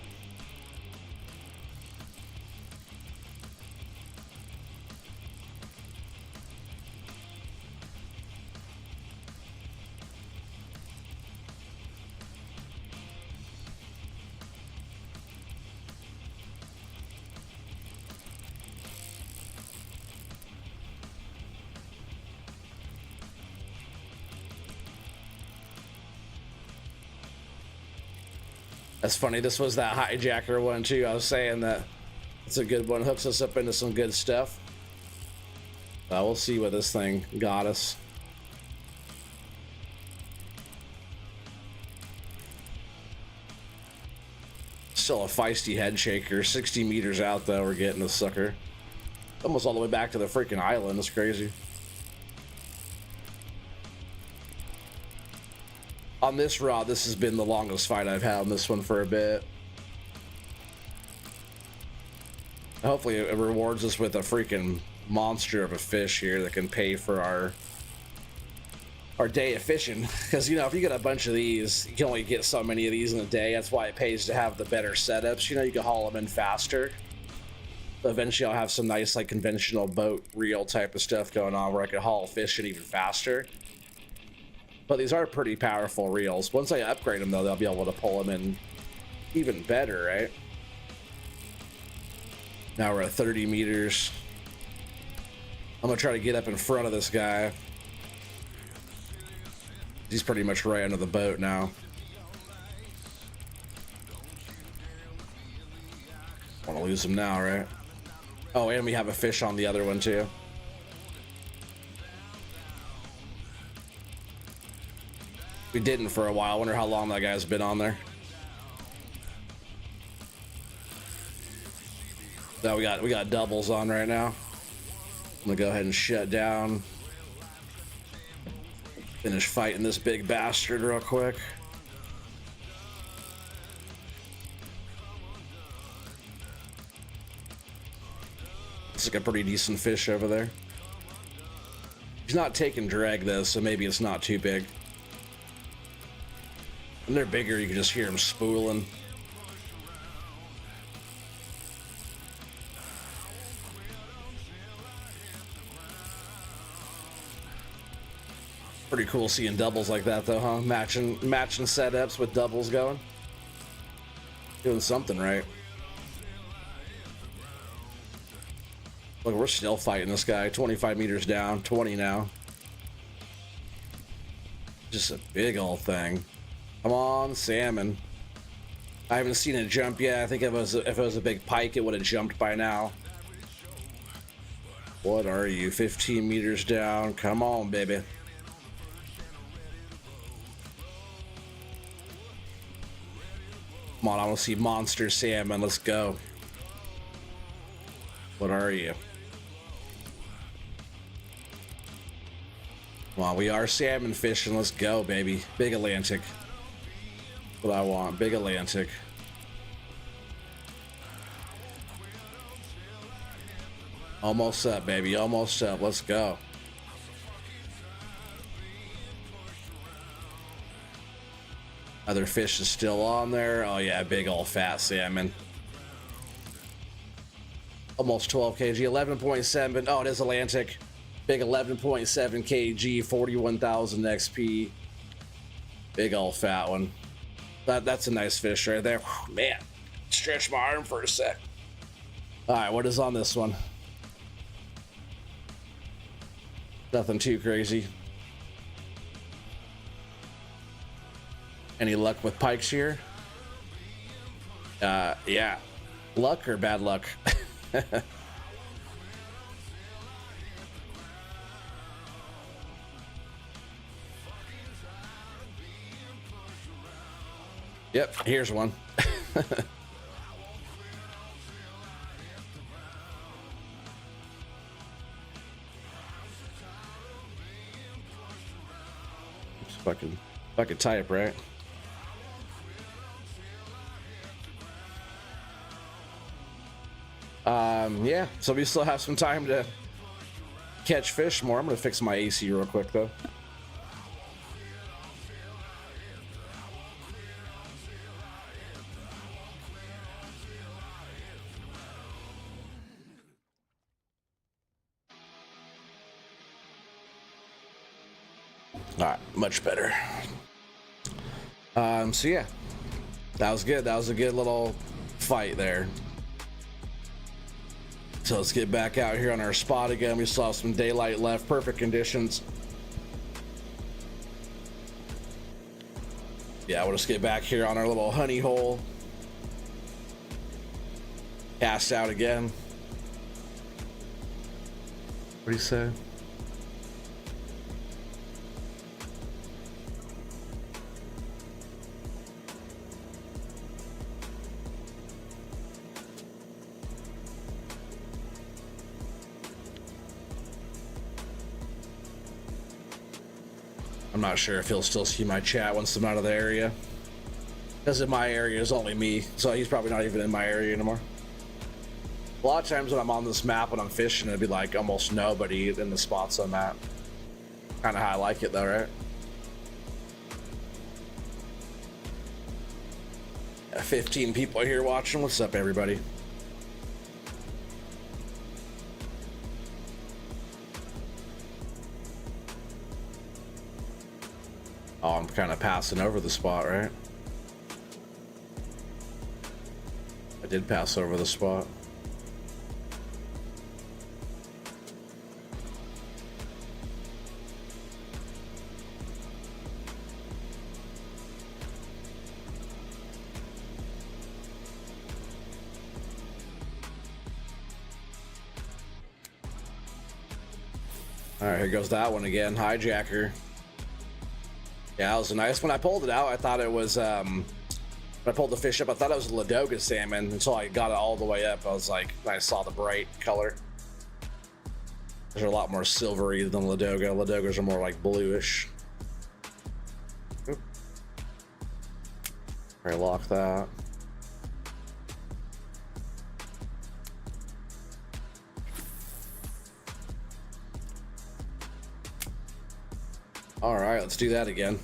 That's funny. This was that hijacker one too. I was saying that it's a good one. Hooks us up into some good stuff. We'll see what this thing got us. Still a feisty head shaker. 60 meters out though. We're getting this sucker. Almost all the way back to the freaking island. It's crazy. On this rod, this has been the longest fight I've had on this one for a bit. Hopefully it rewards us with a freaking monster of a fish here that can pay for our day of fishing. Because, you know, if you get a bunch of these, you can only get so many of these in a day. That's why it pays to have the better setups. You know, you can haul them in faster. But eventually I'll have some nice, like, conventional boat reel type of stuff going on where I can haul fish in even faster. But these are pretty powerful reels. Once I upgrade them, though, they'll be able to pull them in even better, right? Now we're at 30 meters. I'm going to try to get up in front of this guy. He's pretty much right under the boat now. Want to lose him now, right? Oh, and we have a fish on the other one, too. We didn't for a while. I wonder how long that guy's been on there. Now we got doubles on right now. I'm gonna go ahead and shut down. Finish fighting this big bastard real quick. It's like a pretty decent fish over there. He's not taking drag though, so maybe it's not too big. When they're bigger, you can just hear them spooling. Pretty cool seeing doubles like that though, huh? Matching setups with doubles going. Doing something right. Look, we're still fighting this guy. 25 meters down, 20 now. Just a big old thing. Come on, salmon. I haven't seen it jump yet. I think if it was a big pike, it would have jumped by now. What are you? 15 meters down. Come on, baby. Come on, I want to see monster salmon. Let's go. What are you? Come on, we are salmon fishing. Let's go, baby. Big Atlantic. What I want. Big Atlantic. Almost up, baby. Almost up. Let's go. Other fish is still on there. Oh yeah, big old fat salmon. Almost 12 kg. 11.7. Oh, it is Atlantic. Big 11.7 kg. 41,000 XP. Big old fat one. That's a nice fish right there. Whew, man, stretch my arm for a sec. All right, what is on this one? Nothing too crazy. Any luck with pikes here? Yeah. Luck or bad luck? Yep, here's one. Fucking type, right? Yeah, so we still have some time to catch fish more. I'm gonna fix my AC real quick though. All right, much better. So yeah, that was good. That was a good little fight there. So let's get back out here on our spot again. We still have some daylight left, perfect conditions. Yeah, we'll just get back here on our little honey hole. Cast out again. What do you say? I'm not sure if he'll still see my chat once I'm out of the area. Because in my area is only me, so he's probably not even in my area anymore. A lot of times when I'm on this map when I'm fishing, it'd be like almost nobody in the spots I'm at. Kind of how I like it though, right? Got 15 people here watching. What's up, everybody? Oh, I'm kind of passing over the spot, right? I did pass over the spot. All right, here goes that one again. Hijacker. Yeah, that was nice. When I pulled it out, I thought it was, when I pulled the fish up, I thought it was a Ladoga salmon until I got it all the way up. I was like, I saw the bright color. They're a lot more silvery than Ladoga. Ladogas are more like bluish. Oop. All right, lock that. All right, let's do that again.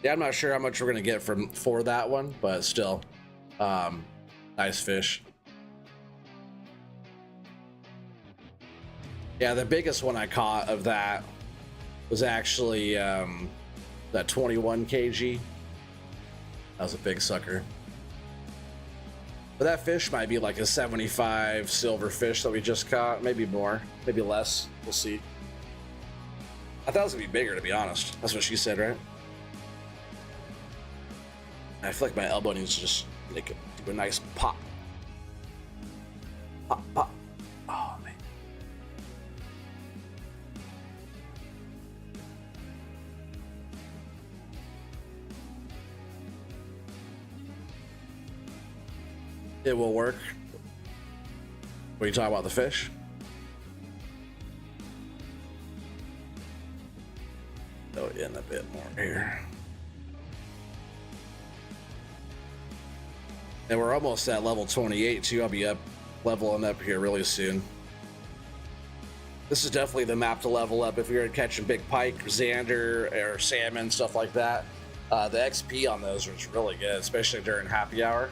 Yeah, I'm not sure how much we're gonna get for that one, but still, nice fish. Yeah, the biggest one I caught of that was actually that 21 kg. That was a big sucker. But that fish might be like a 75 silver fish that we just caught, maybe more, maybe less. We'll see. I thought it was gonna be bigger, to be honest. That's what she said, right? I feel like my elbow needs to just make it do a nice pop. Pop, pop. Oh, man. It will work. What are you talking about, the fish? Throw it in a bit more here. And we're almost at level 28 too. I'll be leveling up here really soon. This is definitely the map to level up if you're catching big pike, zander, or salmon, stuff like that. The XP on those is really good, especially during happy hour.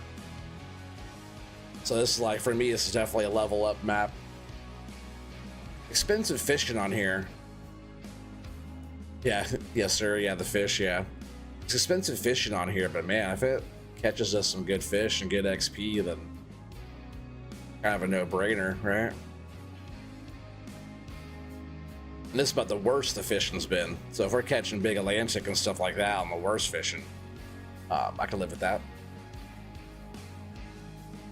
So this is like, for me, this is definitely a level up map. Expensive fishing on here. Yeah, yes sir, yeah, the fish, yeah. It's expensive fishing on here, but man, if it catches us some good fish and good XP, then kind of a no-brainer, right? And this is about the worst the fishing's been. So if we're catching big Atlantic and stuff like that on the worst fishing, I can live with that.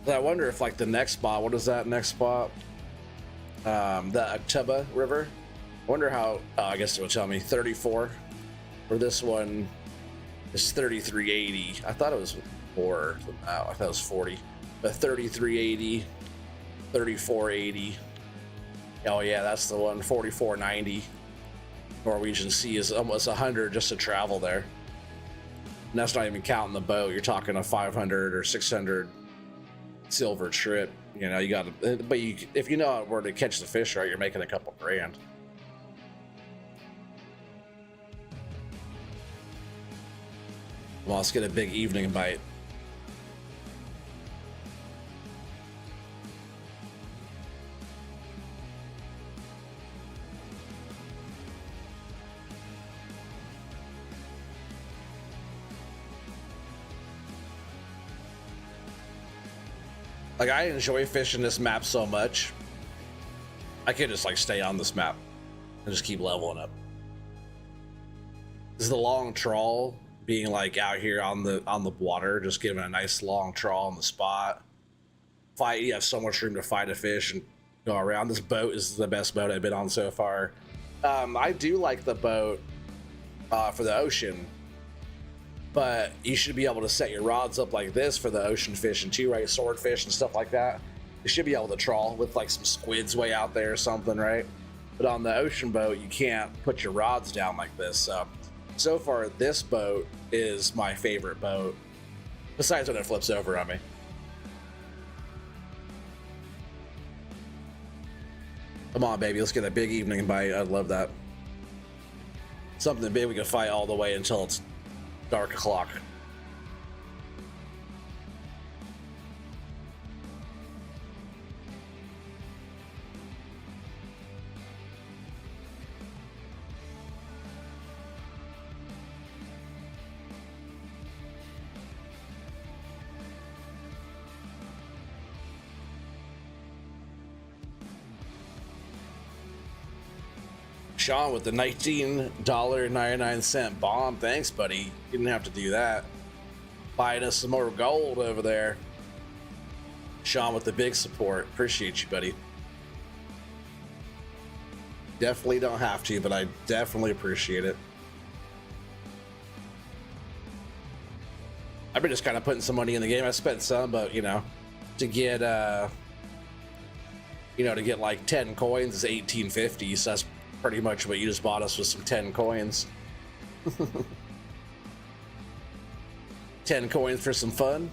But I wonder if like the next spot, what is that next spot? The Archipelago River. I wonder how, I guess it would tell me 34. For this one is 3380. I thought it was more. I thought it was 40. But 3380, 3480. Oh yeah, that's the one. 4490. Norwegian Sea is almost 100 just to travel there. And that's not even counting the boat. You're talking a 500 or 600 silver trip. You know, you got to, but you, if you know where to catch the fish right, you're making a couple grand. Well, let's get a big evening bite. Like, I enjoy fishing this map so much. I could just like stay on this map and just keep leveling up. This is the long trawl being like out here on the water, just giving a nice long trawl on the spot. Fight, you have so much room to fight a fish and go around. This boat is the best boat I've been on so far. I do like the boat for the ocean, but you should be able to set your rods up like this for the ocean fishing too, right? Swordfish and stuff like that. You should be able to trawl with like some squids way out there or something, right? But on the ocean boat, you can't put your rods down like this. So far, this boat is my favorite boat, besides when it flips over on me. Come on, baby, let's get a big evening bite. I'd love that. Something big we can fight all the way until it's dark o'clock. Sean with the $19.99 bomb. Thanks, buddy. You didn't have to do that. Buying us some more gold over there. Sean with the big support. Appreciate you, buddy. Definitely don't have to, but I definitely appreciate it. I've been just kind of putting some money in the game. I spent some, but you know, to get to get like 10 coins is $18.50, so that's pretty much what you just bought us, with some 10 coins. 10 coins for some fun.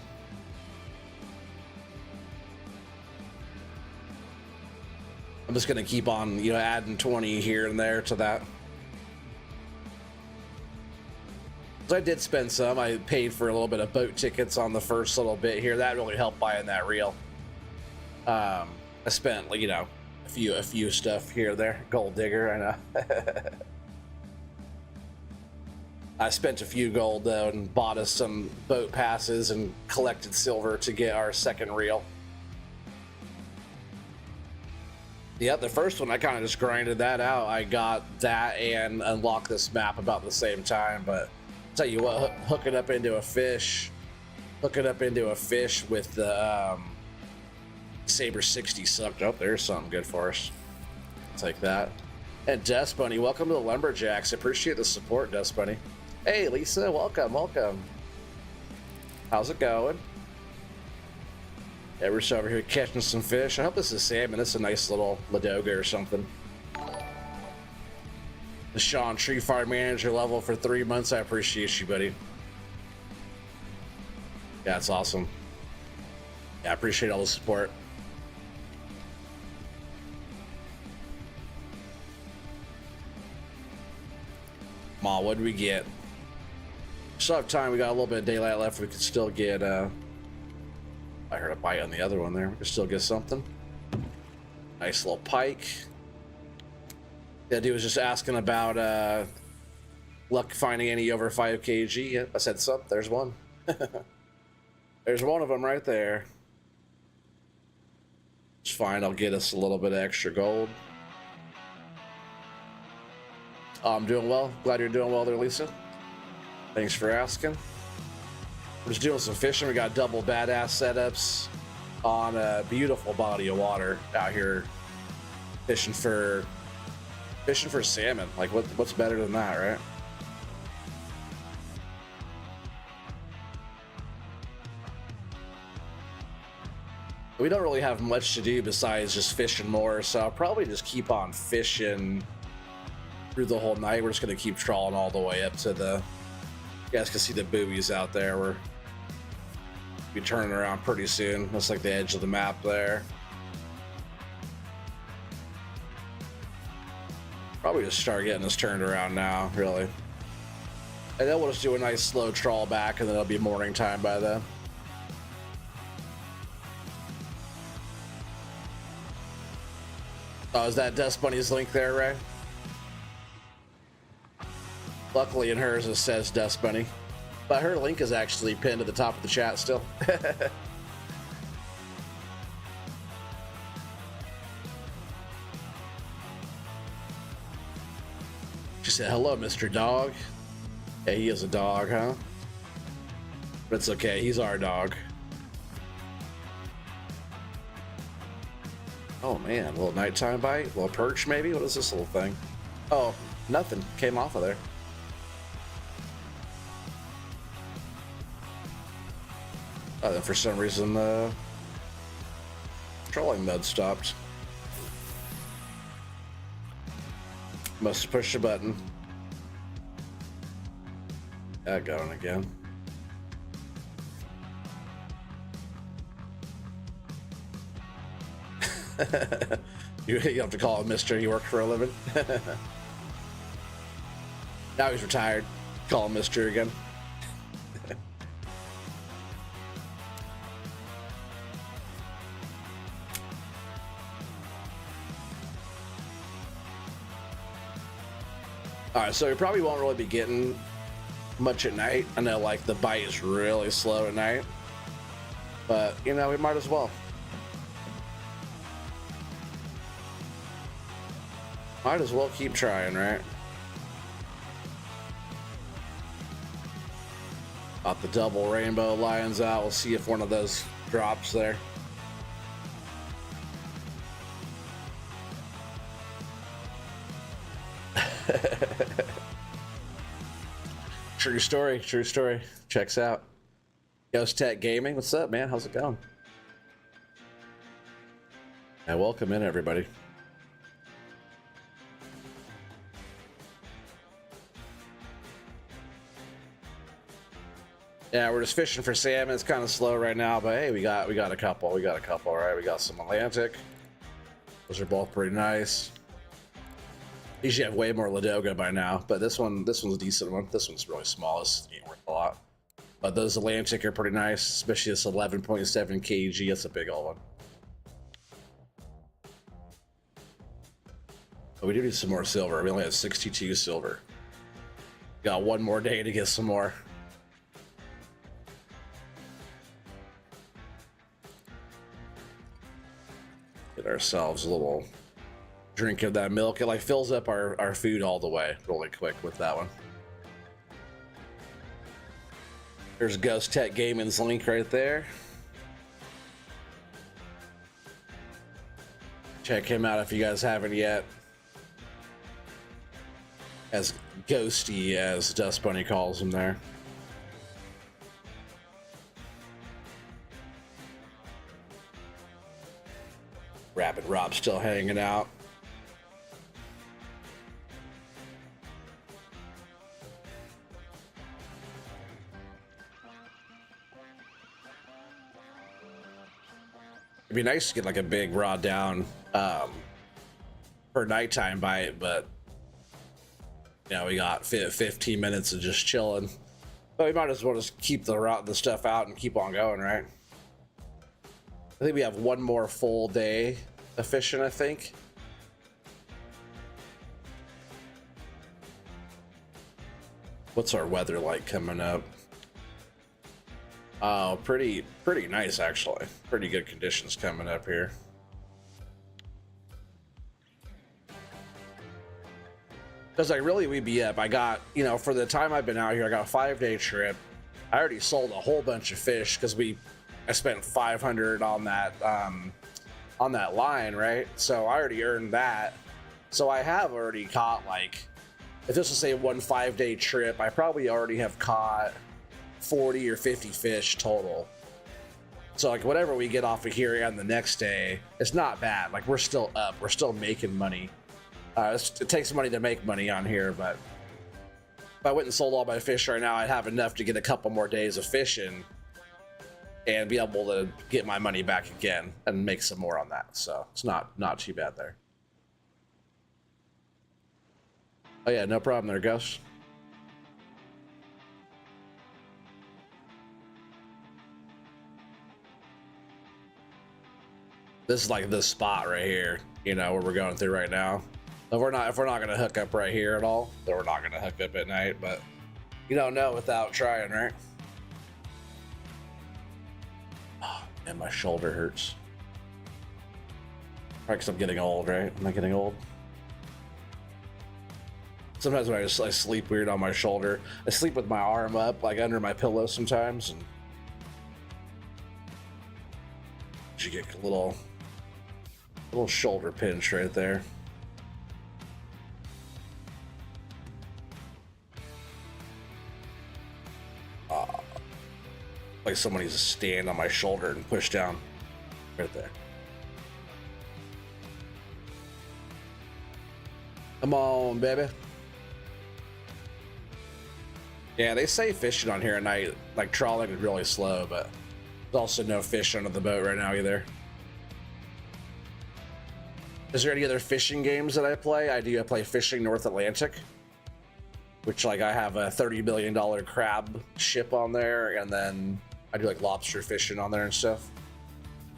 I'm just gonna keep on, adding 20 here and there to that. So I did spend some. I paid for a little bit of boat tickets on the first little bit here. That really helped buying that reel. I spent, a few stuff here or there. Gold digger, I know. I spent a few gold though and bought us some boat passes and collected silver to get our second reel. Yeah, the first one I kind of just grinded that out. I got that and unlocked this map about the same time, but tell you what, hooking up into a fish with the Saber 60 sucked. Oh, there's something good for us. Take that. And Dust Bunny, welcome to the Lumberjacks. Appreciate the support, Dust Bunny. Hey, Lisa, welcome. How's it going? Yeah, we're just over here catching some fish. I hope this is salmon. It's a nice little Ladoga or something. The Sean Tree Farm Manager level for 3 months. I appreciate you, buddy. Yeah, it's awesome. Yeah, I appreciate all the support. Ma, what did we get? Still have time. We got a little bit of daylight left. We could still get I heard a bite on the other one there. We could still get something. Nice little pike. That dude was just asking about luck finding any over 5 kg. Yeah, I said some. There's one. There's one of them right there. It's fine. I'll get us a little bit of extra gold. I'm doing well. Glad you're doing well there, Lisa. Thanks for asking. We're just doing some fishing. We got double badass setups on a beautiful body of water out here fishing for salmon. Like what's better than that, right? We don't really have much to do besides just fishing more, so I'll probably just keep on fishing through the whole night. We're just gonna keep trawling all the way up to the. You guys can see the buoys out there. We're be turning around pretty soon. That's like the edge of the map there. Probably just start getting this turned around now, really. And then we'll just do a nice slow trawl back, and then it'll be morning time by then. Oh, is that Dust Bunny's link there, Ray? Luckily in hers it says Dust Bunny. But her link is actually pinned to the top of the chat still. She said, hello, Mr. Dog. Yeah, he is a dog, huh? But it's okay, he's our dog. Oh man, a little nighttime bite? A little perch maybe? What is this little thing? Oh, nothing. Came off of there. Oh, then for some reason, trolling mode stopped. Must have pushed a button. Going again. You have to call him Mr. You work for a living. Now he's retired. Call him Mr. again. Alright, so you probably won't really be getting much at night. I know, like, the bite is really slow at night. But, you know, we might as well. Might as well keep trying, right? Got the double rainbow lions out. We'll see if one of those drops there. True story, true story. Checks out. Ghost Tech Gaming, what's up, man? How's it going? And welcome in, everybody. Yeah, we're just fishing for salmon. It's kind of slow right now, but hey, we got a couple. We got a couple, right? We got some Atlantic. Those are both pretty nice. Usually have way more Ladoga by now, but this one's a decent one. This one's really small. This ain't worth a lot. But those Atlantic are pretty nice, especially this 11.7 kg. That's a big old one. But we do need some more silver. We only have 62 silver. Got one more day to get some more. Get ourselves a little drink of that milk. It like fills up our food all the way really quick with that one. There's Ghost Tech Gaming's link right there. Check him out if you guys haven't yet. As ghosty as Dust Bunny calls him there. Rapid Rob still hanging out. It'd be nice to get like a big raw down for nighttime bite, but you know, we got 15 minutes of just chilling. But we might as well just keep the stuff out and keep on going, right? I think we have one more full day of fishing, I think. What's our weather like coming up? Oh, pretty nice, actually. Pretty good conditions coming up here. Because like really we'd be up. I got, you know, for the time I've been out here, I got a 5-day trip. I already sold a whole bunch of fish because I spent 500 on that line, right? So I already earned that. So I have already caught, like, if this was say one 5-day trip, I probably already have caught 40 or 50 fish total. So like whatever we get off of here and the next day, it's not bad. Like we're still up, we're still making money. It takes money to make money on here, but if I went and sold all my fish right now, I'd have enough to get a couple more days of fishing and be able to get my money back again and make some more on that. So it's not too bad there. Oh yeah, no problem there, Gus. This is like this spot right here, you know, where we're going through right now. If we're not gonna hook up right here at all, then we're not gonna hook up at night. But you don't know without trying, right? Oh, and my shoulder hurts. Probably because I'm getting old, right? Am I getting old? Sometimes when I sleep weird on my shoulder, I sleep with my arm up, like under my pillow sometimes, and you get a little shoulder pinch right there. Like someone needs to stand on my shoulder and push down right there. Come on, baby. Yeah, they say fishing on here at night, like trawling is really slow, but there's also no fish under the boat right now either. Is there any other fishing games that I play? I play Fishing North Atlantic, which like I have a $30 million crab ship on there, and then I do like lobster fishing on there and stuff.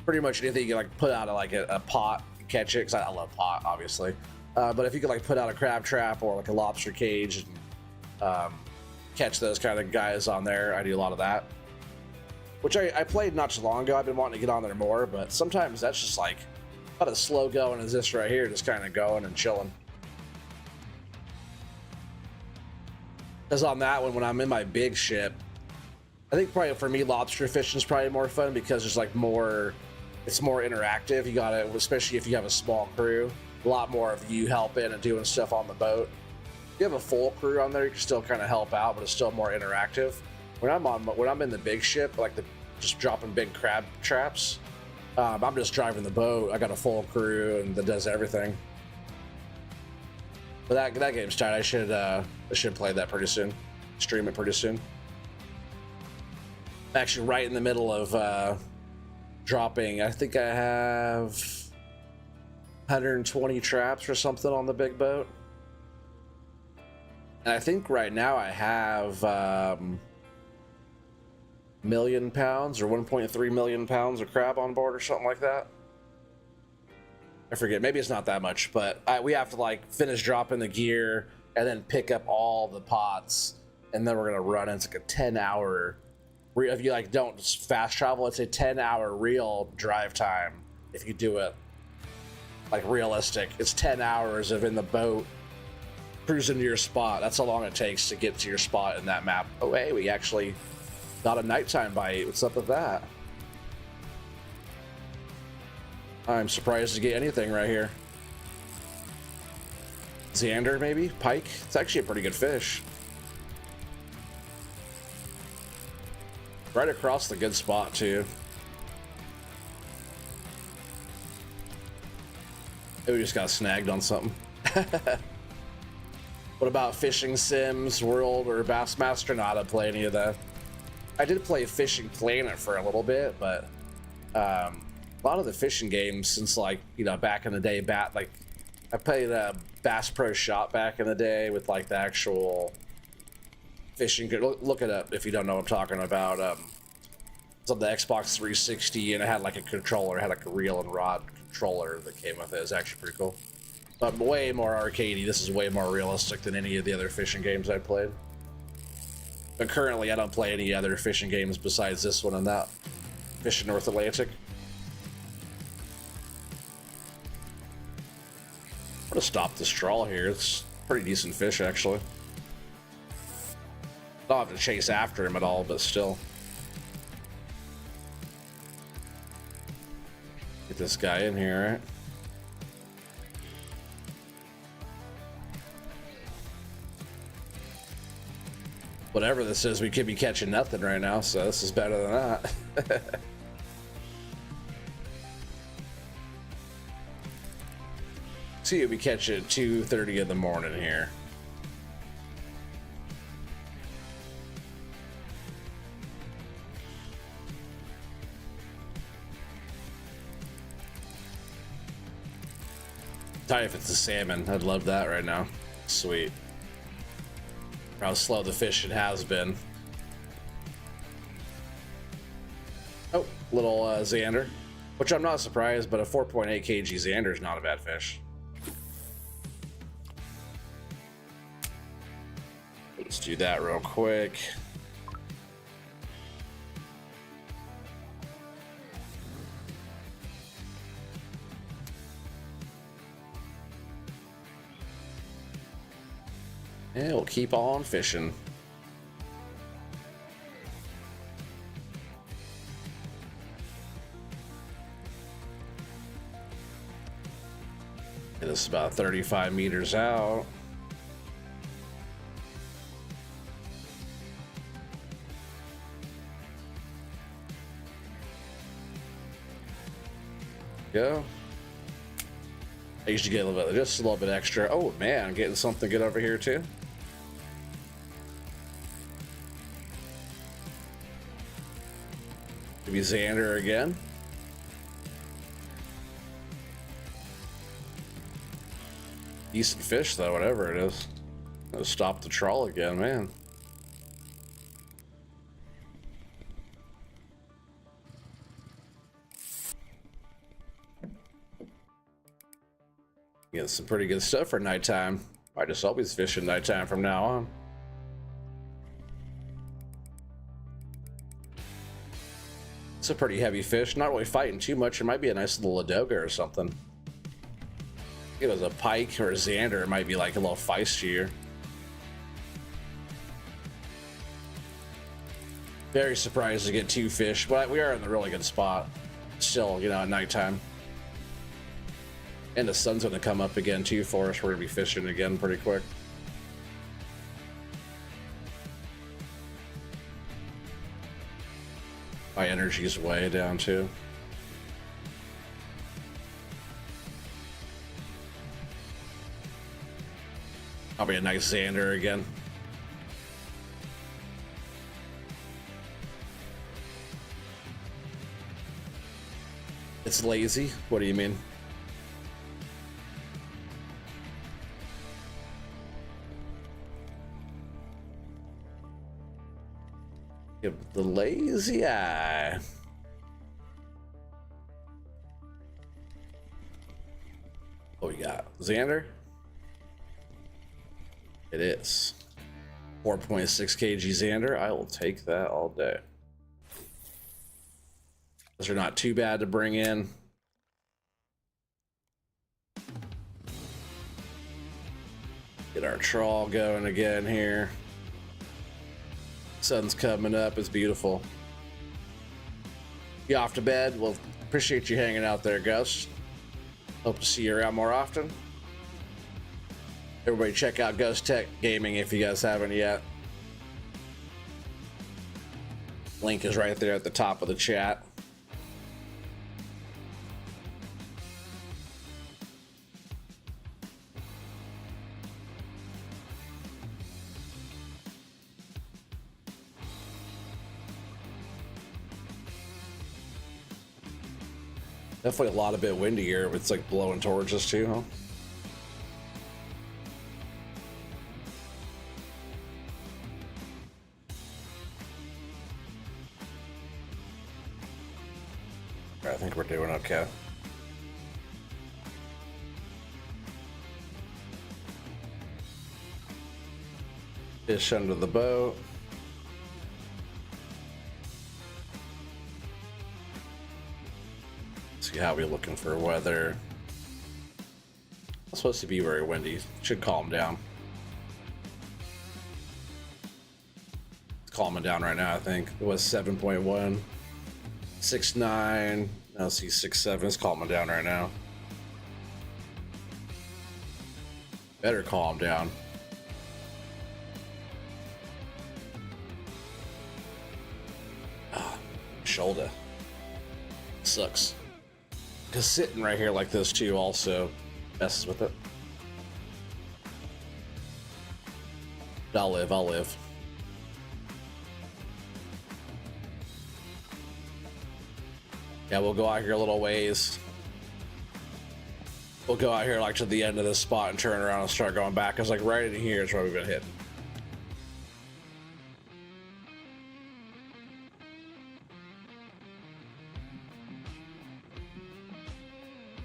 Pretty much anything you can like put out of like a pot and catch it, because I love pot, obviously. But if you could like put out a crab trap or like a lobster cage and catch those kind of guys on there, I do a lot of that. Which I played not too long ago. I've been wanting to get on there more, but sometimes that's just like about as slow going as this right here, just kind of going and chilling. Because on that one, when I'm in my big ship, I think probably for me, lobster fishing is probably more fun because there's like more, it's more interactive. You gotta, especially if you have a small crew, a lot more of you helping and doing stuff on the boat. If you have a full crew on there, you can still kind of help out, but it's still more interactive. When I'm in the big ship, like just dropping big crab traps, I'm just driving the boat. I got a full crew and that does everything. But that game's tight. I should play that pretty soon. Stream it pretty soon. I'm actually right in the middle of dropping. I think I have 120 traps or something on the big boat. And I think right now I have million pounds or 1.3 million pounds of crab on board or something like that. I forget, maybe it's not that much, but we have to like finish dropping the gear and then pick up all the pots, and then we're gonna run. It's like a 10-hour, if you like don't fast travel, it's a 10-hour real drive time. If you do it like realistic, it's 10 hours of in the boat cruising to your spot. That's how long it takes to get to your spot in that map. Oh hey, we actually got a nighttime bite. What's up with that? I'm surprised to get anything right here. Xander, maybe? Pike? It's actually a pretty good fish. Right across the good spot, too. Maybe we just got snagged on something. What about Fishing Sims, World, or Bassmaster? Not to play any of that. I did play Fishing Planet for a little bit, but a lot of the fishing games since like, you know, back in the day, like I played Bass Pro Shop back in the day with like the actual fishing. Look it up if you don't know what I'm talking about. It's on the Xbox 360 and it had like a controller, it had like a reel and rod controller that came with it. It was actually pretty cool. But way more arcadey. This is way more realistic than any of the other fishing games I played. But currently I don't play any other fishing games besides this one and that. Fishing North Atlantic. I'm gonna stop this trawl here. It's pretty decent fish, actually. Don't have to chase after him at all, but still. Get this guy in here, right? Whatever this is, we could be catching nothing right now, so this is better than that. See if we catch it at 2:30 in the morning here. Tell you if it's a salmon, I'd love that right now. Sweet. How slow the fishing has been. Oh, little Xander, which I'm not surprised, but a 4.8 kg Xander is not a bad fish. Let's do that real quick. And we'll keep on fishing. And it's about 35 meters out. Go. I usually get just a little bit extra. Oh man, I'm getting something good over here too. Maybe Xander again. Decent fish though, whatever it is. I'll stop the trawl again, man. Getting some pretty good stuff for nighttime. I just always fish at nighttime from now on. It's a pretty heavy fish, not really fighting too much. It might be a nice little Ladoga or something. If it was a pike or a Xander, it might be like a little feistier. Very surprised to get 2 fish, but we are in a really good spot. Still, you know, at nighttime. And the sun's gonna come up again too for us. We're gonna be fishing again pretty quick. My energy's way down too. Probably a nice Xander again. It's lazy? What do you mean? Give the lazy eye. What we got? Xander? It is. 4.6 kg Xander. I will take that all day. Those are not too bad to bring in. Get our trawl going again here. Sun's coming up. It's beautiful. You off to bed? Well, appreciate you hanging out there, Gus. Hope to see you around more often. Everybody check out Ghost Tech Gaming if you guys haven't yet. Link is right there at the top of the chat. Definitely a lot of bit windy here, but it's like blowing towards us too, huh? I think we're doing okay. Fish under the boat. See how we're looking for weather. It's supposed to be very windy. Should calm down. It's calming down right now, I think. It was 7.1. 6.9. Now see 6.7. It's calming down right now. Better calm down. Ah, shoulder. Sucks. Because sitting right here like this too also messes with it. I'll live, I'll live. Yeah, we'll go out here a little ways. We'll go out here like to the end of this spot and turn around and start going back. Cause like right in here is where we've been hitting.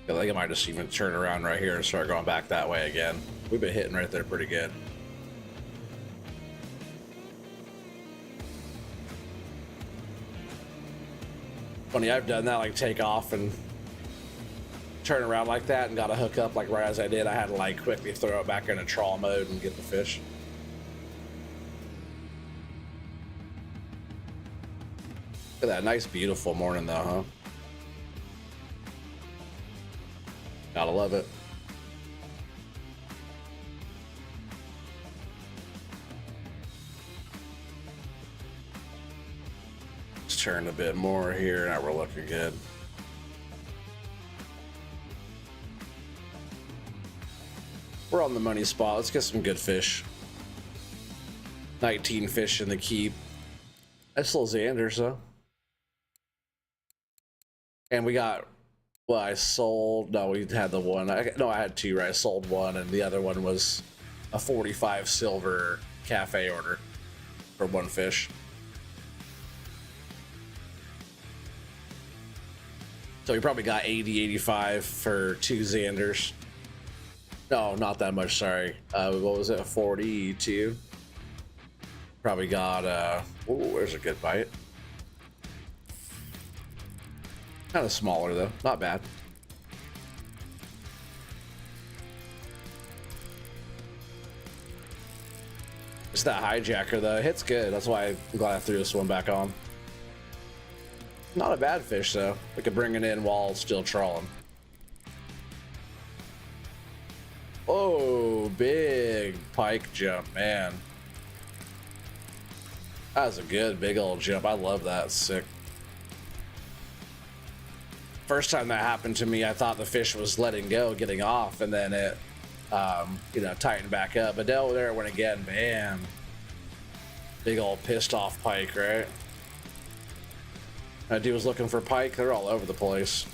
I think I might just even turn around right here and start going back that way again. We've been hitting right there pretty good. Funny, I've done that, like take off and turn around like that and got a hook up like right as I did. I had to like quickly throw it back into trawl mode and get the fish. Look at that nice, beautiful morning though, huh? Gotta love it. Let's turn a bit more here. Now we're looking good. We're on the money spot. Let's get some good fish. 19 fish in the keep. Nice little Xanders though. And we got, well, I sold, no, we had the one, I had two, right? I sold one, and the other one was a 45 silver cafe order for one fish. So we probably got 80, 85 for two Xanders. No, not that much, sorry. What was it, 42? Probably got, oh, there's a good bite. Kind of smaller though, not bad. It's that hijacker though, it hits good. That's why I'm glad I threw this one back on. Not a bad fish though. We could bring it in while still trawling. Oh, big pike jump, man. That was a good big old jump. I love that. Sick. First time that happened to me, I thought the fish was letting go, getting off, and then it, you know, tightened back up. But no, there it went again. Bam. Big old pissed off pike, right? That dude was looking for pike. They're all over the place.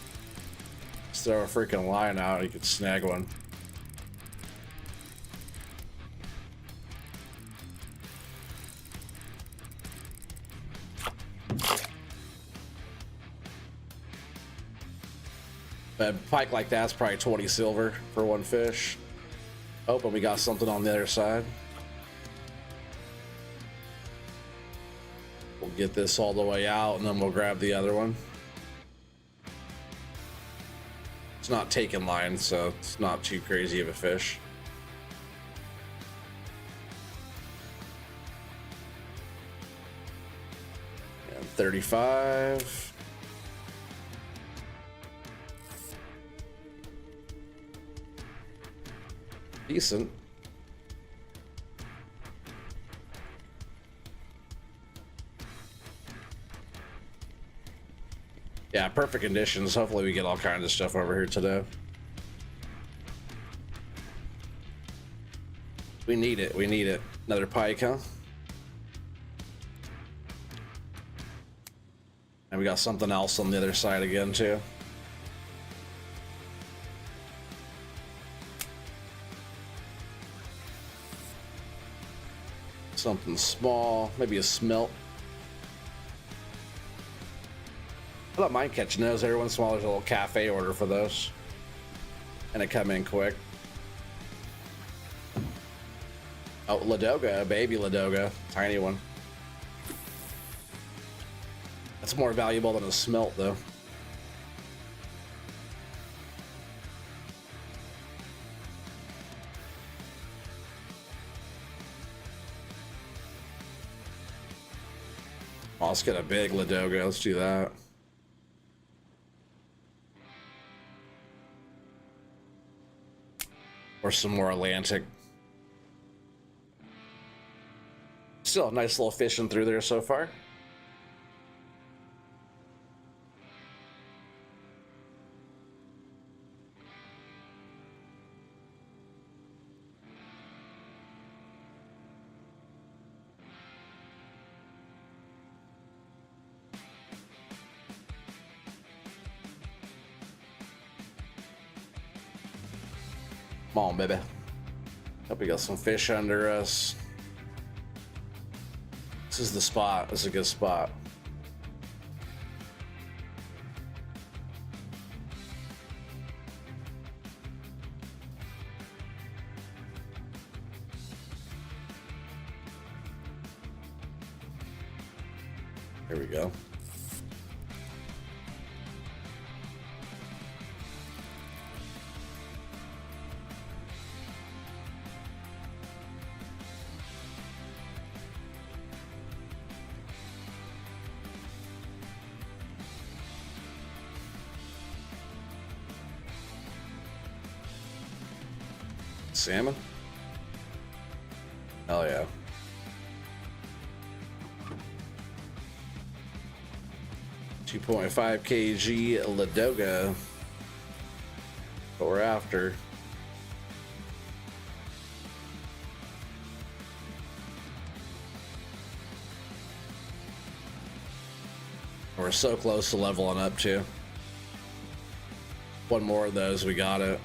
Just throw a freaking line out, you could snag one. A pike like that's probably 20 silver for one fish. Oh, but we got something on the other side. We'll get this all the way out and then we'll grab the other one. It's not taking line, so it's not too crazy of a fish. And 35. Decent. Yeah, perfect conditions. Hopefully we get all kinds of stuff over here today. We need it. We need it. Another pike, huh? And we got something else on the other side again, too. Something small, maybe a smelt. I don't mind catching those. Every once in a while there's a little cafe order for those. And they come in quick. Oh, Ladoga, baby Ladoga. Tiny one. That's more valuable than a smelt though. Oh, let's get a big Ladoga. Let's do that. Or some more Atlantic. Still a nice little fishing through there so far. Come on, baby. Hope we got some fish under us. This is the spot. This is a good spot. Here we go. Salmon? Hell yeah. .5 kg Ladoga. What we're after. We're so close to leveling up too. One more of those, we got it.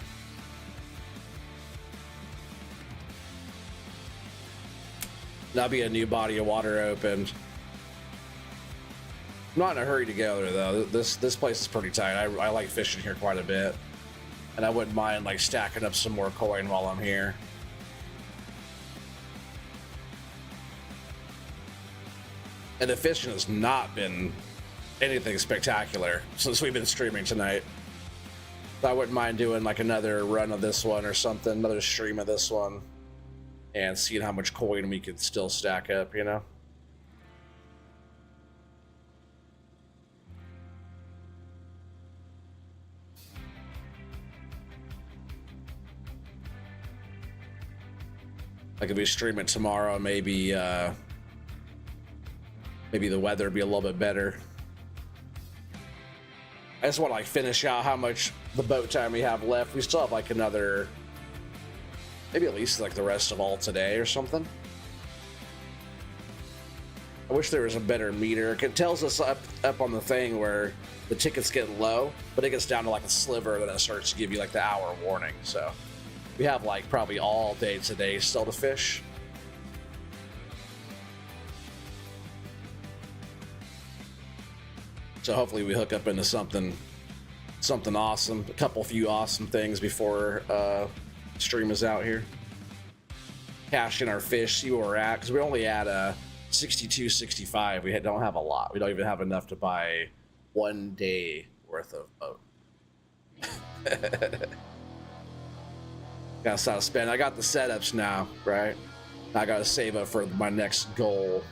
That'll be a new body of water opened. I'm not in a hurry to go there though. This place is pretty tight. I like fishing here quite a bit, and I wouldn't mind like stacking up some more coin while I'm here. And the fishing has not been anything spectacular since we've been streaming tonight. So I wouldn't mind doing like another run of this one or something, another stream of this one, and seeing how much coin we could still stack up, you know? Like if we stream it tomorrow, maybe maybe the weather would be a little bit better. I just want to like finish out how much the boat time we have left. We still have like another, maybe at least like the rest of all today or something. I wish there was a better meter. It tells us up on the thing where the tickets get low, but it gets down to like a sliver, then it starts to give you like the hour warning. So we have like probably all day today still to fish. So hopefully we hook up into something awesome, a few awesome things before stream is out here. Cash in our fish, see where we're at, because we're only at 62, 65. We don't have a lot. We don't even have enough to buy 1 day worth of boat. Gotta stop spending. I got the setups now, right? I gotta save up for my next goal.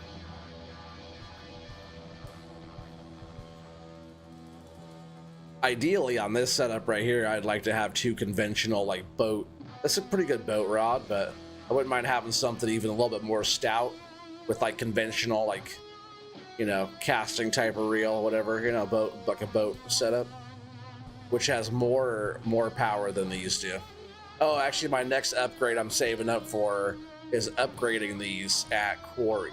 Ideally, on this setup right here, I'd like to have two conventional like boat. That's a pretty good boat rod, but I wouldn't mind having something even a little bit more stout with like conventional, like, you know, casting type of reel, whatever, you know, boat, like a boat setup, which has more power than these do. Oh, actually, my next upgrade I'm saving up for is upgrading these at Quarry.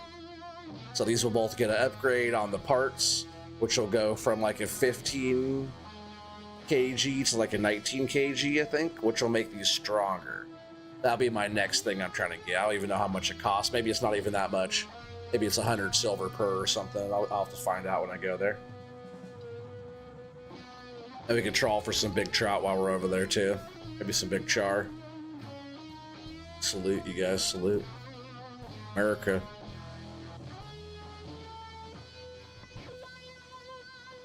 So these will both get an upgrade on the parts, which will go from like a 15 kg to like a 19 kg, I think, which will make these stronger. That'll be my next thing I'm trying to get. I don't even know how much it costs. Maybe it's not even that much. Maybe it's 100 silver per or something. I'll have to find out when I go there. And we can trawl for some big trout while we're over there too. Maybe some big char. Salute, you guys. Salute. America.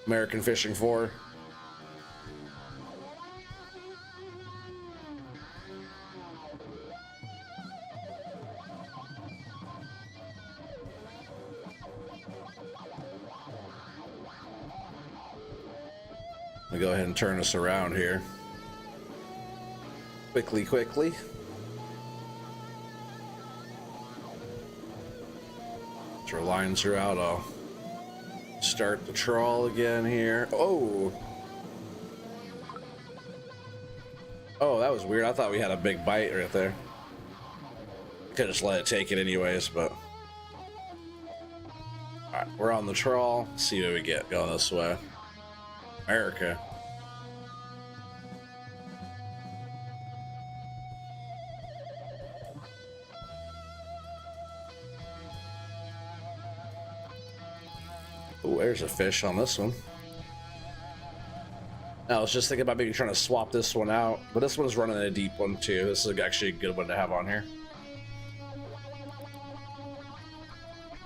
American Fishing 4. I'll go ahead and turn us around here. Quickly. Once our lines are out, I'll start the trawl again here. Oh, that was weird. I thought we had a big bite right there. Could just let it take it anyways, but all right, we're on the trawl. Let's see what we get going this way. America. Oh, there's a fish on this one. I was just thinking about maybe trying to swap this one out, but this one's running a deep one too. This is actually a good one to have on here.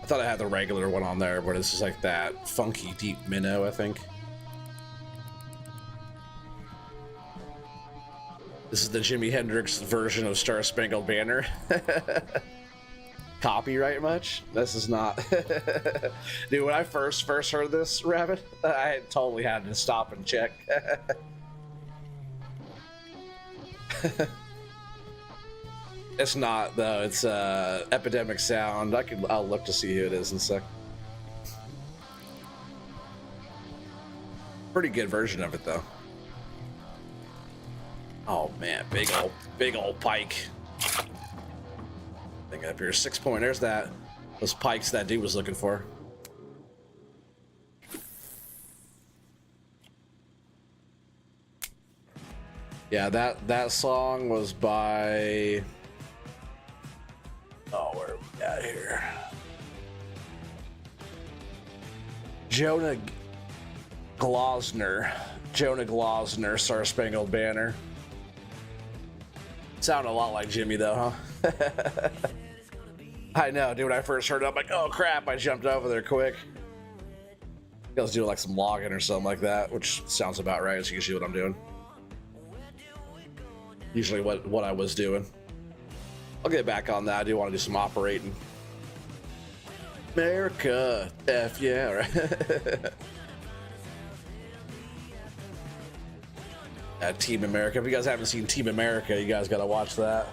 I thought I had the regular one on there, but this is like that funky deep minnow, I think. This is the Jimi Hendrix version of Star Spangled Banner. Copyright much? This is not. Dude, when I first heard this, Rabbit, I totally had to stop and check. It's not though. It's Epidemic Sound. I'll look to see who it is in a sec. Pretty good version of it though. Oh man, big old pike. Thing up here, 6 point. There's those pikes that dude was looking for. Yeah, that song was by. Oh, where are we at here? Jonah Glosner, Star Spangled Banner. Sounded a lot like Jimmy though, huh? I know, dude. When I first heard it, I'm like, oh crap! I jumped over there quick. I was doing like some logging or something like that, which sounds about right. It's usually what I'm doing. Usually what I was doing. I'll get back on that. I do want to do some operating. America, F yeah, right? Team America. If you guys haven't seen Team America, you guys gotta watch that.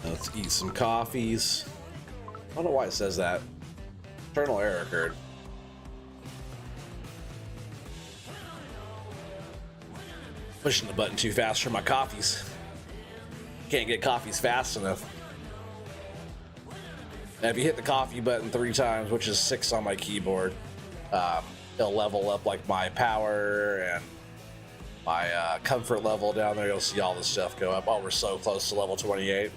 Let's eat some coffees. I don't know why it says that. Internal error occurred. Pushing the button too fast for my coffees. Can't get coffees fast enough. Now, if you hit the coffee button 3 times, which is 6 on my keyboard, it'll level up like my power and my comfort level down there. You'll see all this stuff go up. Oh, we're so close to level 28.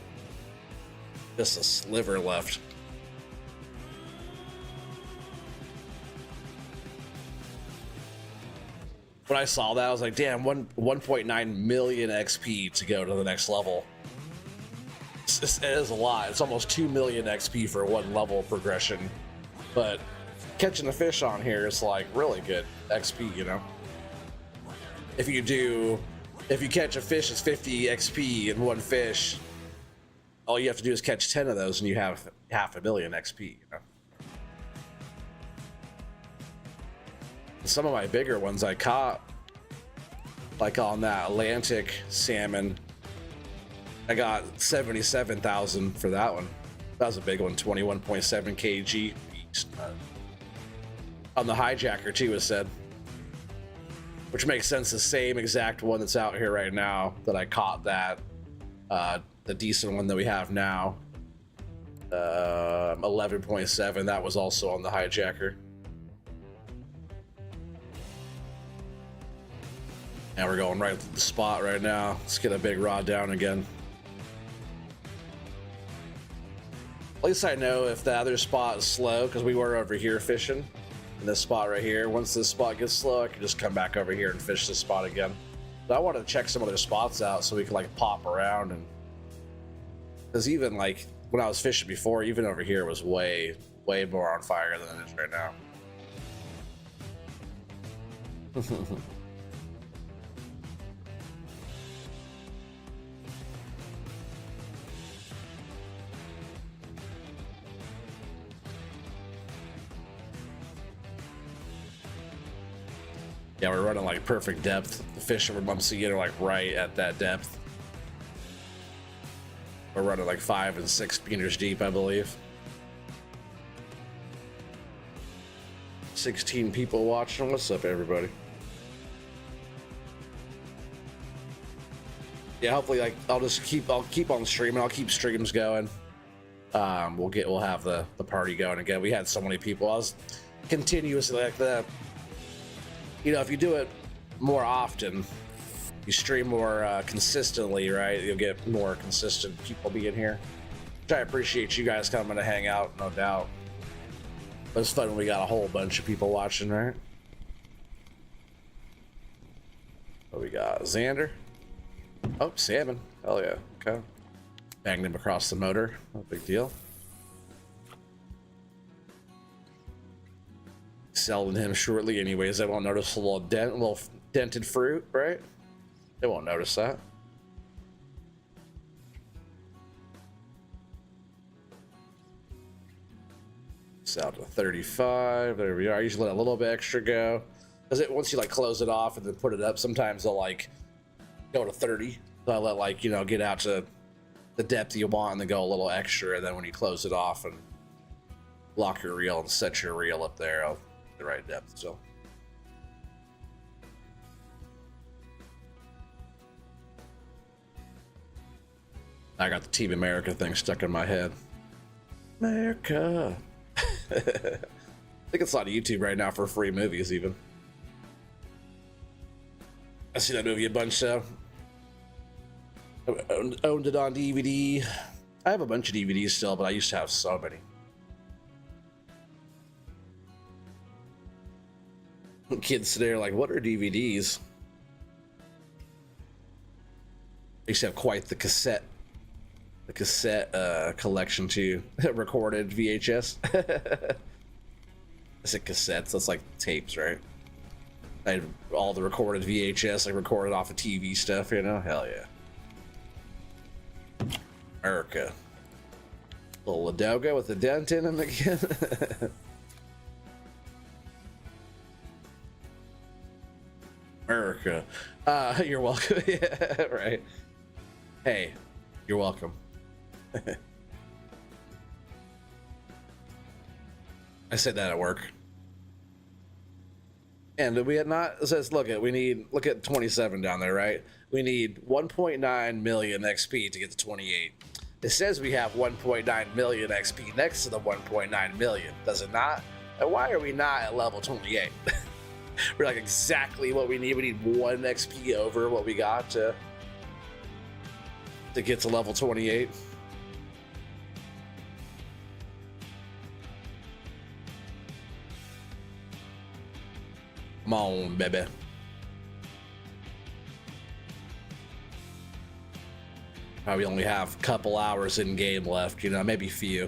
Just a sliver left. When I saw that, I was like, damn, 1.9 million XP to go to the next level. It is a lot. It's almost 2 million XP for one level progression. But catching a fish on here is like really good XP, you know? If you catch a fish that's 50 XP in one fish, all you have to do is catch 10 of those and you have 500,000 XP, you know? Some of my bigger ones I caught, like on that Atlantic salmon, I got 77,000 for that one. That was a big one, 21.7 kg. On the hijacker too, it said, which makes sense. The same exact one that's out here right now that I caught, that the decent one that we have now, 11.7. That was also on the hijacker. Now we're going right to the spot right now. Let's get a big rod down again. At least I know if the other spot is slow, because we were over here fishing in this spot right here. Once this spot gets slow, I can just come back over here and fish this spot again. But I want to check some other spots out so we can like pop around, and because even like when I was fishing before, even over here was way more on fire than it is right now. Yeah, we're running like perfect depth. The fish I'm seeing are like right at that depth. We're running like 5 and 6 meters deep, I believe. 16 people watching. What's up, everybody? Yeah, hopefully, like I'll keep on streaming. I'll keep streams going. We'll have the party going again. We had so many people. I was continuously like that. you know, if you do it more often, you stream more consistently, right? You'll get more consistent people being here. Which I appreciate you guys coming to hang out, no doubt. It was fun when we got a whole bunch of people watching, right? What we got? Xander. Oh, Salmon. Hell yeah. Okay. Banged him across the motor. No big deal. Selling him shortly anyways. They won't notice a little dent, a little dented fruit, right? They won't notice that. It's out to 35. There we are. I usually let a little bit extra go. Because it, once you like close it off and then put it up, sometimes they'll like go to 30. So I let, like, you know, get out to the depth you want and then go a little extra. And then when you close it off and lock your reel and set your reel up there, I'll the right depth. So I got the Team America thing stuck in my head. America. I think it's on YouTube right now for free movies even. I see that movie a bunch, so owned it on DVD. I have a bunch of DVDs still, but I used to have so many. Kids today are like, what are DVDs? I used to have quite the cassette collection too. Recorded VHS. I said cassettes, that's like tapes, right? I had all the recorded VHS, like recorded off of TV stuff, you know? Hell yeah. America. Little Ladoga with a dent in him again. America. You're welcome. Yeah, right. Hey, you're welcome. I said that at work. And we had not, it says, look at 27 down there, right? We need 1.9 million XP to get to 28. It says we have 1.9 million XP next to the 1.9 million, does it not? And why are we not at level 28? We're like exactly what we need. We need 1 XP over what we got to get to level 28. Come on, baby. Probably only have a couple hours in game left, you know, maybe few.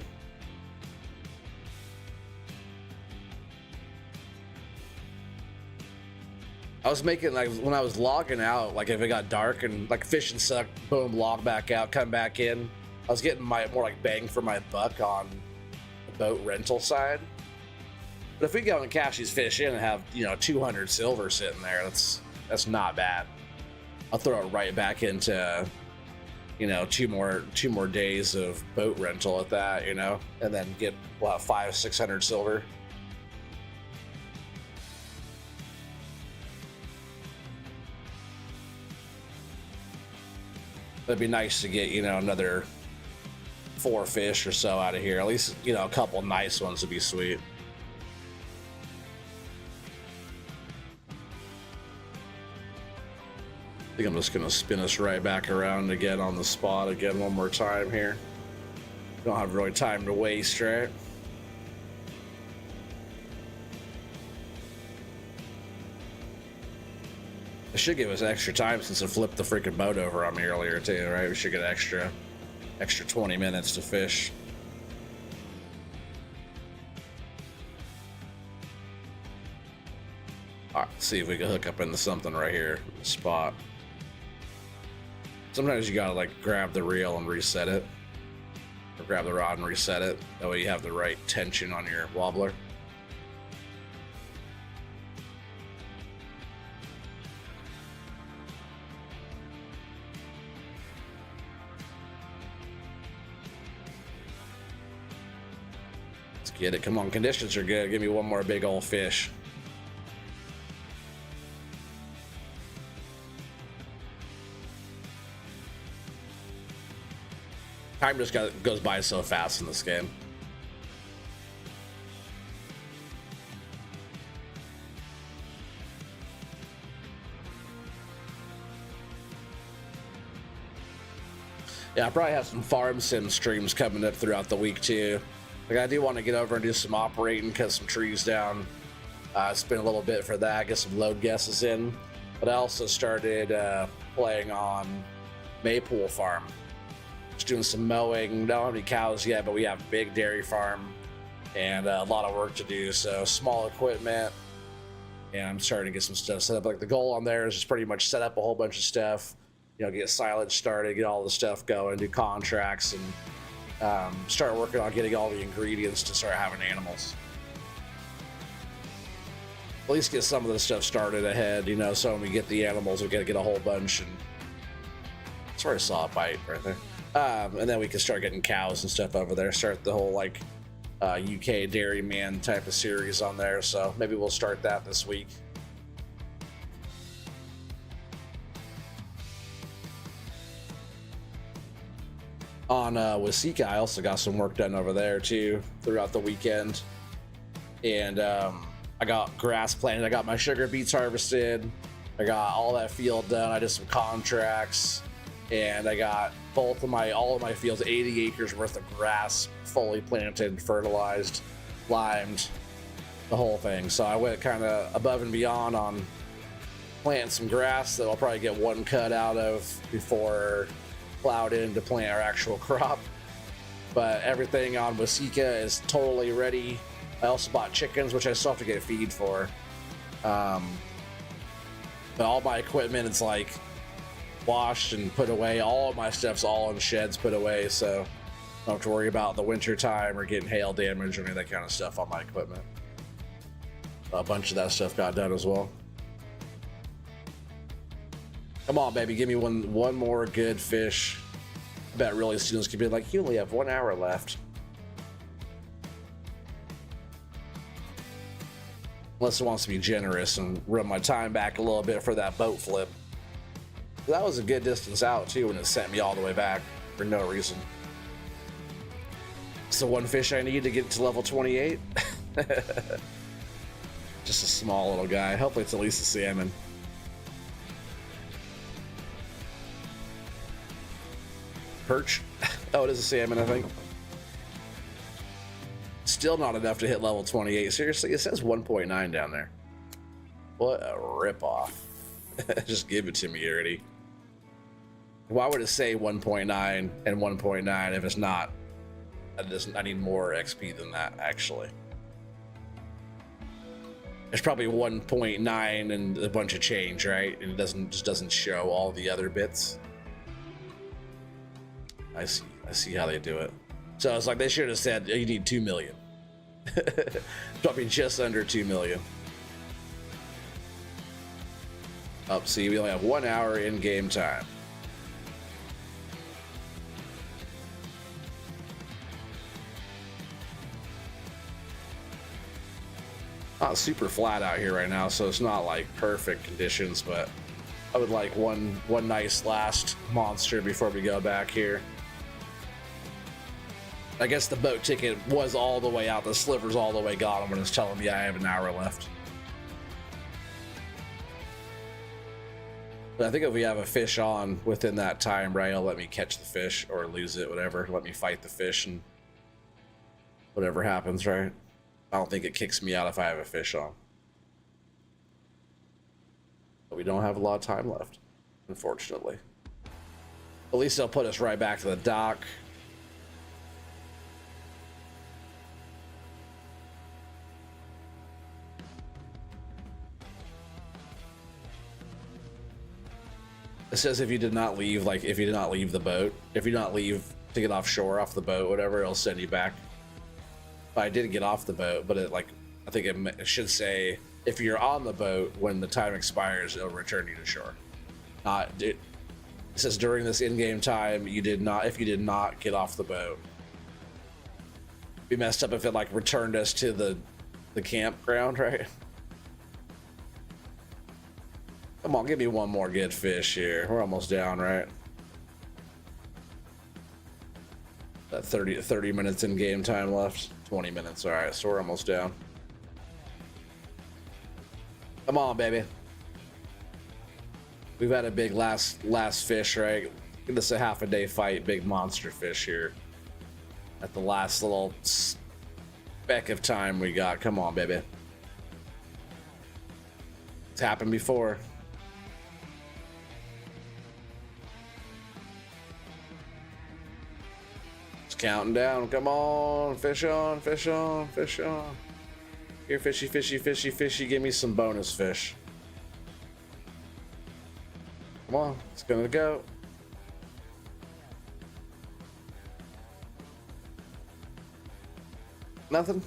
I was making, like, when I was logging out, like if it got dark and like fishing sucked, boom, log back out, come back in. I was getting my more like bang for my buck on the boat rental side. But if we go and cash these fish in and have, you know, 200 silver sitting there, that's not bad. I'll throw it right back into, you know, two more days of boat rental at that, you know, and then get, what, 500-600 silver. It'd be nice to get, you know, another 4 fish or so out of here. At least, you know, a couple nice ones would be sweet. I think I'm just gonna spin us right back around again on the spot again one more time here. Don't have really time to waste, right? It should give us extra time since it flipped the freaking boat over on me earlier too, right? We should get extra 20 minutes to fish. All right, let's see if we can hook up into something right here, spot. Sometimes you gotta like grab the reel and reset it, or grab the rod and reset it. That way you have the right tension on your wobbler. Let's get it. Come on, conditions are good. Give me one more big old fish. Time just goes by so fast in this game. Yeah, I probably have some farm sim streams coming up throughout the week too. Like, I do want to get over and do some operating, cut some trees down, spend a little bit for that, get some load guesses in. But I also started playing on Maypool Farm. Just doing some mowing. Don't have any cows yet, but we have a big dairy farm and a lot of work to do. So small equipment, and I'm starting to get some stuff set up. Like, the goal on there is just pretty much set up a whole bunch of stuff, you know, get silage started, get all the stuff going, do contracts, and start working on getting all the ingredients to start having animals. At least get some of the stuff started ahead, you know, so when we get the animals, we gotta get a whole bunch. And sorry, I saw a bite right there. And then we can start getting cows and stuff over there, start the whole like UK Dairyman type of series on there. So maybe we'll start that this week. On Wasika, I also got some work done over there too throughout the weekend. And I got grass planted, I got my sugar beets harvested, I got all that field done, I did some contracts, and I got all of my fields, 80 acres worth of grass, fully planted, fertilized, limed, the whole thing. So I went kind of above and beyond on planting some grass that I'll probably get one cut out of before plowed in to plant our actual crop. But everything on Wasika is totally ready. I also bought chickens, which I still have to get feed for. But all my equipment is like washed and put away. All of my stuff's all in sheds put away, so I don't have to worry about the winter time or getting hail damage or any of that kind of stuff on my equipment. A bunch of that stuff got done as well. Come on, baby, give me one more good fish. I bet really students could be like, you only have 1 hour left. Unless it wants to be generous and run my time back a little bit for that boat flip. That was a good distance out too when it sent me all the way back for no reason. It's the one fish I need to get to level 28. Just a small little guy. Hopefully it's at least a salmon. Perch. Oh, it is a salmon, I think. Still not enough to hit level 28. Seriously, it says 1.9 down there. What a ripoff. Just give it to me already. Why would it say 1.9 and 1.9 if it's not? I need more XP than that, actually. There's probably 1.9 and a bunch of change, right? And it just doesn't show all the other bits. I see how they do it. So it's like they should have said you need 2 million. Probably just under 2 million. Oh, see, we only have 1 hour in game time. Not super flat out here right now, so it's not like perfect conditions, but I would like one nice last monster before we go back here. I guess the boat ticket was all the way out. The sliver's all the way gone when it's telling me I have an hour left. But I think if we have a fish on within that time, right, it'll let me catch the fish or lose it, whatever. Let me fight the fish and whatever happens, right? I don't think it kicks me out if I have a fish on. But we don't have a lot of time left, unfortunately. At least they'll put us right back to the dock. It says if you did not leave, like if you did not leave the boat, if you did not leave to get offshore off the boat, whatever, it'll send you back. But I did get off the boat, but it like, I think it should say if you're on the boat when the time expires, it'll return you to shore. It says during this in-game time, if you did not get off the boat. It'd be messed up if it like returned us to the campground, right? Come on, give me one more good fish here. We're almost down, right? That 30 minutes in game time left. 20 minutes, all right, so we're almost down. Come on, baby. We've had a big last fish, right? Give this a half a day fight. Big monster fish here at the last little speck of time we got. Come on, baby. It's happened before. It's counting down. Come on. Fish on, fish on, fish on. Here, fishy, fishy, fishy, fishy. Give me some bonus fish. Come on. It's gonna go. Nothing.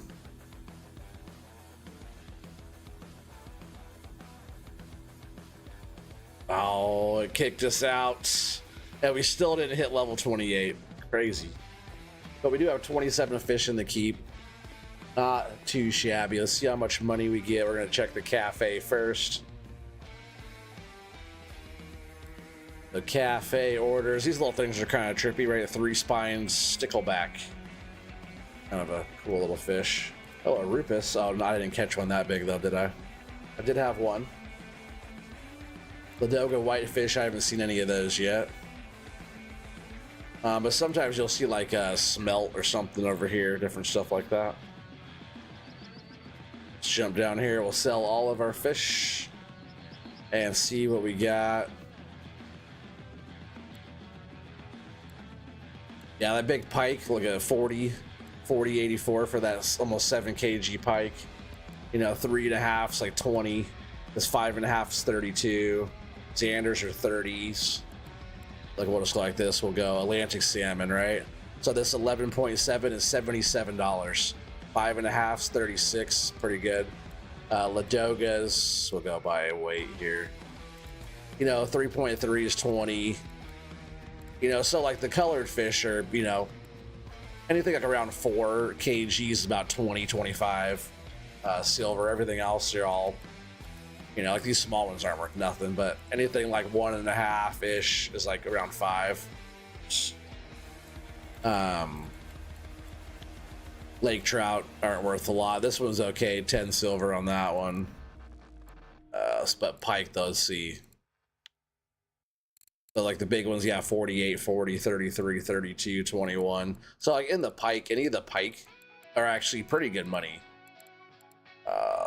Oh, it kicked us out. And we still didn't hit level 28. Crazy. But we do have 27 fish in the keep. Not too shabby. Let's see how much money we get. We're going to check the cafe first. The cafe orders. These little things are kind of trippy, right? 3 spines, stickleback. Kind of a cool little fish. Oh, a rupus. Oh, no, I didn't catch one that big, though, did I? I did have one. Ladoga whitefish. I haven't seen any of those yet. But sometimes you'll see like a smelt or something over here, different stuff like that. Let's jump down here. We'll sell all of our fish and see what we got. Yeah, that big pike, look at 40.84 for that almost 7 kg pike. You know, 3.5 is like 20. This 5.5 is 32. Xanders are 30s. Like we'll just go like this. We'll go Atlantic salmon, right? So this 11.7 is $77. 5.5 is 36, pretty good. Ladogas, we'll go by weight here. You know, 3.3 is 20. You know, so like the colored fish are, you know, anything like around 4 kg is about 20, 25. Silver, everything else, they're all, you know, like these small ones aren't worth nothing, but anything like 1.5 ish is like around 5. Lake trout aren't worth a lot. This one's okay, 10 silver on that one. But pike, those see. But like the big ones, yeah, 48, 40, 33, 32, 21. So like in the pike, any of the pike are actually pretty good money.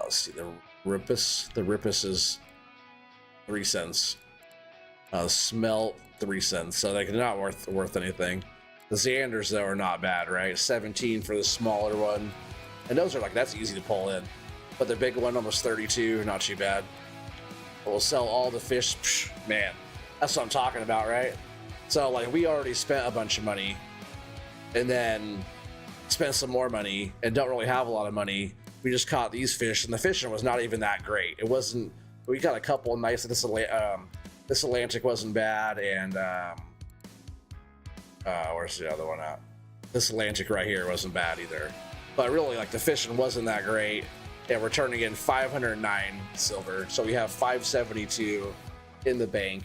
Let's see, the ripus is 3 cents. Smelt 3 cents, so like they're not worth anything. The Xanders though are not bad, right? 17 for the smaller one, and those are like, that's easy to pull in. But the big one, almost 32, not too bad. We'll sell all the fish. Psh, man, that's what I'm talking about, right? So like we already spent a bunch of money, and then spent some more money, and don't really have a lot of money. We just caught these fish, and the fishing was not even that great. It wasn't. We got a couple of nice. This Atlantic wasn't bad, and where's the other one at? This Atlantic right here wasn't bad either. But really, like the fishing wasn't that great, and we're turning in 509 silver. So we have 572 in the bank,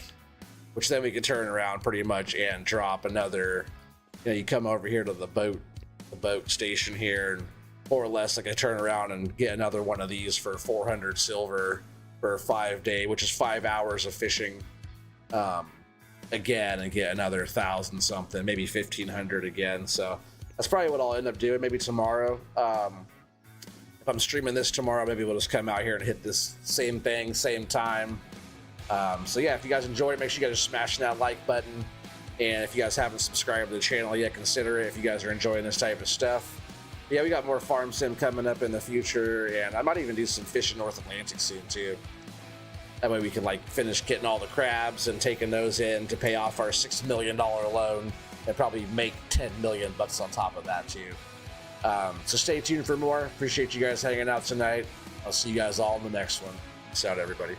which then we can turn around pretty much and drop another. You know, you come over here to the boat station here, and more or less like I turn around and get another one of these for 400 silver for a 5-day, which is 5 hours of fishing again, and get another 1,000 something, maybe 1,500 again. So that's probably what I'll end up doing, maybe tomorrow. If I'm streaming this tomorrow, maybe we'll just come out here and hit this same thing, same time. So yeah, if you guys enjoyed it, make sure you guys are smashing that like button. And if you guys haven't subscribed to the channel yet, consider it if you guys are enjoying this type of stuff. Yeah, we got more farm sim coming up in the future, and I might even do some fish in North Atlantic soon too. That way we can like finish getting all the crabs and taking those in to pay off our $6 million loan, and probably make 10 million bucks on top of that too. So stay tuned for more. Appreciate you guys hanging out tonight. I'll see you guys all in the next one. Peace out, everybody.